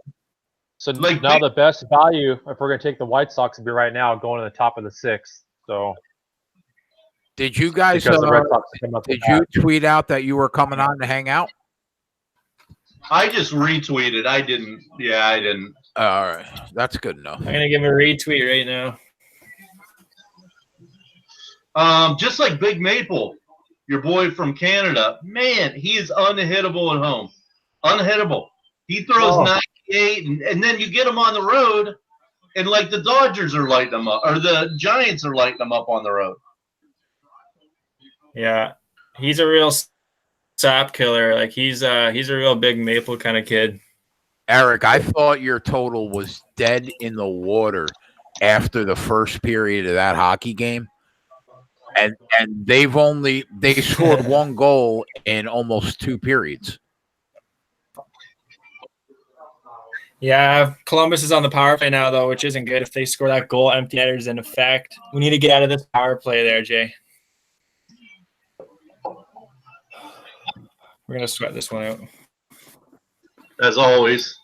So Like, now the best value, if we're going to take the White Sox, would be right now going to the top of the 6th. So Did you guys? because the Red Sox come up Did with you that. tweet out that you were coming on to hang out? I just retweeted. I didn't. Yeah, I didn't. All right, that's good enough. I'm gonna give a retweet right now. Just like Big Maple, your boy from Canada, man, he is unhittable at home. Unhittable. He throws 98, and then you get him on the road, and like the Dodgers are lighting him up, or the Giants are lighting him up on the road. Yeah, he's a real sap killer. Like he's a real Big Maple kind of kid. Eric, I thought your total was dead in the water after the first period of that hockey game. And they scored 1 goal in almost 2 periods. Yeah, Columbus is on the power play now though, which isn't good. If they score that goal, empty netters in effect. We need to get out of this power play there, Jay. We're gonna sweat this one out. As always.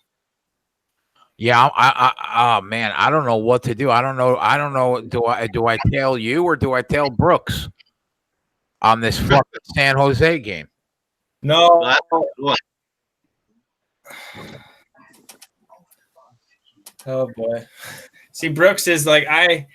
Yeah, man, I don't know what to do. I don't know. Do I tell you or do I tell Brooks on this fucking San Jose game? No. Oh boy. See, Brooks is like I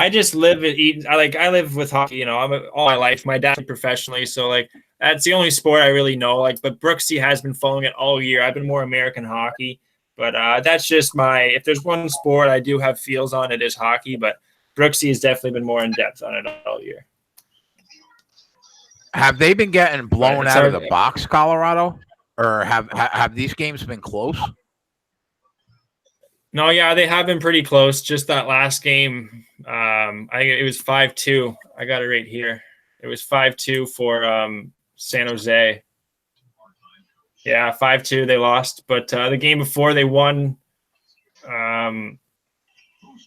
just live and eat. I live with hockey. You know, all my life. My dad professionally, so like that's the only sport I really know. Like, but Brooksy has been following it all year. I've been more American hockey, but that's just my. If there's one sport I do have feels on, it is hockey. But Brooksy has definitely been more in depth on it all year. Have they been getting blown It's out of hard- the box, Colorado, or have these games been close? No, yeah, they have been pretty close. Just that last game, I think it was 5-2. I got it right here. It was 5-2 for San Jose. Yeah, 5-2 they lost, but the game before they won. Oh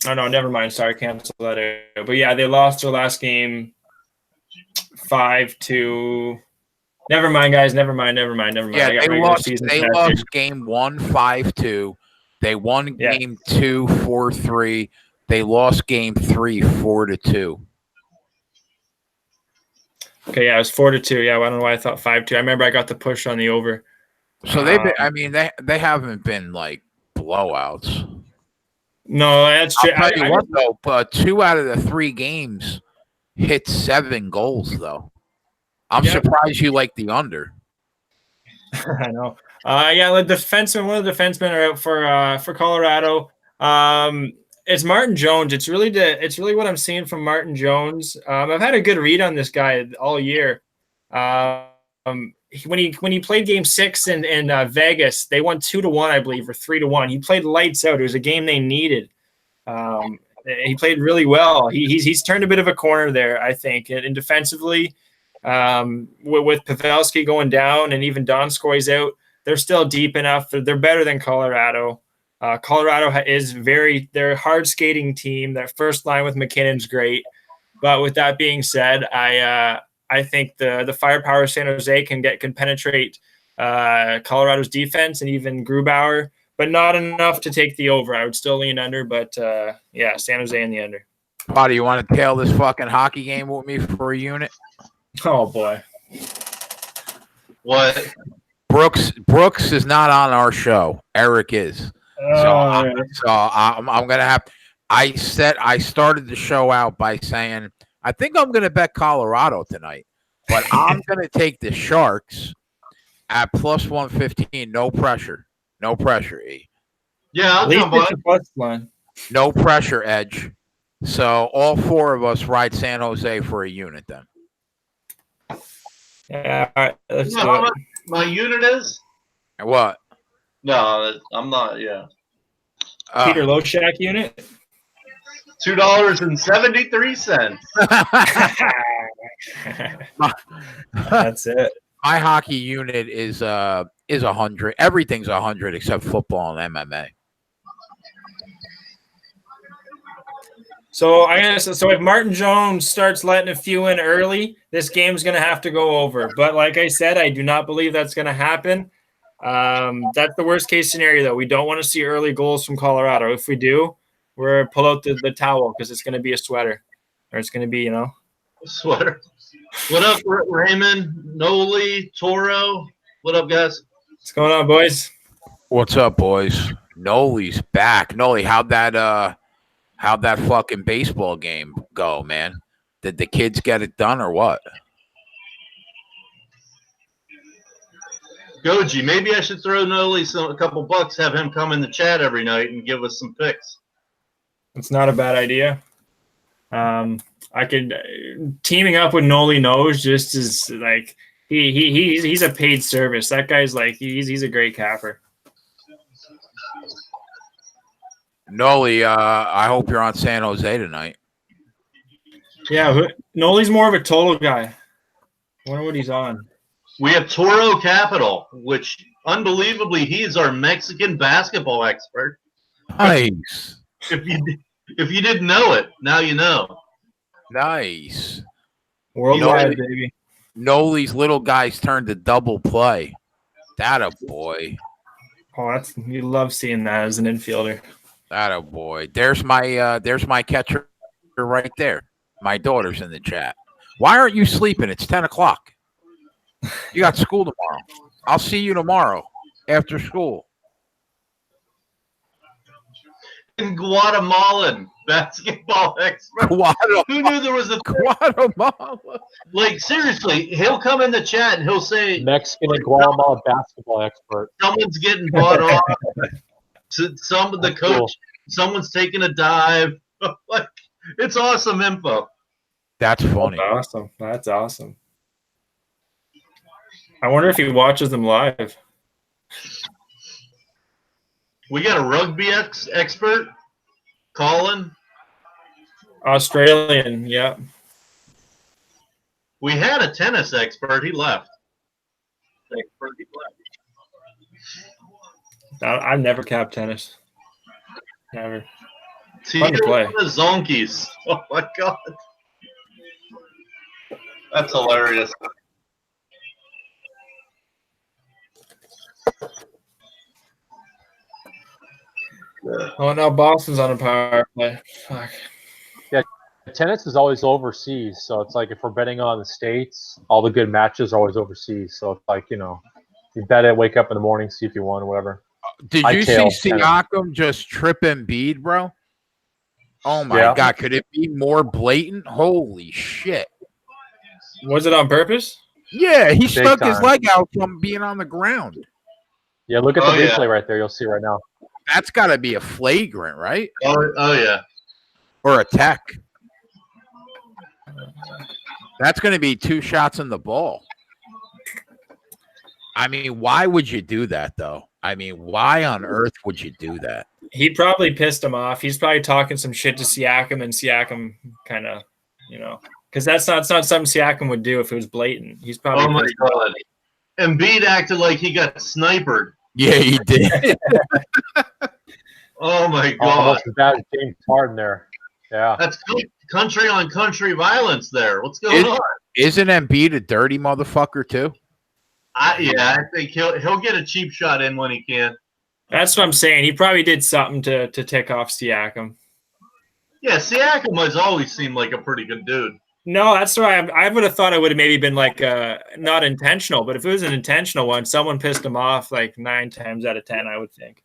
no, never mind. Sorry, cancel that out. But yeah, they lost their last game 5-2. Never mind, guys. Never mind. Yeah, I got they regular lost. season They stats lost here. game 1 5-2. They won Yeah. game 2 4-3. They lost game 3 4-2. Okay, yeah, it was 4-2. Yeah, well, I don't know why I thought 5-2. I remember I got the push on the over. So they've been. I mean, they haven't been like blowouts. No, that's true. I'll tell you what, though, but 2 out of the 3 games hit 7 goals, though. I'm Yeah. surprised you like the under. I know. Yeah, one of the defensemen are out for Colorado. It's Martin Jones. It's really what I'm seeing from Martin Jones. I've had a good read on this guy all year. When he played Game 6 in Vegas, they won 2-1, I believe, or 3-1. He played lights out. It was a game they needed. He played really well. He's turned a bit of a corner there, I think, and defensively. With Pavelski going down and even Donskoy's out, they're still deep enough. They're better than Colorado. Colorado they're a hard skating team. Their first line with McKinnon's great. But with that being said, I think the firepower of San Jose can penetrate Colorado's defense and even Grubauer, but not enough to take the over. I would still lean under, but yeah, San Jose in the under. Buddy, you want to tail this fucking hockey game with me for a unit? Oh boy. What? Brooks is not on our show. Eric is. I'm gonna have. I started the show out by saying I think I'm gonna bet Colorado tonight, but I'm gonna take the Sharks at plus 115. No pressure. E. Yeah, I'll At least come it's by. a plus line. No pressure, Edge. So all 4 of us ride San Jose for a unit then. Yeah, all right, let's You know do how it. much my unit is? What? No, I'm not. Yeah, Peter Loshak unit. $2.73. That's it. My hockey unit is 100. Everything's 100 except football and MMA. So I guess so. If Martin Jones starts letting a few in early, this game's going to have to go over. But like I said, I do not believe that's going to happen. That's the worst case scenario, though. We don't want to see early goals from Colorado. If we do, we're pull out the towel because it's going to be a sweater, or it's going to be Sweater. What up, Raymond, Noli, Toro? What up, guys? What's going on, boys? What's up, boys? Noli's back. Noli, how'd that fucking baseball game go, man? Did the kids get it done or what? Goji, maybe I should throw Noli a couple bucks, have him come in the chat every night and give us some picks. It's not a bad idea. I could teaming up with Noli Knows just is like he's a paid service. That guy's like he's a great capper. Noli, I hope you're on San Jose tonight. Yeah, Noli's more of a total guy. I wonder what he's on. We have Toro Capital, which unbelievably he is our Mexican basketball expert. Nice. If you didn't know it, now you know. Nice. Worldwide, baby. Noli's little guys turned to double play. That a boy. Oh, you love seeing that as an infielder. That a boy. There's my catcher right there. My daughter's in the chat. Why aren't you sleeping? It's 10 o'clock. You got school tomorrow. I'll see you tomorrow after school. In Guatemalan basketball expert. Who knew there was a Guatemala? Like, seriously, he'll come in the chat and he'll say Mexican and Guatemala basketball expert. Someone's getting bought off. Someone's taking a dive. Like, it's awesome info. That's funny. That's awesome. I wonder if he watches them live. We got a rugby expert, Colin. Australian, yeah. We had a tennis expert. He left. I've never capped tennis. Never. Fun to play. Zonkies. Oh my god. That's hilarious. Oh, now Boston's on a power play. Fuck. Yeah, tennis is always overseas, so it's like if we're betting on the States, all the good matches are always overseas. So it's like, you bet it, wake up in the morning, see if you won or whatever. Did you see Siakam just trip Embiid, bro? Oh my god, could it be more blatant? Holy shit. Was it on purpose? Yeah, he stuck his leg out from being on the ground. Yeah, look at the replay right there. You'll see right now. That's got to be a flagrant, right? Oh, yeah. Or a tech. That's going to be 2 shots in the ball. I mean, why would you do that, though? I mean, why on earth would you do that? He probably pissed him off. He's probably talking some shit to Siakam, and Siakam kind of, because that's not something Siakam would do if it was blatant. He's probably. Oh my god! Embiid acted like he got sniped. Yeah, he did. Oh my god! Almost as bad as James Harden there. Yeah, that's country on country violence there. What's going on? Isn't Embiid a dirty motherfucker too? I think he'll get a cheap shot in when he can. That's what I'm saying. He probably did something to tick off Siakam. Yeah, Siakam has always seemed like a pretty good dude. No, that's why I would have thought it would have maybe been like not intentional, but if it was an intentional one, someone pissed him off like 9 times out of 10, I would think.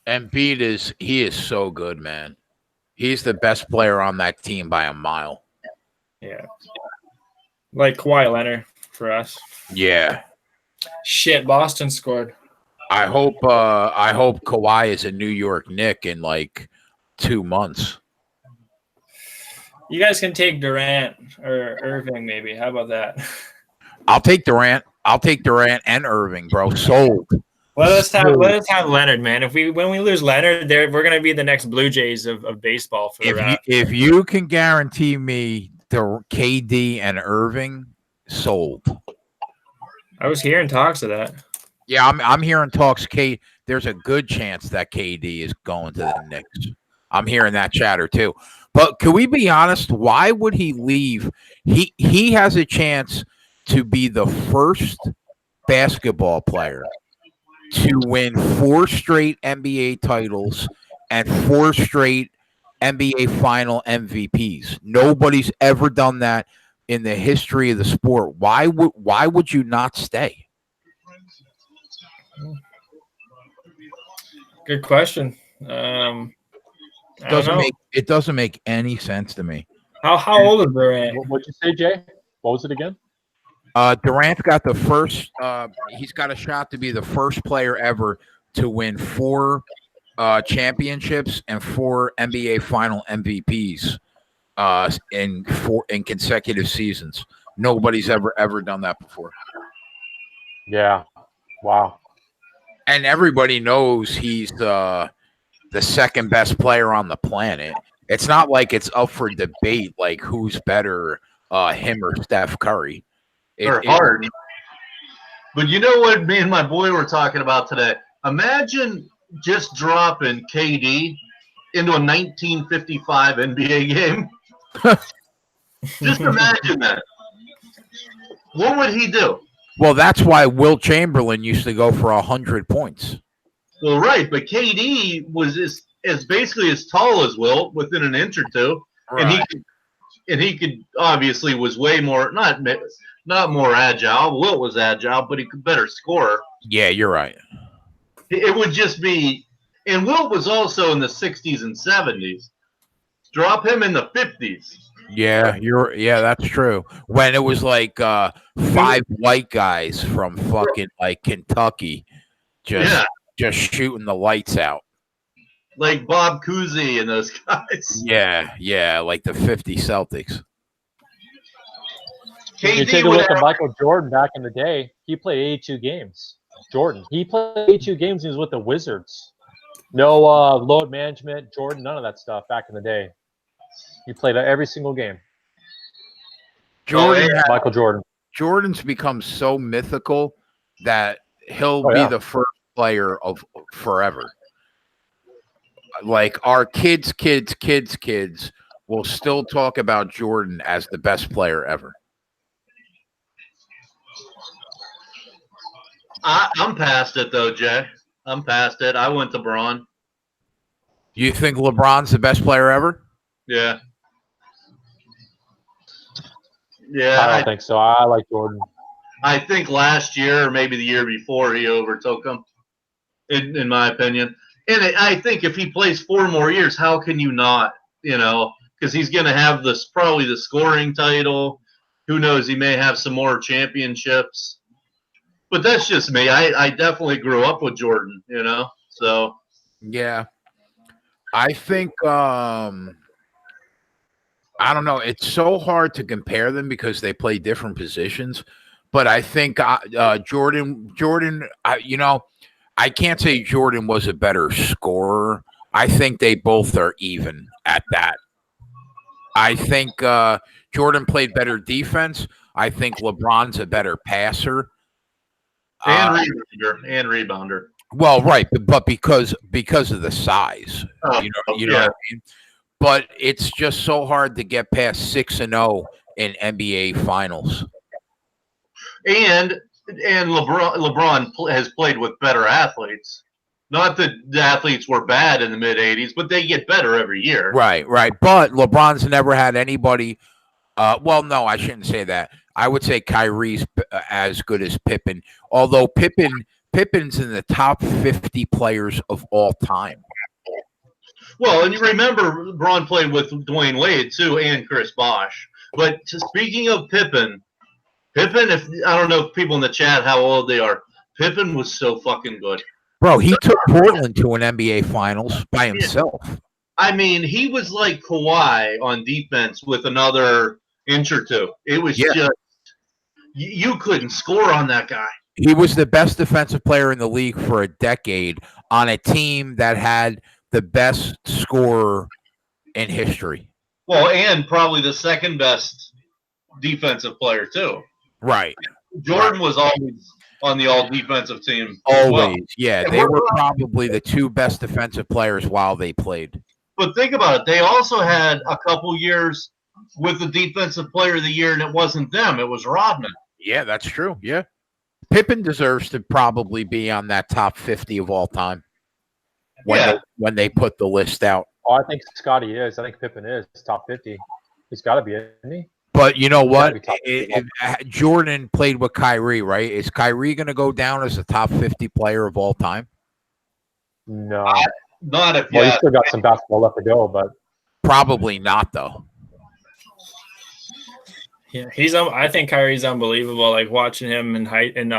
Embiid is so good, man. He's the best player on that team by a mile. Yeah. Like Kawhi Leonard for us. Yeah. Shit, Boston scored. I hope Kawhi is a New York Knick in like 2 months. You guys can take Durant or Irving, maybe. How about that? I'll take Durant. I'll take Durant and Irving, bro. Sold. Let us have Leonard, man. When we lose Leonard, we're gonna be the next Blue Jays of baseball for the round. If you can guarantee me the KD and Irving, sold. I was hearing talks of that. Yeah, I'm hearing talks. There's a good chance that KD is going to the Knicks. I'm hearing that chatter too. But can we be honest? Why would he leave? He has a chance to be the first basketball player to win 4 straight NBA titles and 4 straight NBA final MVPs. Nobody's ever done that in the history of the sport. Why would you not stay? Good question. It doesn't make any sense to me. How old is Durant? What'd you say, Jay? What was it again? Durant's got the first. He's got a shot to be the first player ever to win 4 championships and 4 NBA Final MVPs in consecutive seasons. Nobody's ever done that before. Yeah. Wow. And everybody knows he's the second best player on the planet. It's not like it's up for debate, like who's better, him or Steph Curry. They're hard. But you know what me and my boy were talking about today? Imagine just dropping KD into a 1955 NBA game. Just imagine that. What would he do? Well, that's why Will Chamberlain used to go for 100 points. Well, right, but KD was as basically as tall as Will, within an inch or two, Right. and he could obviously was way more not more agile. Wilt was agile, but he could better score. Yeah, you're right. It would just be, and Wilt was also in the 60s and 70s. Drop him in the 50s. Yeah, that's true. When it was like 5 white guys from fucking like Kentucky just shooting the lights out. Like Bob Cousy and those guys. Yeah, like the 50 Celtics. You take a look at Michael Jordan back in the day. He played 82 games. Jordan. He played 82 games. He was with the Wizards. No load management, Jordan, none of that stuff back in the day. He played every single game. Michael Jordan. Jordan's become so mythical that he'll be the first player of forever. Like our kids will still talk about Jordan as the best player ever. I'm past it though, Jay. I'm past it. I went to Braun. You think LeBron's the best player ever? Yeah. I don't think so. I like Jordan. I think last year or maybe the year before he overtook him, in my opinion. And I think if he plays 4 more years, how can you not? You know, because he's going to have probably the scoring title. Who knows? He may have some more championships. But that's just me. I definitely grew up with Jordan, you know. So yeah, I think I don't know. It's so hard to compare them because they play different positions. But I think Jordan, I can't say Jordan was a better scorer. I think they both are even at that. I think Jordan played better defense. I think LeBron's a better passer. And rebounder. Well, right, but because of the size, you know what I mean. But it's just so hard to get past 6-0 in NBA Finals. And LeBron has played with better athletes. Not that the athletes were bad in the mid '80s, but they get better every year. Right. But LeBron's never had anybody. Well, no, I shouldn't say that. I would say Kyrie's as good as Pippen, although Pippen's in the top 50 players of all time. Well, and you remember LeBron played with Dwayne Wade too, and Chris Bosh. But speaking of Pippen, if I don't know if people in the chat how old they are, Pippen was so fucking good. Bro, he took Portland to an NBA Finals by himself. I mean, he was like Kawhi on defense with another inch or two. It was just you couldn't score on that guy. He was the best defensive player in the league for a decade on a team that had the best scorer in history. Well, and probably the second best defensive player too. Right. Jordan was always on the all defensive team. as Always. well. Yeah. And They we're were probably the two best defensive players while they played. But think about it. They also had a couple years with the defensive player of the year, and it wasn't them. It was Rodman. Yeah, that's true. Yeah. Pippen deserves to probably be on that top 50 of all time when they put the list out. Oh, I think Scotty is. I think Pippen is top 50. He's got to be, isn't he? But you know what? He's gotta be top 50. Jordan played with Kyrie, right? Is Kyrie going to go down as a top 50 player of all time? No. Not if Well, he's still got some basketball left to go, but Probably not, though. Yeah, I think Kyrie's unbelievable. Like watching him in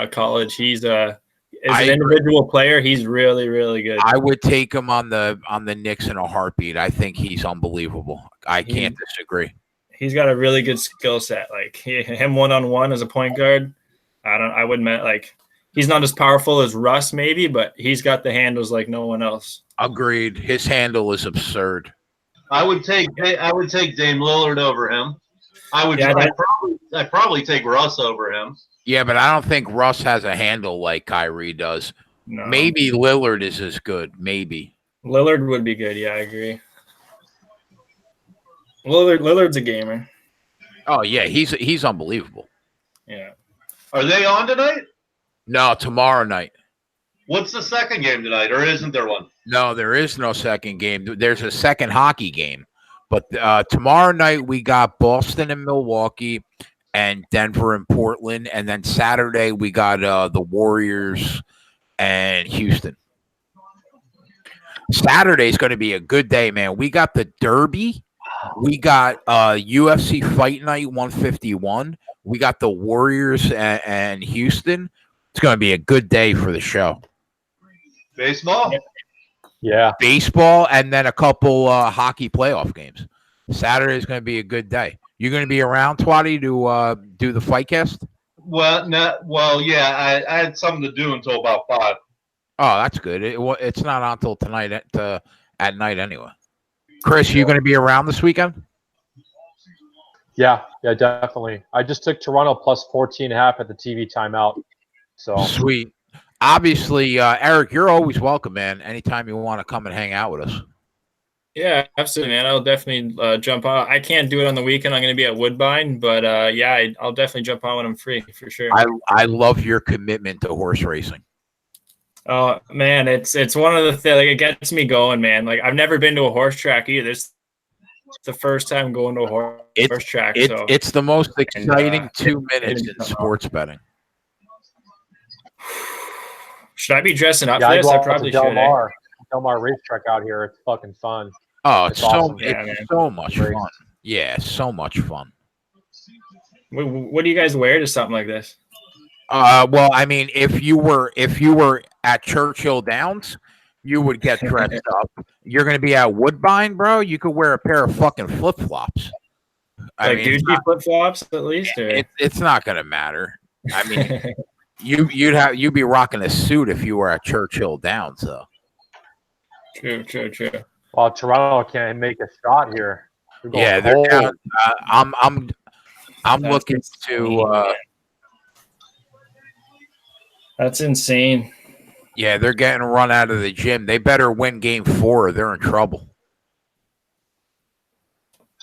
college, he's as an individual player, he's really, really good. I would take him on the Knicks in a heartbeat. I think he's unbelievable. I can't disagree. He's got a really good skill set. Like him one-on-one as a point guard. I wouldn't like he's not as powerful as Russ maybe, but he's got the handles like no one else. Agreed. His handle is absurd. I would take Dame Lillard over him. I'd probably take Russ over him. Yeah, but I don't think Russ has a handle like Kyrie does. No. Maybe Lillard is as good. Maybe. Lillard would be good. Yeah, I agree. Lillard's a gamer. Oh yeah, he's unbelievable. Yeah. Are they on tonight? No, tomorrow night. What's the second game tonight, or isn't there one? No, there is no second game. There's a second hockey game. But tomorrow night we got Boston and Milwaukee and Denver and Portland. And then Saturday we got the Warriors and Houston. Saturday is going to be a good day, man. We got the Derby. We got UFC Fight Night 151. We got the Warriors and Houston. It's going to be a good day for the show. Baseball? yeah. Baseball, and then a couple hockey playoff games. Saturday is going to be a good day. You're going to be around, Twatty, to do the FightCast? Well, yeah. I had something to do until about 5. Oh, that's good. It's not on until tonight at night anyway. Chris, you going to be around this weekend? Yeah, definitely. I just took Toronto plus 14.5 at the TV timeout. So Sweet. Obviously, Eric, you're always welcome, man. Anytime you want to come and hang out with us. Yeah, absolutely, man. I'll definitely jump on. I can't do it on the weekend. I'm going to be at Woodbine, but I'll definitely jump on when I'm free for sure. I love your commitment to horse racing. Oh man, it's one of the things. Like, it gets me going, man. Like I've never been to a horse track either. It's the first time going to a horse track. It's the most exciting 2 minutes in sports betting. Should I be dressing up yeah, for I this? go I out probably to should. Del Mar racetrack out here. It's fucking fun. Oh, It's awesome. it's so much fun. Yeah, so much fun. What do you guys wear to something like this? Well, I mean, if you were at Churchill Downs, you would get dressed up. You're going to be at Woodbine, bro. You could wear a pair of fucking flip flops. Like Gucci flip flops, at least. Or? It's not going to matter. I mean, you'd be rocking a suit if you were at Churchill Downs, though. True. Well, Toronto can't make a shot here. Yeah, they're down. I'm looking to. That's insane. Yeah, they're getting run out of the gym. They better win game 4 or they're in trouble.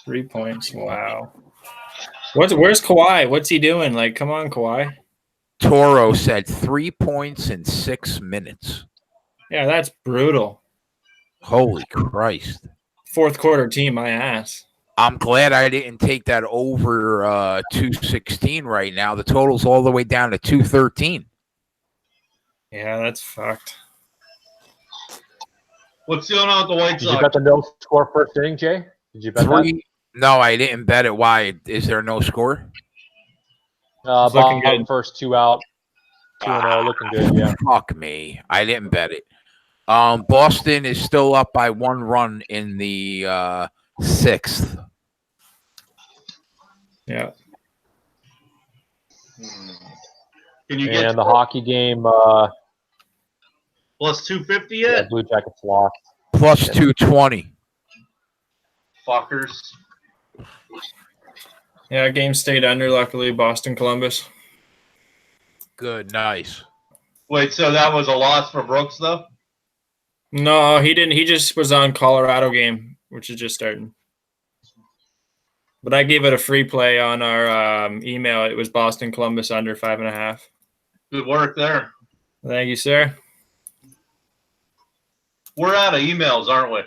3 points. Wow. Where's Kawhi? What's he doing? Like, come on, Kawhi. Toro said 3 points in 6 minutes. Yeah, that's brutal. Holy Christ. Fourth quarter team, my ass. I'm glad I didn't take that over 216 right now. The total's all the way down to 213. Yeah, that's fucked. What's going on with the White Sox? Did you bet the no score first inning, Jay? Did you bet that? No, I didn't bet it. Why? Is there no score? Looking good. First 2 out. 2-0, looking good, yeah. Fuck me. I didn't bet it. Boston is still up by 1 run in the 6th. Yeah. Can you And get the hockey game, plus 250 yeah, yet? Blue Jackets lost. Plus 220. Fuckers. Yeah, game stayed under. Luckily, Boston Columbus. Good, nice. Wait, so that was a loss for Brooks, though? No, he didn't. He just was on Colorado game, which is just starting. But I gave it a free play on our email. It was Boston Columbus under 5.5. Good work there. Thank you, sir. We're out of emails, aren't we?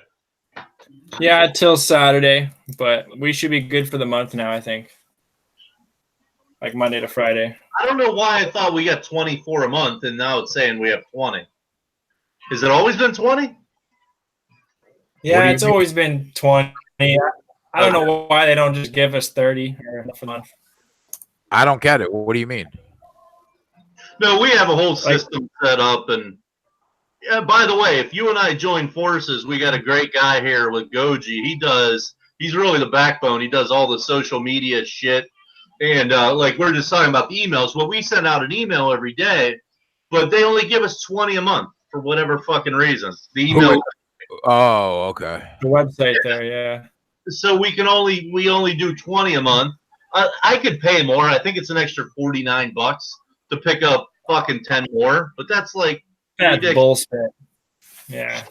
Yeah, till Saturday, but we should be good for the month now, I think. Like Monday to Friday. I don't know why I thought we got 24 a month, and now it's saying we have 20. Has it always been 20? Yeah, do you it's mean? always been 20. I don't know why they don't just give us 30 a month. I don't get it. What do you mean? No, we have a whole system set up, and yeah, by the way, if you and I join forces, we got a great guy here with Goji. He's really the backbone. He does all the social media shit. And like we're just talking about the emails. Well, we send out an email every day, but they only give us 20 a month for whatever fucking reason. The email. Oh, okay. The website there, yeah. So we only do 20 a month. I could pay more. I think it's an extra $49 to pick up fucking 10 more, but that's like That's ridiculous. bullshit. Yeah.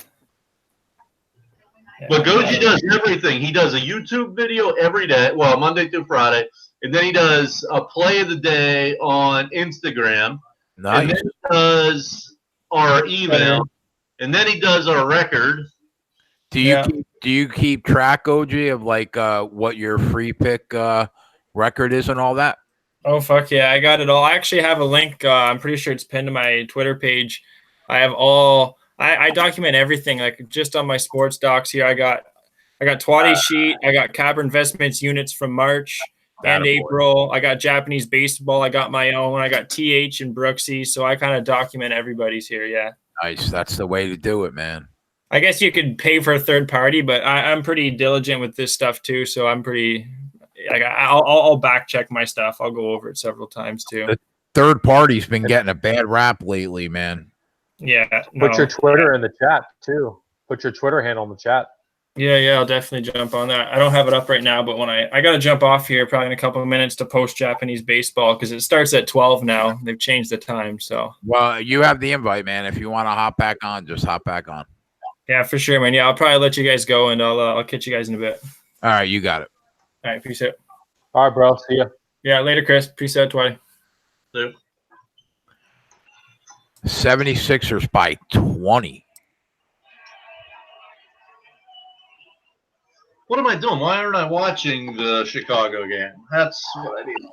But Goji does everything. He does a YouTube video every day, well, Monday through Friday, and then he does a play of the day on Instagram, Nice. and then he does our email, and then he does our record. Do you keep track, OG, of like what your free pick record is and all that? Oh, fuck yeah. I got it all. I actually have a link. I'm pretty sure it's pinned to my Twitter page. I have all – I document everything. Like just on my sports docs here, I got Twatty sheet. I got Capper Investments units from March and April. I got Japanese baseball. I got my own. I got TH and Brooksy. So I kind of document everybody's here, yeah. Nice. That's the way to do it, man. I guess you could pay for a third party, but I'm pretty diligent with this stuff too. So I'm pretty – I'll back check my stuff. I'll go over it several times too. The third party's been getting a bad rap lately, man. Yeah. Put your Twitter in the chat too. Put your Twitter handle in the chat. Yeah, I'll definitely jump on that. I don't have it up right now, but when I got to jump off here probably in a couple of minutes to post Japanese baseball because it starts at 12 now. They've changed the time, so. Well, you have the invite, man. If you want to hop back on, just hop back on. Yeah, for sure, man. Yeah, I'll probably let you guys go, and I'll catch you guys in a bit. All right, you got it. All right, peace out. All right, bro. See ya. Yeah, later, Chris. Peace out, Twatty. 76ers by 20. What am I doing? Why aren't I watching the Chicago game? That's what I need.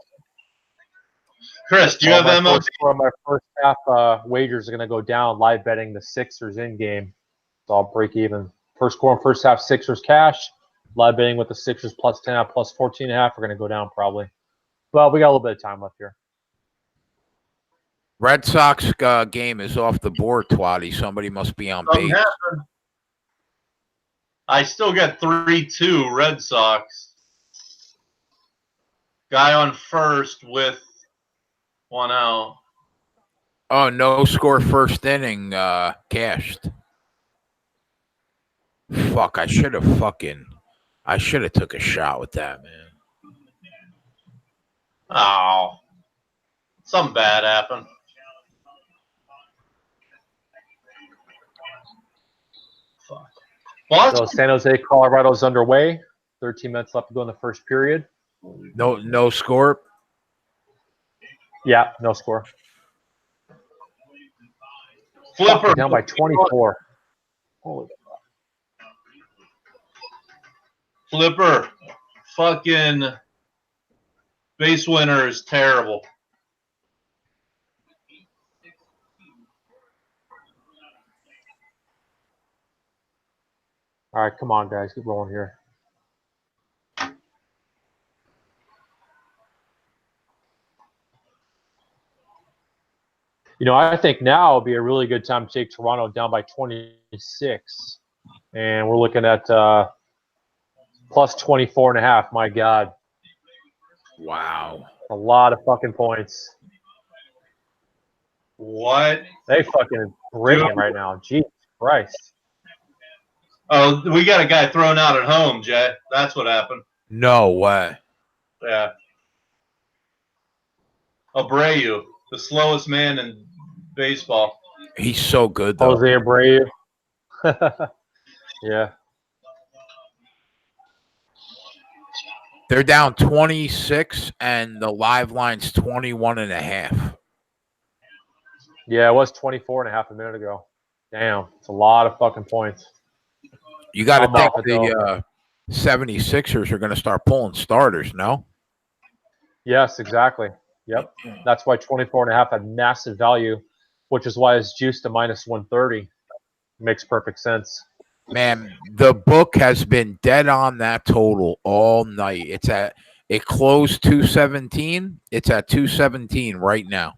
Chris, do you have MLB? My first half wagers are going to go down. Live betting the Sixers in game. So I'll break even. First score and first half Sixers cash. Live betting with the Sixers plus 10.5, plus 14.5 are going to go down probably. But we got a little bit of time left here. Red Sox game is off the board, Twatty. Somebody must be on base. I still got 3-2 Red Sox. Guy on first with one out. Oh, no score first inning cashed. Fuck, I should have took a shot with that, man. Oh. Something bad happened. Fuck. So San Jose, Colorado's underway. 13 minutes left to go in the first period. No score. Yeah, no score. Flipper Down by 24. Holy fuck. Flipper. Fucking base winner is terrible. All right, come on, guys. Get rolling here. You know, I think now would be a really good time to take Toronto down by 26. And we're looking at plus 24.5. My God. Wow. A lot of fucking points. What? They fucking breaking right now. Jesus Christ. Oh, we got a guy thrown out at home, Jay. That's what happened. No way. Yeah. Abreu, the slowest man in baseball. He's so good though. Jose Abreu. Yeah. They're down 26 and the live line's 21.5. Yeah, it was 24.5 a minute ago. Damn. It's a lot of fucking points. You got to I'm think off it, the 76ers are going to start pulling starters, no? Yes, exactly. Yep. That's why 24.5 had massive value, which is why it's juiced to minus 130. Makes perfect sense. Man, the book has been dead on that total all night. It closed 217. It's at 217 right now.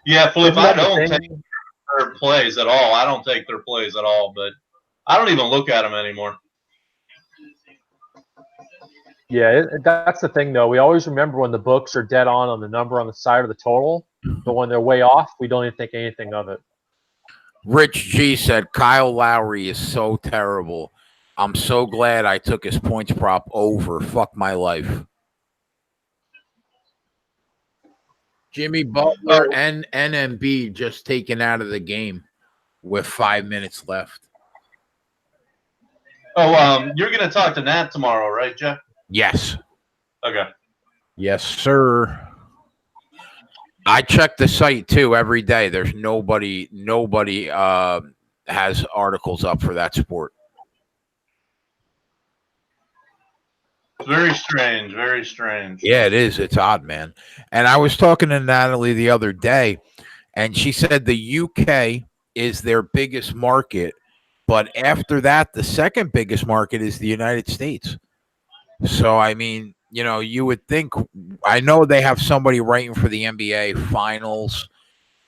Yeah, Flip, Isn't I that the don't thing? take their plays at all. I don't take their plays at all, but I don't even look at them anymore. Yeah, that's the thing, though. We always remember when the books are dead on the number on the side of the total, but when they're way off, we don't even think anything of it. Rich G said Kyle Lowry is so terrible. I'm so glad I took his points prop over. Fuck my life. Jimmy Butler and NMB just taken out of the game with 5 minutes left. Oh, you're going to talk to Nat tomorrow, right, Jeff? Yes. Okay. Yes, sir. I check the site too every day. There's nobody has articles up for that sport. Very strange. Very strange. Yeah, it is. It's odd, man. And I was talking to Natalie the other day, and she said the UK is their biggest market, but after that, the second biggest market is the United States. So, I mean, you know, you would think, I know they have somebody writing for the NBA finals.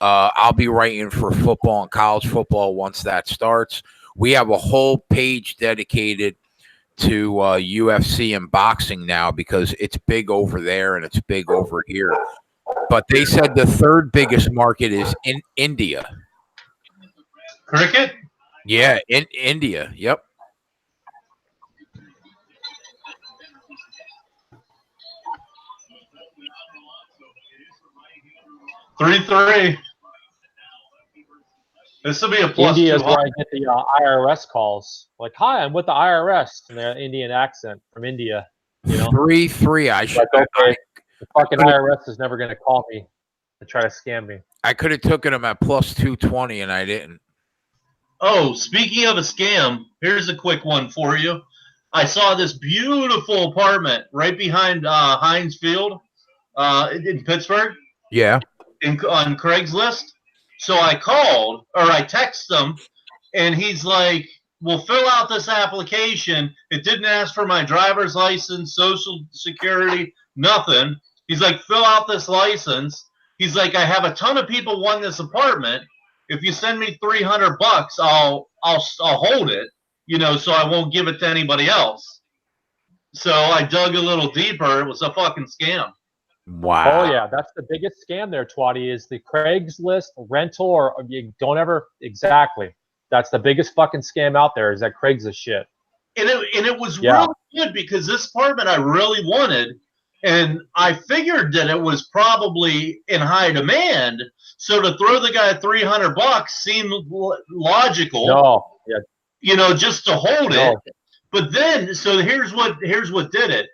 I'll be writing for football and college football once that starts. We have a whole page dedicated to UFC and boxing now because it's big over there and it's big over here. But they said the third biggest market is in India. Cricket? Yeah, in India. Yep. Three. This will be a plus India is 200. where I get the IRS calls. Like, hi, I'm with the IRS. And their Indian accent from India. You know? 3-3. I should. Like, okay, the fucking IRS is never going to call me to try to scam me. I could have taken them at plus 220 and I didn't. Oh, speaking of a scam, here's a quick one for you. I saw this beautiful apartment right behind Heinz Field in Pittsburgh. Yeah. On Craigslist. So I called or I texted him, and he's like, "Well, fill out this application. It didn't ask for my driver's license, social security, nothing." He's like, "Fill out this license." He's like, "I have a ton of people want this apartment. If you send me $300, I'll hold it, you know, so I won't give it to anybody else." So I dug a little deeper. It was a fucking scam. Wow. Oh, yeah. That's the biggest scam there, Twatty, is the Craigslist rental or you don't ever – exactly. That's the biggest fucking scam out there is that Craigslist shit. And it was really good because this apartment I really wanted, and I figured that it was probably in high demand. So to throw the guy $300 seemed logical. No. Yeah. You know, just to hold it. But then, so here's what did it.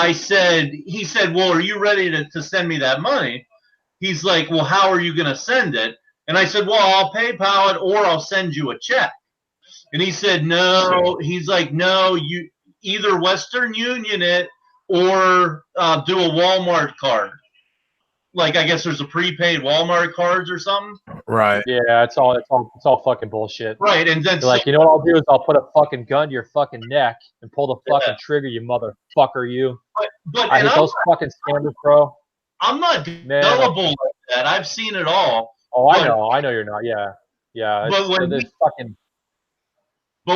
He said, "Well, are you ready to send me that money?" He's like, "Well, how are you going to send it?" And I said, "Well, I'll PayPal it or I'll send you a check." And he said, "No." He's like, "No, you either Western Union it or do a Walmart card. Like, I guess there's a prepaid Walmart cards or something." Right. Yeah, it's all fucking bullshit. Right. And then like, you know what I'll do is I'll put a fucking gun to your fucking neck and pull the fucking trigger, you motherfucker, you. But I hate those fucking scammers, bro. I'm not gullible like that. I've seen it all. Oh, I know you're not. Yeah. Yeah. But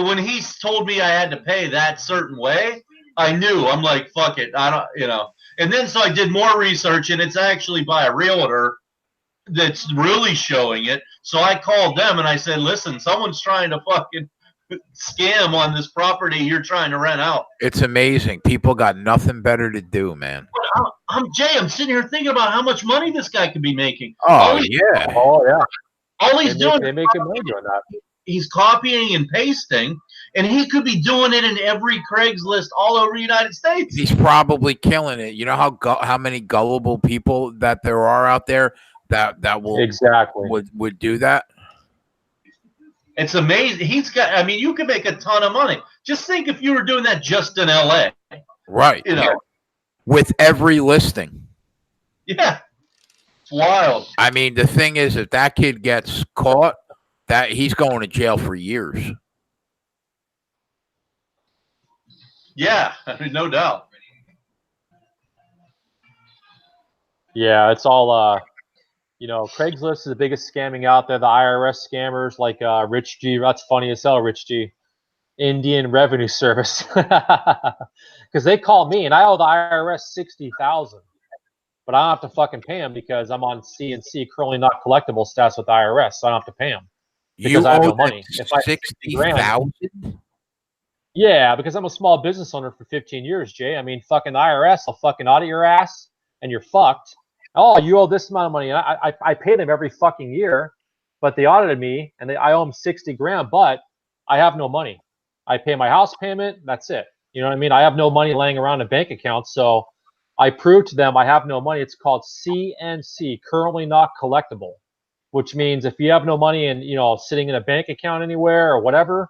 when he told me I had to pay that certain way, I knew. I'm like, fuck it. I don't, And then so I did more research, and it's actually by a realtor that's really showing it. So I called them and I said, listen, someone's trying to fucking scam on this property you're trying to rent out. It's amazing. People got nothing better to do, man. I'm sitting here thinking about how much money this guy could be making. Oh, yeah. Oh yeah. All he's doing, They make money doing that. he's copying and pasting, and he could be doing it in every Craigslist all over the United States. He's probably killing it. You know how many gullible people that there are out there that will Exactly would do that. It's amazing. You could make a ton of money. Just think if you were doing that just in LA. Right. With every listing. Yeah. It's wild. I mean, the thing is, if that kid gets caught, that he's going to jail for years. Yeah, no doubt. Yeah, it's all Craigslist is the biggest scamming out there. The IRS scammers like Rich G. That's funny as hell, Rich G. Indian Revenue Service. Because they call me and I owe the IRS $60,000. But I don't have to fucking pay them because I'm on CNC currently not collectible status with the IRS, so I don't have to pay them. Because I have no money. If I $60,000? Yeah, because I'm a small business owner for 15 years, Jay. I mean, fucking the IRS will fucking audit your ass and you're fucked. Oh, you owe this amount of money. And I pay them every fucking year, but they audited me and I owe them $60,000, but I have no money. I pay my house payment. That's it. You know what I mean? I have no money laying around in bank accounts. So I proved to them I have no money. It's called CNC, currently not collectible, which means if you have no money and, sitting in a bank account anywhere or whatever,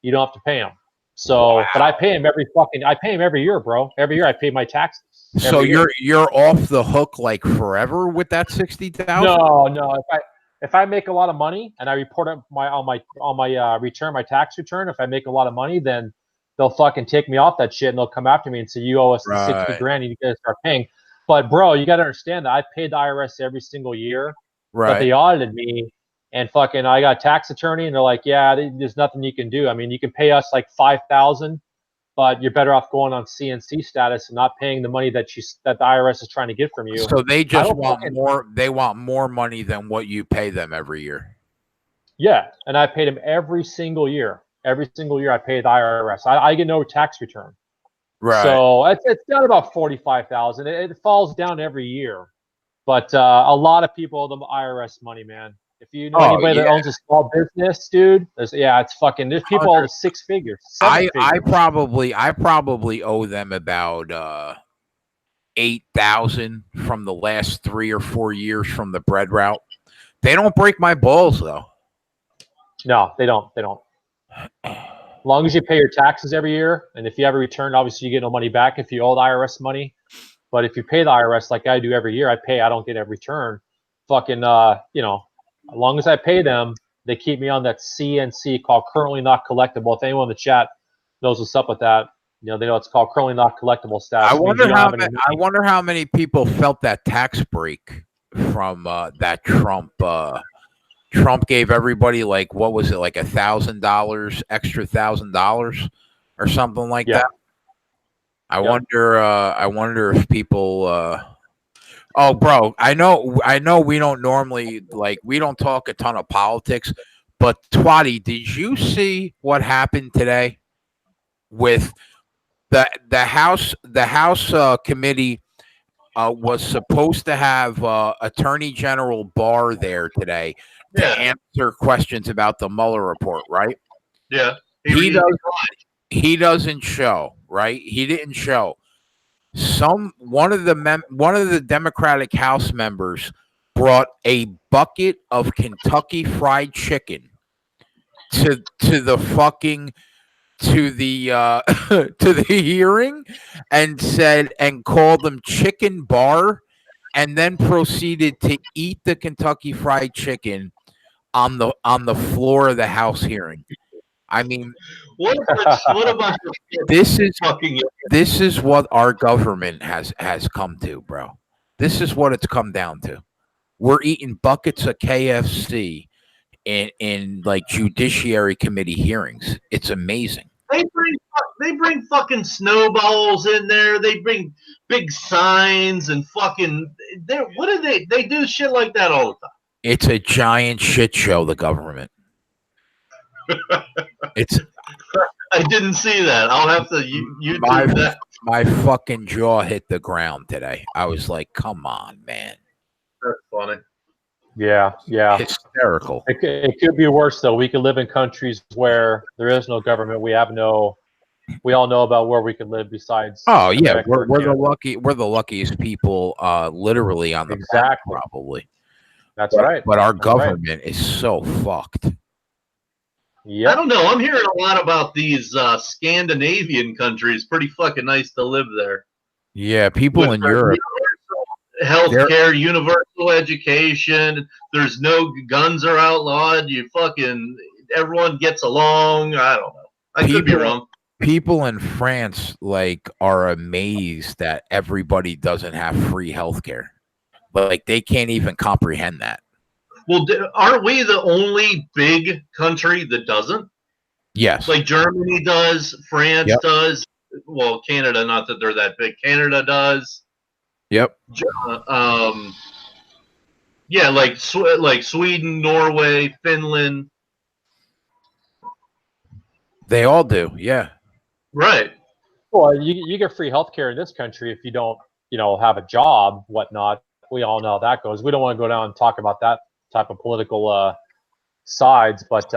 you don't have to pay them. So, wow. But I pay him every year, bro. Every year I pay my taxes. So you're off the hook like forever with that $60,000? No. If I make a lot of money and I report it on my return, my tax return, if I make a lot of money, then they'll fucking take me off that shit and they'll come after me and say, you owe us the $60,000, you gotta start paying. But bro, you gotta understand that I paid the IRS every single year. Right. But they audited me. And fucking, I got a tax attorney, and they're like, "Yeah, there's nothing you can do. I mean, you can pay us like $5,000, but you're better off going on CNC status and not paying the money that the IRS is trying to get from you." So they just want more. They want more money than what you pay them every year. Yeah, and I paid them every single year. Every single year, I pay the IRS. I get no tax return. Right. So it's down about $45,000. It falls down every year, but a lot of people owe the IRS money, man. If you know anybody that owns a small business, dude, there's people all 6 figures. I probably owe them about $8,000 from the last 3 or 4 years from the bread route. They don't break my balls though. No, they don't. As long as you pay your taxes every year, and if you have a return, obviously you get no money back if you owe the IRS money. But if you pay the IRS like I do every year, I don't get a return. Fucking as long as I pay them, they keep me on that CNC called currently not collectible. If anyone in the chat knows what's up with that, they know it's called currently not collectible status. I wonder how many people felt that tax break from that Trump. Trump gave everybody like, what was it, like $1,000, extra $1,000 or something like that. I wonder if people. Oh, bro, I know we don't normally, we don't talk a ton of politics, but Twatty, did you see what happened today with the House committee was supposed to have Attorney General Barr there today to answer questions about the Mueller report, right? Yeah. He doesn't show, right? He didn't show. One of the Democratic House members brought a bucket of Kentucky Fried Chicken to the hearing and called them chicken bar, and then proceeded to eat the Kentucky Fried Chicken on the floor of the House hearing. I mean, what about this is what our government has come to, bro. This is what it's come down to. We're eating buckets of KFC in like Judiciary Committee hearings. It's amazing. They bring fucking snowballs in there. They bring big signs and fucking. What do they? They do shit like that all the time. It's a giant shit show. The government. It's I didn't see that. I'll have to YouTube my that. my fucking jaw hit the ground today. I was like, "Come on, man!" That's funny. Yeah. Hysterical. It could be worse though. We could live in countries where there is no government. We all know about where we could live besides. Oh yeah, America we're or the Canada. we're the luckiest people, literally on the planet, Exactly. probably. That's right. But our That's right. government is so fucked. I Yep. don't know. I'm hearing a lot about these Scandinavian countries. Pretty fucking nice to live there. Yeah, people With in their Europe. universal healthcare, universal education. There's no guns are outlawed. Everyone gets along. I don't know. I could be wrong. People in France are amazed that everybody doesn't have free healthcare. Like they can't even comprehend that. Well, aren't we the only big country that doesn't? Yes. Like Germany does, France Yep. does. Well, Canada, not that they're that big. Canada does. Yep. Yeah, like Sweden, Norway, Finland. They all do. Yeah. Right. Well, you get free healthcare in this country if you don't, have a job, whatnot. We all know how that goes. We don't want to go down and talk about that type of political sides, but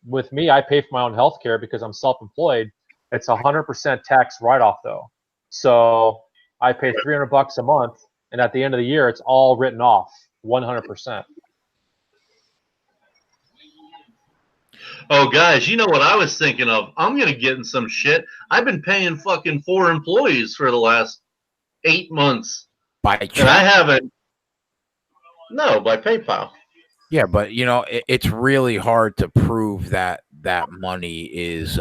with me, I pay for my own healthcare because I'm self-employed. It's 100% tax write-off though, so I pay $300 a month, and at the end of the year, it's all written off 100%. Oh, guys, you know what I was thinking of? I'm going to get in some shit. I've been paying fucking 4 employees for the last 8 months. By And check. I haven't. No, by PayPal. Yeah, but it's really hard to prove that money is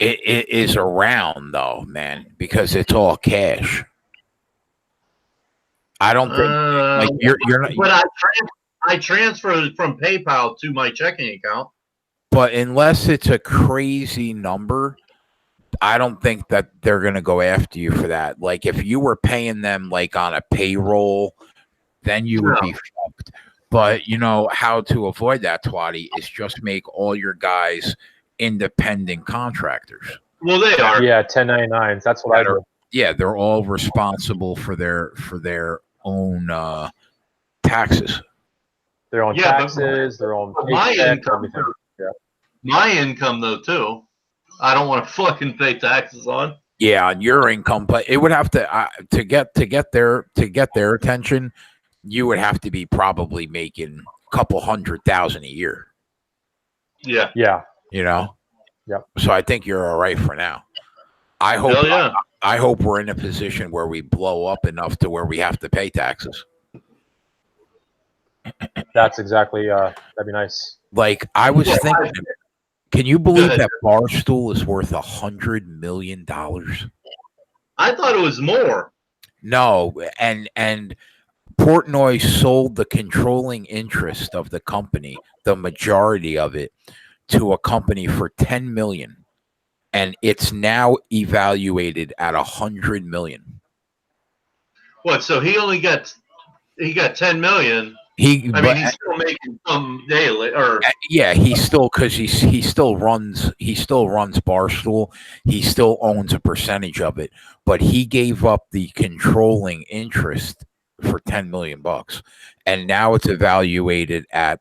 it is around though, man, because it's all cash. I don't think you're not. But I transferred from PayPal to my checking account. But unless it's a crazy number, I don't think that they're going to go after you for that. Like if you were paying them like on a payroll, then you would be fucked. But how to avoid that, Twatty, is just make all your guys independent contractors. Well, they are. Yeah, 1099s. That's what I do. Yeah, they're all responsible for their own taxes. Their own taxes, their own paycheck, everything. Yeah. My income though too. I don't want to fucking pay taxes on. Yeah, on your income, but it would have to get their attention. You would have to be probably making a couple $100,000 a year. Yeah. Yeah. Yep. So I think you're all right for now. I hope. I hope we're in a position where we blow up enough to where we have to pay taxes. That's exactly. That'd be nice. Like I was thinking, can you believe that Barstool is worth $100 million? I thought it was more. No, and Portnoy sold the controlling interest of the company, the majority of it, to a company for $10 million, and it's now evaluated at $100 million. What? So he got $10 million. He's still making some daily, or yeah, he still runs Barstool. He still owns a percentage of it, but he gave up the controlling interest for $10 million, and now it's evaluated at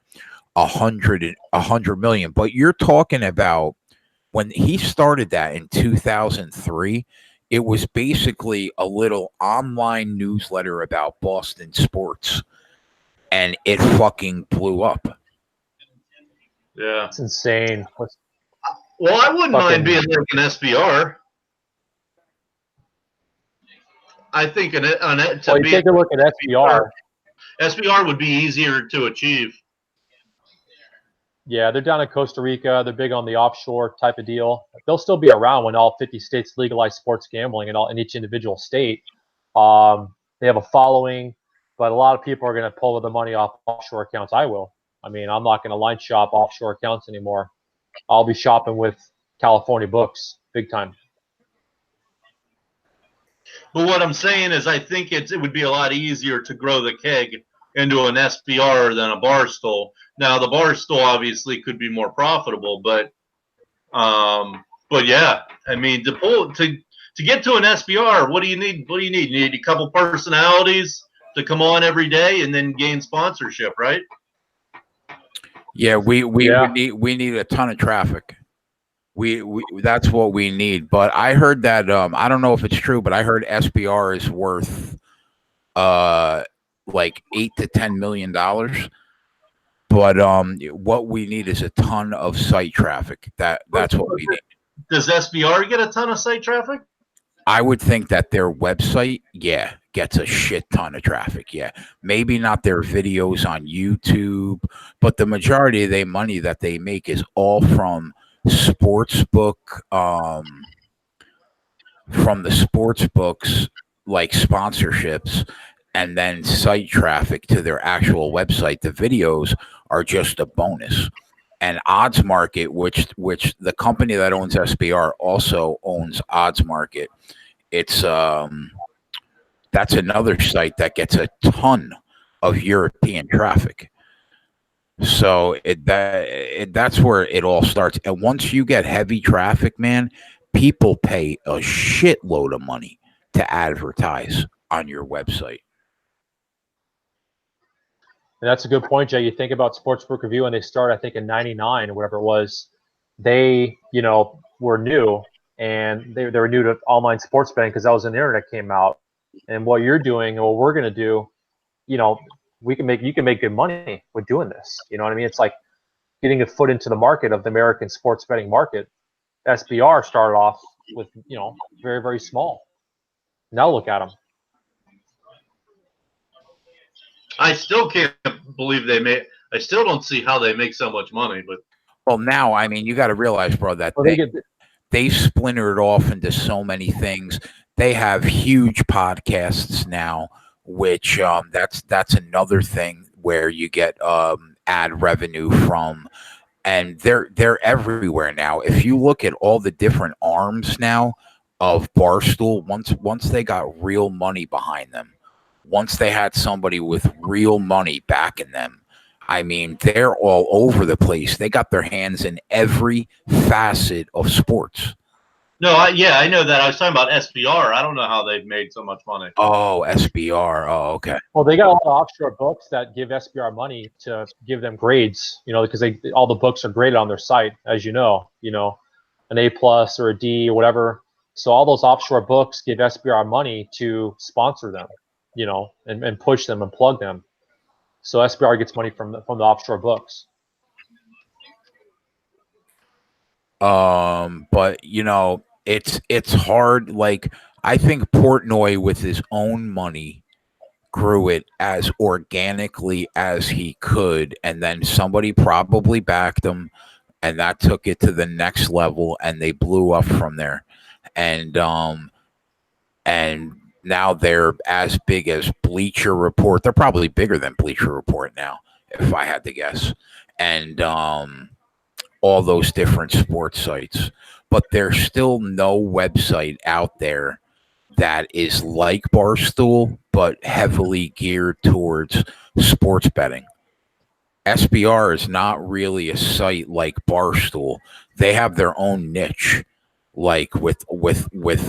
$100 million. But you're talking about when he started that in 2003. It was basically a little online newsletter about Boston sports. And it fucking blew up. Yeah, it's insane. Well, I wouldn't mind being like an SBR. I think take a look at SBR. SBR would be easier to achieve. Yeah, they're down in Costa Rica. They're big on the offshore type of deal. They'll still be around when all 50 states legalize sports gambling in each individual state. They have a following. But a lot of people are going to pull the money off offshore accounts. I will. I mean, I'm not going to line shop offshore accounts anymore. I'll be shopping with California books big time. But what I'm saying is, I think it would be a lot easier to grow the keg into an SBR than a Barstool. Now, the Barstool obviously could be more profitable, but yeah, I mean, to get to an SBR, what do you need? What do you need? You need a couple personalities to come on every day and then gain sponsorship, right? Yeah, we need a ton of traffic. We that's what we need. But I heard that I don't know if it's true, but I heard SBR is worth like $8 to $10 million. But what we need is a ton of site traffic. That's what we need. Does SBR get a ton of site traffic? I would think that their website, yeah, gets a shit ton of traffic. Yeah, maybe not their videos on YouTube, but the majority of their money that they make is all from sportsbook, from the sports books, like sponsorships, and then site traffic to their actual website. The videos are just a bonus. And Odds Market, which the company that owns SBR also owns Odds Market. It's that's another site that gets a ton of European traffic. So that's where it all starts. And once you get heavy traffic, man, people pay a shitload of money to advertise on your website. And that's a good point, Jay. You think about Sportsbook Review, and they started, I think, in '99 or whatever it was. They, were new, and they were new to online sports betting because that was when the internet came out. And what you're doing, and what we're going to do, you can make good money with doing this. You know what I mean? It's like getting a foot into the market of the American sports betting market. SBR started off with, very, very small. Now look at them. I still can't believe I still don't see how they make so much money. But well, now, I mean, you got to realize, bro, that they splintered off into so many things. They have huge podcasts now, which that's another thing where you get ad revenue from, and they're everywhere now. If you look at all the different arms now of Barstool, once they got real money behind them, once they had somebody with real money backing them, I mean, they're all over the place. They got their hands in every facet of sports. No, I know that. I was talking about SBR. I don't know how they've made so much money. Oh, SBR. Oh, okay. Well, they got a lot of offshore books that give SBR money to give them grades, because all the books are graded on their site, as you know, an A+ or a D or whatever. So all those offshore books give SBR money to sponsor them, and push them and plug them. So SBR gets money from the offshore books. But it's hard. Like, I think Portnoy with his own money grew it as organically as he could, and then somebody probably backed him, and that took it to the next level, and they blew up from there. And now they're as big as Bleacher Report. They're probably bigger than Bleacher Report now, if I had to guess. And all those different sports sites. But there's still no website out there that is like Barstool, but heavily geared towards sports betting. SBR is not really a site like Barstool. They have their own niche, like with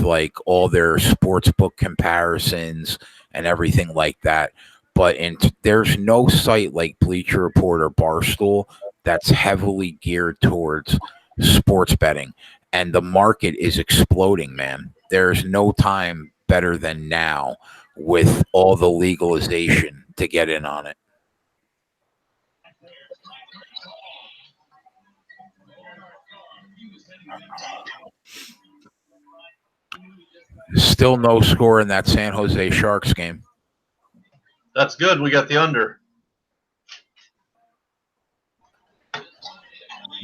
like all their sports book comparisons and everything like that. But there's no site like Bleacher Report or Barstool that's heavily geared towards sports betting. And the market is exploding, man. There's no time better than now with all the legalization to get in on it. Still no score in that San Jose Sharks game. That's good. We got the under.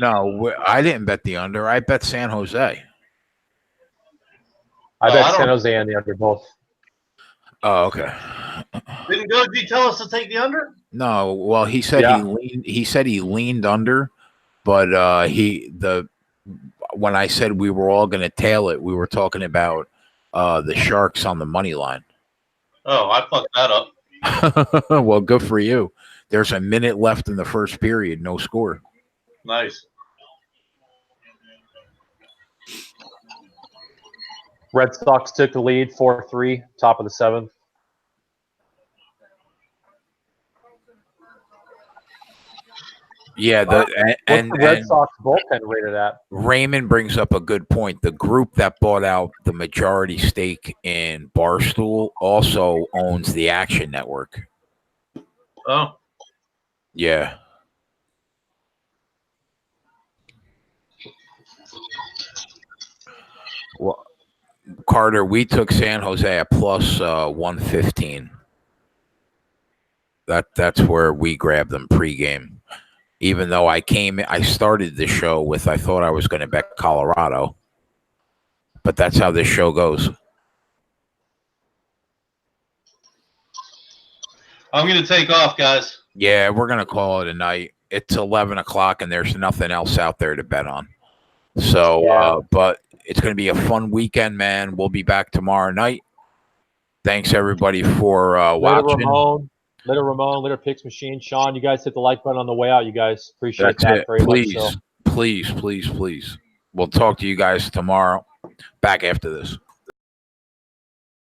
No, I didn't bet the under. I bet San Jose. I bet San Jose and the under both. Oh, okay. Didn't Goji tell us to take the under? No, well, he said he leaned under, but when I said we were all going to tail it, we were talking about the Sharks on the money line. Oh, I fucked that up. Well, good for you. There's a minute left in the first period, no score. Nice. Red Sox took the lead 4-3, top of the seventh. Yeah, What's the Red Sox bullpen rated at? Raymond brings up a good point. The group that bought out the majority stake in Barstool also owns the Action Network. Oh, Yeah. Well, Carter, we took San Jose at plus 115. That's where we grabbed them pregame. Even though I started the show with I thought I was going to bet Colorado, but that's how this show goes. I'm going to take off, guys. Yeah, we're going to call it a night. It's 11 o'clock and there's nothing else out there to bet on. So, but it's going to be a fun weekend, man. We'll be back tomorrow night. Thanks everybody for watching. Later, Ramon. Later, Picks Machine. Sean, you guys hit the like button on the way out. You guys appreciate That's that it. very Please, much. So. please. We'll talk to you guys tomorrow. Back after this.